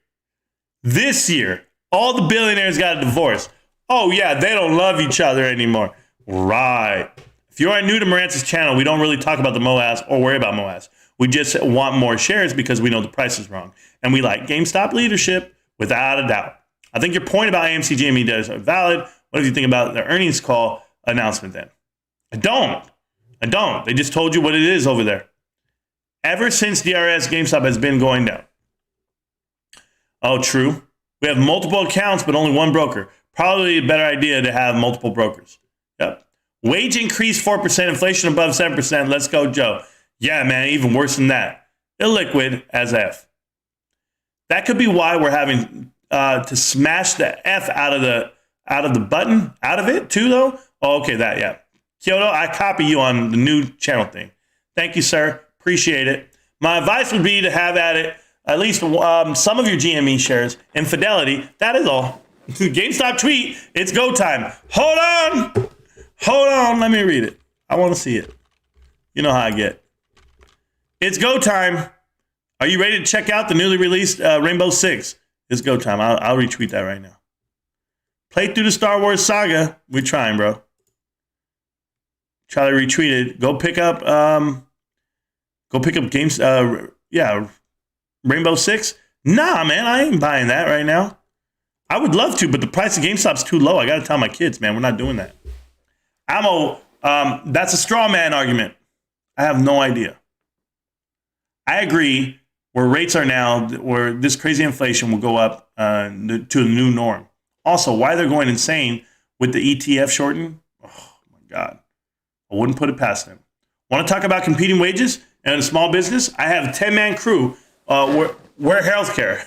S2: all the billionaires got a divorce. Oh, yeah, they don't love each other anymore. Right. If you are new to Marantz' channel, we don't really talk about the MOAS or worry about MOAS. We just want more shares because we know the price is wrong. And we like GameStop leadership without a doubt. I think your point about AMC GME is valid. What do you think about the earnings call announcement then? I don't. They just told you what it is over there. Ever since DRS, GameStop has been going down. Oh, true. We have multiple accounts, but only one broker. Probably a better idea to have multiple brokers. Yep. Wage increase 4%, inflation above 7%. Let's go, Joe. Yeah, man, even worse than that. Illiquid as F. That could be why we're having to smash the F out of the button, out of it too, though. Oh, okay, that, yeah. Kyoto, I copy you on the new channel thing. Thank you, sir. Appreciate it. My advice would be to have at least some of your GME shares in Fidelity. That is all. GameStop tweet. It's go time. Hold on. Let me read it. I want to see it. You know how I get. It's go time. Are you ready to check out the newly released Rainbow Six? It's go time. I'll retweet that right now. Play through the Star Wars saga. We're trying, bro. Try to retweet it. Go pick up games. Rainbow Six. Nah, man, I ain't buying that right now. I would love to, but the price of GameStop's too low. I got to tell my kids, man, we're not doing that. That's a straw man argument. I have no idea. I agree. Where rates are now, where this crazy inflation will go up to a new norm. Also, why they're going insane with the ETF shorting? Oh my God. I wouldn't put it past them. Want to talk about competing wages and a small business? I have a 10-man crew. We're healthcare.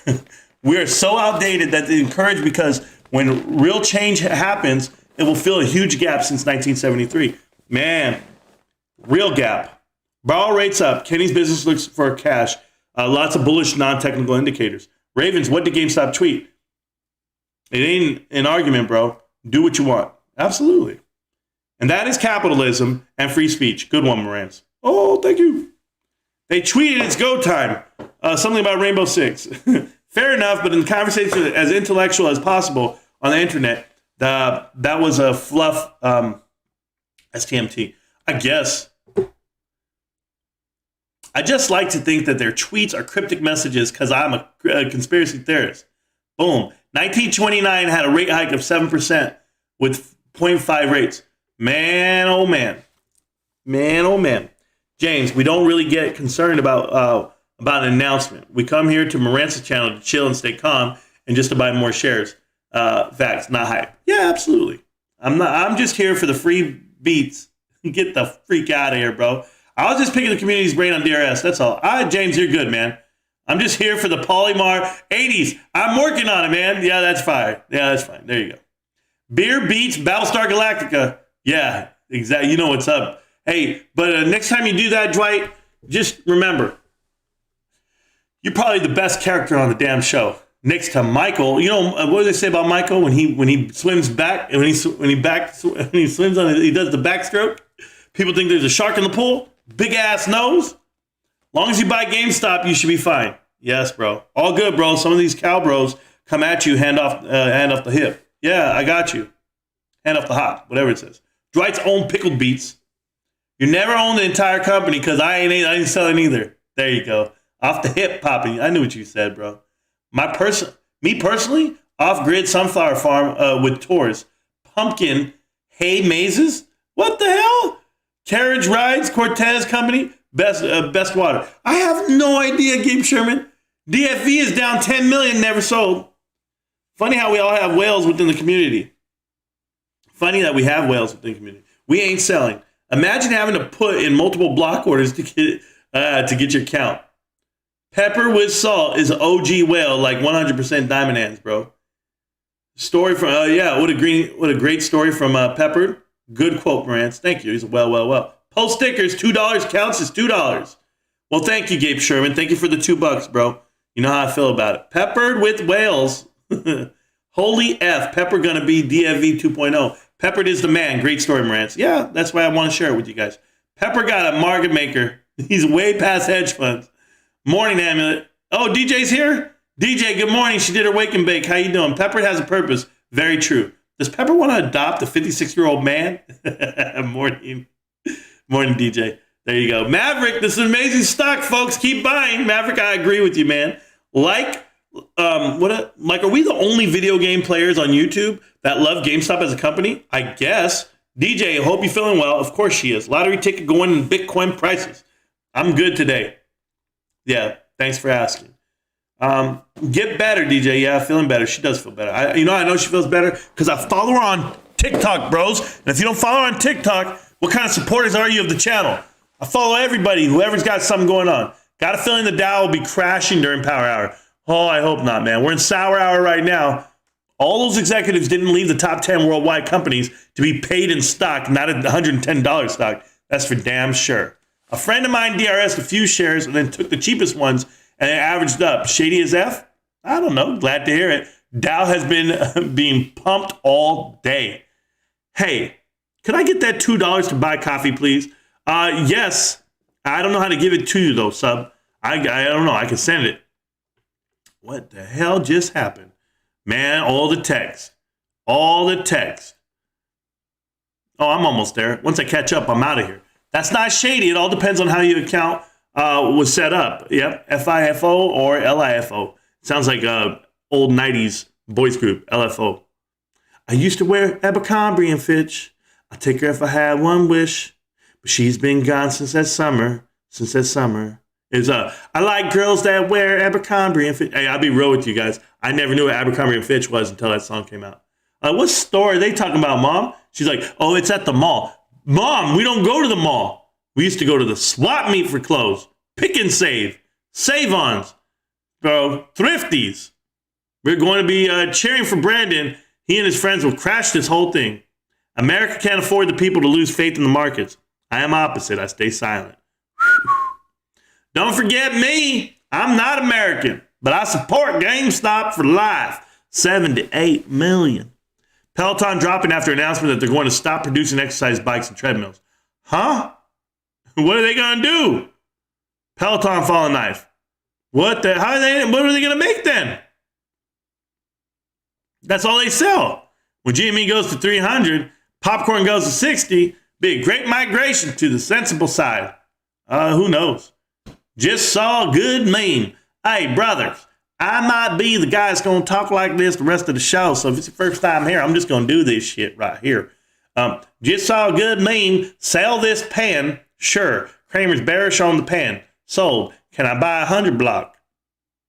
S2: We are so outdated that they encourage, because when real change happens, it will fill a huge gap since 1973. Man, real gap. Borrow rates up. Kenny's business looks for cash. Lots of bullish non-technical indicators. Ravens, what did GameStop tweet? It ain't an argument, bro. Do what you want. Absolutely. And that is capitalism and free speech. Good one, Morantz. Oh, thank you. They tweeted it's go time. Something about Rainbow Six. Fair enough, but in conversation as intellectual as possible on the internet, that was a fluff STMT. I guess. I just like to think that their tweets are cryptic messages because I'm a conspiracy theorist. Boom. 1929 had a rate hike of 7% with 0.5 rates. Man, oh man. Man, oh man. James, we don't really get concerned about an announcement. We come here to Marant's channel to chill and stay calm and just to buy more shares. Facts, not hype. Yeah, absolutely. I'm just here for the free beats. Get the freak out of here, bro. I was just picking the community's brain on DRS. That's all. James, you're good, man. I'm just here for the Polymar 80s. I'm working on it, man. Yeah, that's fine. Yeah, that's fine. There you go. Beer beats Battlestar Galactica. Yeah, exactly. You know what's up. Hey, but next time you do that, Dwight, just remember, you're probably the best character on the damn show. Next to Michael, you know what do they say about Michael when he swims back and when he swims on it, he does the backstroke. People think there's a shark in the pool. Big ass nose. Long as you buy GameStop, you should be fine. Yes, bro. All good, bro. Some of these cow bros come at you, hand off the hip. Yeah, I got you. Hand off the hop, whatever it says. Dwight's own pickled beats. You never own the entire company because I ain't selling either. There you go. Off the hip popping. I knew what you said, bro. Me personally, off-grid sunflower farm with tours. Pumpkin hay mazes. What the hell? Carriage rides, Cortez Company, best water. I have no idea, Gabe Sherman. DFV is down 10 million, never sold. Funny how we all have whales within the community. Funny that we have whales within the community. We ain't selling. Imagine having to put in multiple block orders to get your count. Pepper with salt is OG whale, like 100% diamond hands, bro. Story from what a great story from Pepper. Good quote, Marantz. Thank you. He's well. Post stickers, $2 counts as $2. Well, thank you, Gabe Sherman. Thank you for the $2, bro. You know how I feel about it. Peppered with whales. Holy F. Pepper gonna be DFV 2.0. Peppered is the man. Great story, Marantz. Yeah, that's why I want to share it with you guys. Pepper got a market maker. He's way past hedge funds. Morning, Amulet. Oh, DJ's here? DJ, good morning. She did her wake and bake. How you doing? Pepper has a purpose. Very true. Does Pepper want to adopt a 56-year-old man? Morning, DJ. There you go. Maverick, this is amazing stock, folks. Keep buying. Maverick, I agree with you, man. Are we the only video game players on YouTube that love GameStop as a company? I guess. DJ, hope you're feeling well. Of course she is. Lottery ticket going in Bitcoin prices. I'm good today. Yeah, thanks for asking. Get better, DJ. Yeah, feeling better. She does feel better. I know she feels better because I follow her on TikTok, bros. And if you don't follow her on TikTok, what kind of supporters are you of the channel? I follow everybody, whoever's got something going on. Got a feeling the Dow will be crashing during power hour. Oh, I hope not, man. We're in sour hour right now. All those executives didn't leave the top 10 worldwide companies to be paid in stock, not at $110 stock. That's for damn sure. A friend of mine DRS'd a few shares and then took the cheapest ones and it averaged up. Shady as F? I don't know. Glad to hear it. Dow has been being pumped all day. Hey, could I get that $2 to buy coffee, please? Yes. I don't know how to give it to you, though, sub. I don't know. I can send it. What the hell just happened? Man, all the text. Oh, I'm almost there. Once I catch up, I'm out of here. That's not shady. It all depends on how your account was set up. Yep, FIFO or LIFO. Sounds like a old 90s boys group, LFO. I used to wear Abercrombie and Fitch. I'd take her if I had one wish. But she's been gone since that summer. I like girls that wear Abercrombie and Fitch. Hey, I'll be real with you guys. I never knew what Abercrombie and Fitch was until that song came out. What store are they talking about, Mom? She's like, oh, it's at the mall. Mom, we don't go to the mall. We used to go to the swap meet for clothes. Pick and save. Save-ons. Bro, thrifties. We're going to be cheering for Brandon. He and his friends will crash this whole thing. America can't afford the people to lose faith in the markets. I am opposite. I stay silent. Don't forget me. I'm not American, but I support GameStop for life. 78 million. Peloton dropping after announcement that they're going to stop producing exercise bikes and treadmills. Huh? What are they going to do? Peloton falling knife. What are they going to make then? That's all they sell. When GME goes to 300, popcorn goes to 60, be a great migration to the sensible side. Who knows? Just saw a good meme. Hey, brothers, I might be the guy that's going to talk like this the rest of the show. So if it's your first time here, I'm just going to do this shit right here. Just saw a good meme. Sell this pen. Sure. Kramer's bearish on the pen. Sold. Can I buy 100 block?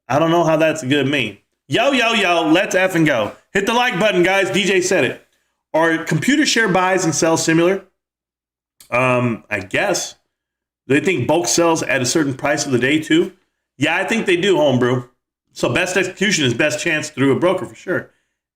S2: I don't know how that's a good meme. Yo, let's effing go. Hit the like button, guys. DJ said it. Are computer share buys and sells similar? I guess. Do they think bulk sells at a certain price of the day too? Yeah, I think they do, homebrew. So best execution is best chance through a broker for sure.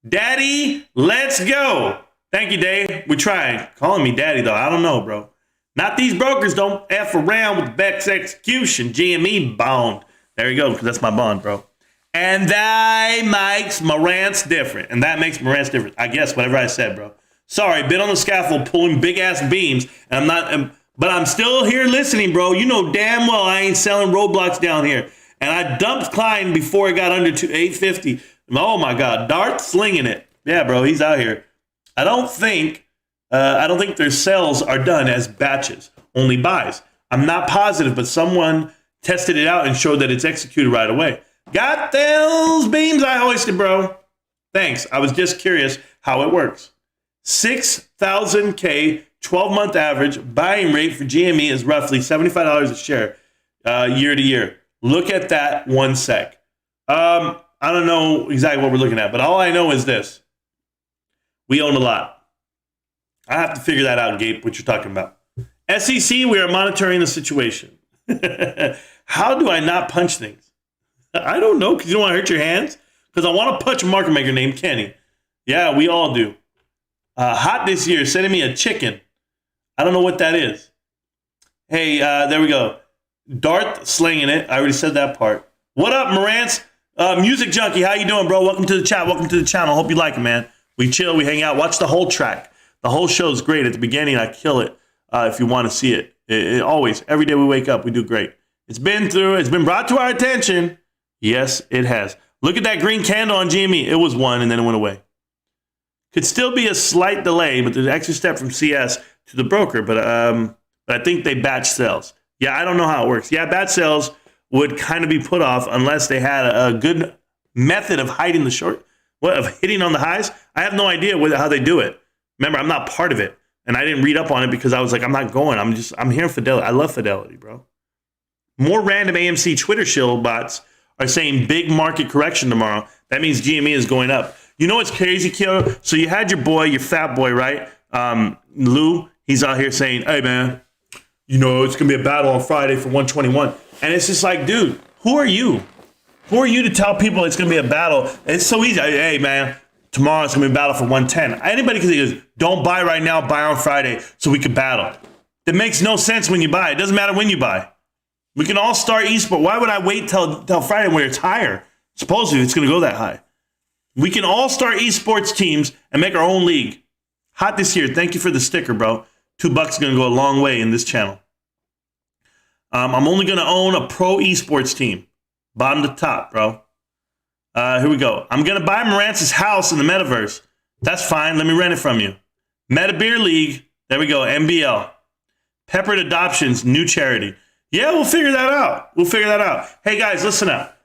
S2: Daddy, let's go. Thank you, Dave. We tried. Calling me daddy, though. I don't know, bro. Not these brokers don't F around with the best execution. GME bond. There you go, because that's my bond, bro. And that makes Marantz different. And that makes Marantz different. I guess whatever I said, bro. Sorry, been on the scaffold pulling big-ass beams, and I'm not... But I'm still here listening, bro. You know damn well I ain't selling roadblocks down here. And I dumped Klein before it got under 850. Oh, my God. Dart slinging it. Yeah, bro, he's out here. I don't think their sales are done as batches, only buys. I'm not positive, but someone tested it out and showed that it's executed right away. Got those beams I hoisted, bro. Thanks. I was just curious how it works. 6,000K 12-month average buying rate for GME is roughly $75 a share year to year. Look at that 1 sec. I don't know exactly what we're looking at, but all I know is this. We own a lot. I have to figure that out, Gabe, what you're talking about. SEC, we are monitoring the situation. How do I not punch things? I don't know, because you don't want to hurt your hands? Because I want to punch a market maker named Kenny. Yeah, we all do. Hot this year, sending me a chicken. I don't know what that is. Hey, there we go. Darth slinging it. I already said that part. What up, Marantz? Music Junkie, how you doing, bro? Welcome to the chat. Welcome to the channel. Hope you like it, man. We chill, we hang out. Watch the whole track. The whole show is great. At the beginning, I kill it if you want to see it. It always, every day we wake up, we do great. It's been brought to our attention. Yes, it has. Look at that green candle on GME. It was one, and then it went away. Could still be a slight delay, but there's an extra step from CS to the broker. But I think they batch sales. Yeah, I don't know how it works. Yeah, batch sales would kind of be put off unless they had a good method of hiding the short, of hitting on the highs. I have no idea how they do it. Remember, I'm not part of it, and I didn't read up on it because I was like, I'm not going. I'm here in Fidelity. I love Fidelity, bro. More random AMC Twitter shill bots are saying big market correction tomorrow. That means GME is going up. You know what's crazy, Kyo? So you had your boy, your fat boy, right? Lou, he's out here saying, hey, man, you know, it's going to be a battle on Friday for 121. And it's just like, dude, who are you? Who are you to tell people it's going to be a battle? It's so easy. Hey, man, tomorrow it's going to be a battle for 110. Anybody can say, don't buy right now, buy on Friday so we can battle. That makes no sense when you buy. It doesn't matter when you buy. We can all start esports. Why would I wait till Friday when it's higher? Supposedly it's going to go that high. We can all start esports teams and make our own league. Hot this year. Thank you for the sticker, bro. $2 is going to go a long way in this channel. I'm only going to own a pro esports team. Bottom to top, bro. Here we go. I'm going to buy Marantz's house in the metaverse. That's fine. Let me rent it from you. Meta Beer League. There we go. MBL. Peppered Adoptions, new charity. Yeah, we'll figure that out. Hey, guys, listen up.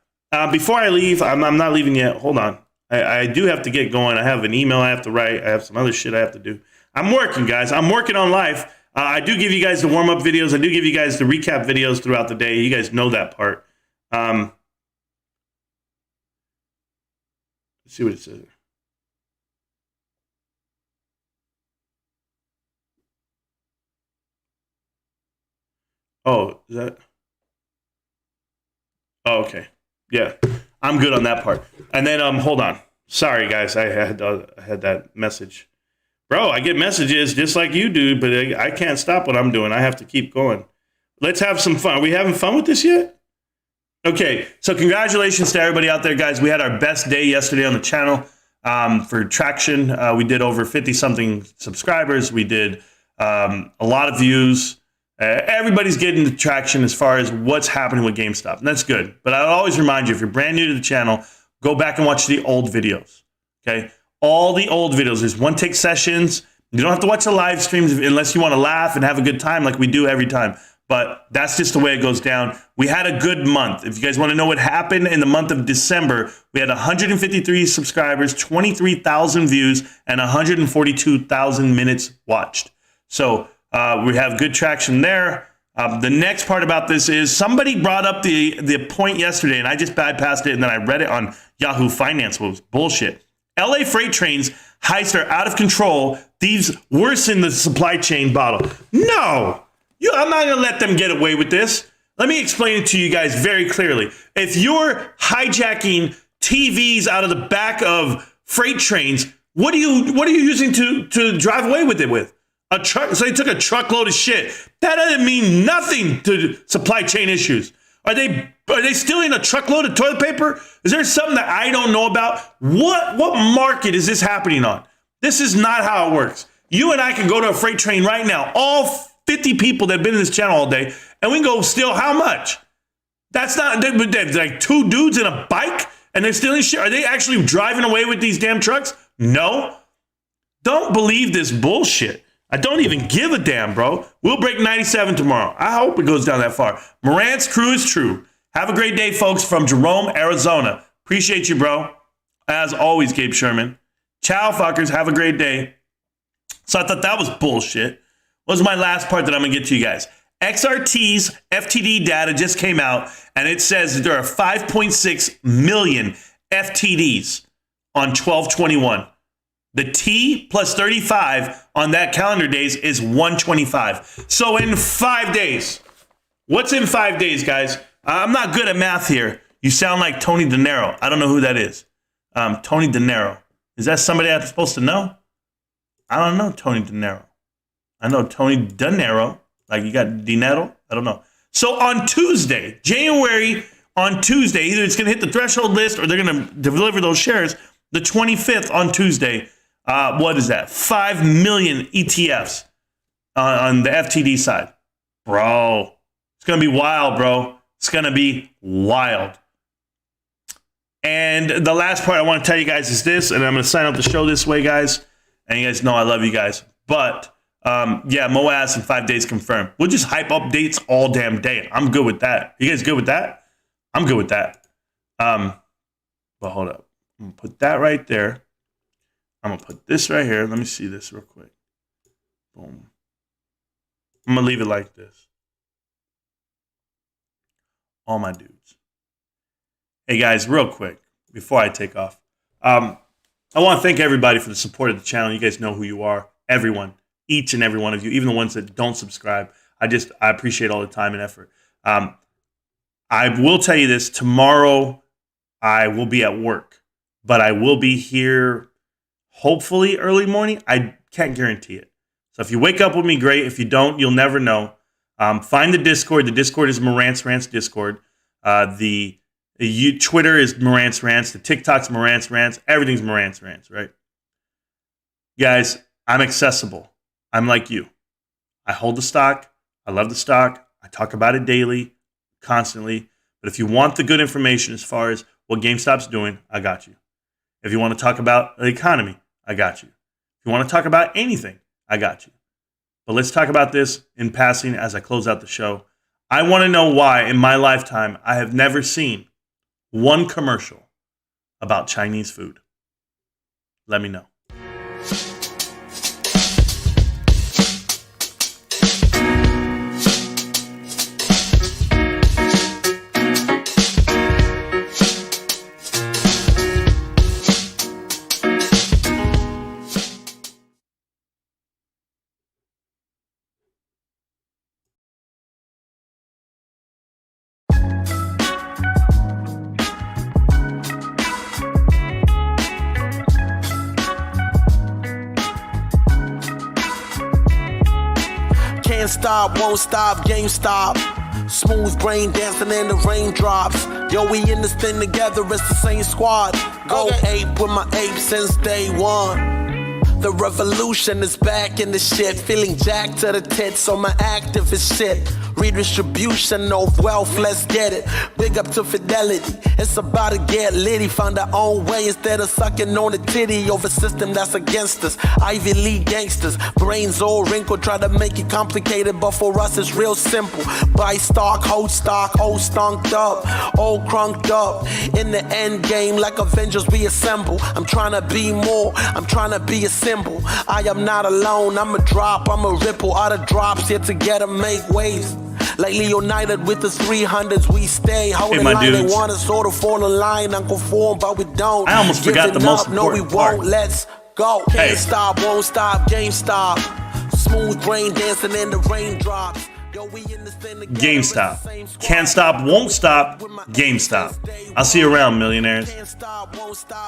S2: Before I leave, I'm not leaving yet. Hold on. I do have to get going. I have an email I have to write. I have some other shit I have to do. I'm working, guys. I'm working on life. I do give you guys the warm-up videos. I do give you guys the recap videos throughout the day. You guys know that part. Let's see what it says. Oh, is that? Oh, okay. Yeah, I'm good on that part. And then, hold on. Sorry, guys. I had that message. Bro, I get messages just like you do, but I can't stop what I'm doing. I have to keep going. Let's have some fun. Are we having fun with this yet? Okay, so congratulations to everybody out there, guys. We had our best day yesterday on the channel for traction. We did over 50-something subscribers. We did a lot of views. Everybody's getting the traction as far as what's happening with GameStop, and that's good. But I'll always remind you, if you're brand new to the channel, go back and watch the old videos, okay? All the old videos. There's one-take sessions. You don't have to watch the live streams unless you want to laugh and have a good time like we do every time. But that's just the way it goes down. We had a good month. If you guys want to know what happened in the month of December, we had 153 subscribers, 23,000 views, and 142,000 minutes watched. So we have good traction there. The next part about this is somebody brought up the point yesterday, and I just bypassed it, and then I read it on Yahoo Finance. It was bullshit. LA freight trains heists are out of control. Thieves worsen the supply chain battle. No, I'm not going to let them get away with this. Let me explain it to you guys very clearly. If you're hijacking TVs out of the back of freight trains, what are you using to drive away with it with? A truck. So they took a truckload of shit. That doesn't mean nothing to supply chain issues. Are they stealing a truckload of toilet paper? Is there something that I don't know about? What market is this happening on? This is not how it works. You and I can go to a freight train right now, all 50 people that have been in this channel all day, and we can go steal how much? That's not, they're like two dudes in a bike, and they're stealing shit. Are they actually driving away with these damn trucks? No. Don't believe this bullshit. I don't even give a damn, bro. We'll break 97 tomorrow. I hope it goes down that far. Morant's crew is true. Have a great day, folks, from Jerome, Arizona. Appreciate you, bro. As always, Gabe Sherman. Ciao, fuckers. Have a great day. So I thought that was bullshit. What was my last part that I'm going to get to you guys? XRT's FTD data just came out, and it says that there are 5.6 million FTDs on 12/21. The T plus 35 on that calendar days is 125. So in 5 days, what's in 5 days, guys? I'm not good at math here. You sound like Tony De Niro. I don't know who that is. Tony De Niro. Is that somebody I'm supposed to know? I don't know Tony De Niro. I know Tony De Niro. Like you got dinero? I don't know. So on Tuesday, January, on Tuesday, either it's going to hit the threshold list or they're going to deliver those shares. The 25th on Tuesday, what is that? 5 million ETFs on the FTD side. Bro, it's going to be wild, bro. It's going to be wild. And the last part I want to tell you guys is this, and I'm going to sign up the show this way, guys. And you guys know I love you guys. But, yeah, Moaz in 5 days confirmed. We'll just hype updates all damn day. I'm good with that. You guys good with that? I'm good with that. But hold up. I'm going to put that right there. I'm going to put this right here. Let me see this real quick. Boom. I'm going to leave it like this. All my dudes. Hey, guys, real quick, before I take off. I want to thank everybody for the support of the channel. You guys know who you are. Everyone. Each and every one of you. Even the ones that don't subscribe. I appreciate all the time and effort. I will tell you this. Tomorrow, I will be at work. But I will be here hopefully early morning. I can't guarantee it. So if you wake up with me, great. If you don't, you'll never know. Find the Discord. The Discord is Morant's Rants Discord. The Twitter is Morant's Rants. The TikTok's Morant's Rants. Everything's Morant's Rants, right? Guys, I'm accessible. I'm like you. I hold the stock. I love the stock. I talk about it daily, constantly. But if you want the good information as far as what GameStop's doing, I got you. If you want to talk about the economy, I got you. If you want to talk about anything, I got you. But let's talk about this in passing as I close out the show. I want to know why in my lifetime I have never seen one commercial about Chinese food. Let me know.
S3: Can't stop, won't stop, GameStop. Smooth brain dancing in the raindrops. Yo, we in this thing together, it's the same squad. Go ape with my ape since day one. the revolution is back in the shit. Feeling jacked to the tits, so my activist shit. Redistribution of wealth, let's get it. Big up to Fidelity, it's about to get litty. Found our own way instead of sucking on the titty of a system that's against us. Ivy League gangsters, brains all wrinkled, try to make it complicated, but for us it's real simple. Buy stock, hold stock, all stonked up, all crunked up. In the end game, like Avengers we assemble. I'm trying to be more, I'm trying to be a symbol. I am not alone, I'm a drop, I'm a ripple. Out of drops here together make waves. Like Leonidas with the 300s, we stay holding
S2: my
S3: line. They
S2: dudes.
S3: want us all to fall in line, unconform, but we don't.
S2: I almost forgot the most
S3: No, we
S2: important part.
S3: won't. Let's go.
S2: Hey.
S3: Can't stop, won't stop. GameStop. Smooth brain dancing in the raindrops. Yo, we in this thing together.
S2: GameStop. Can't stop, won't stop. GameStop. I'll see you around, millionaires.
S3: Can't stop, won't stop.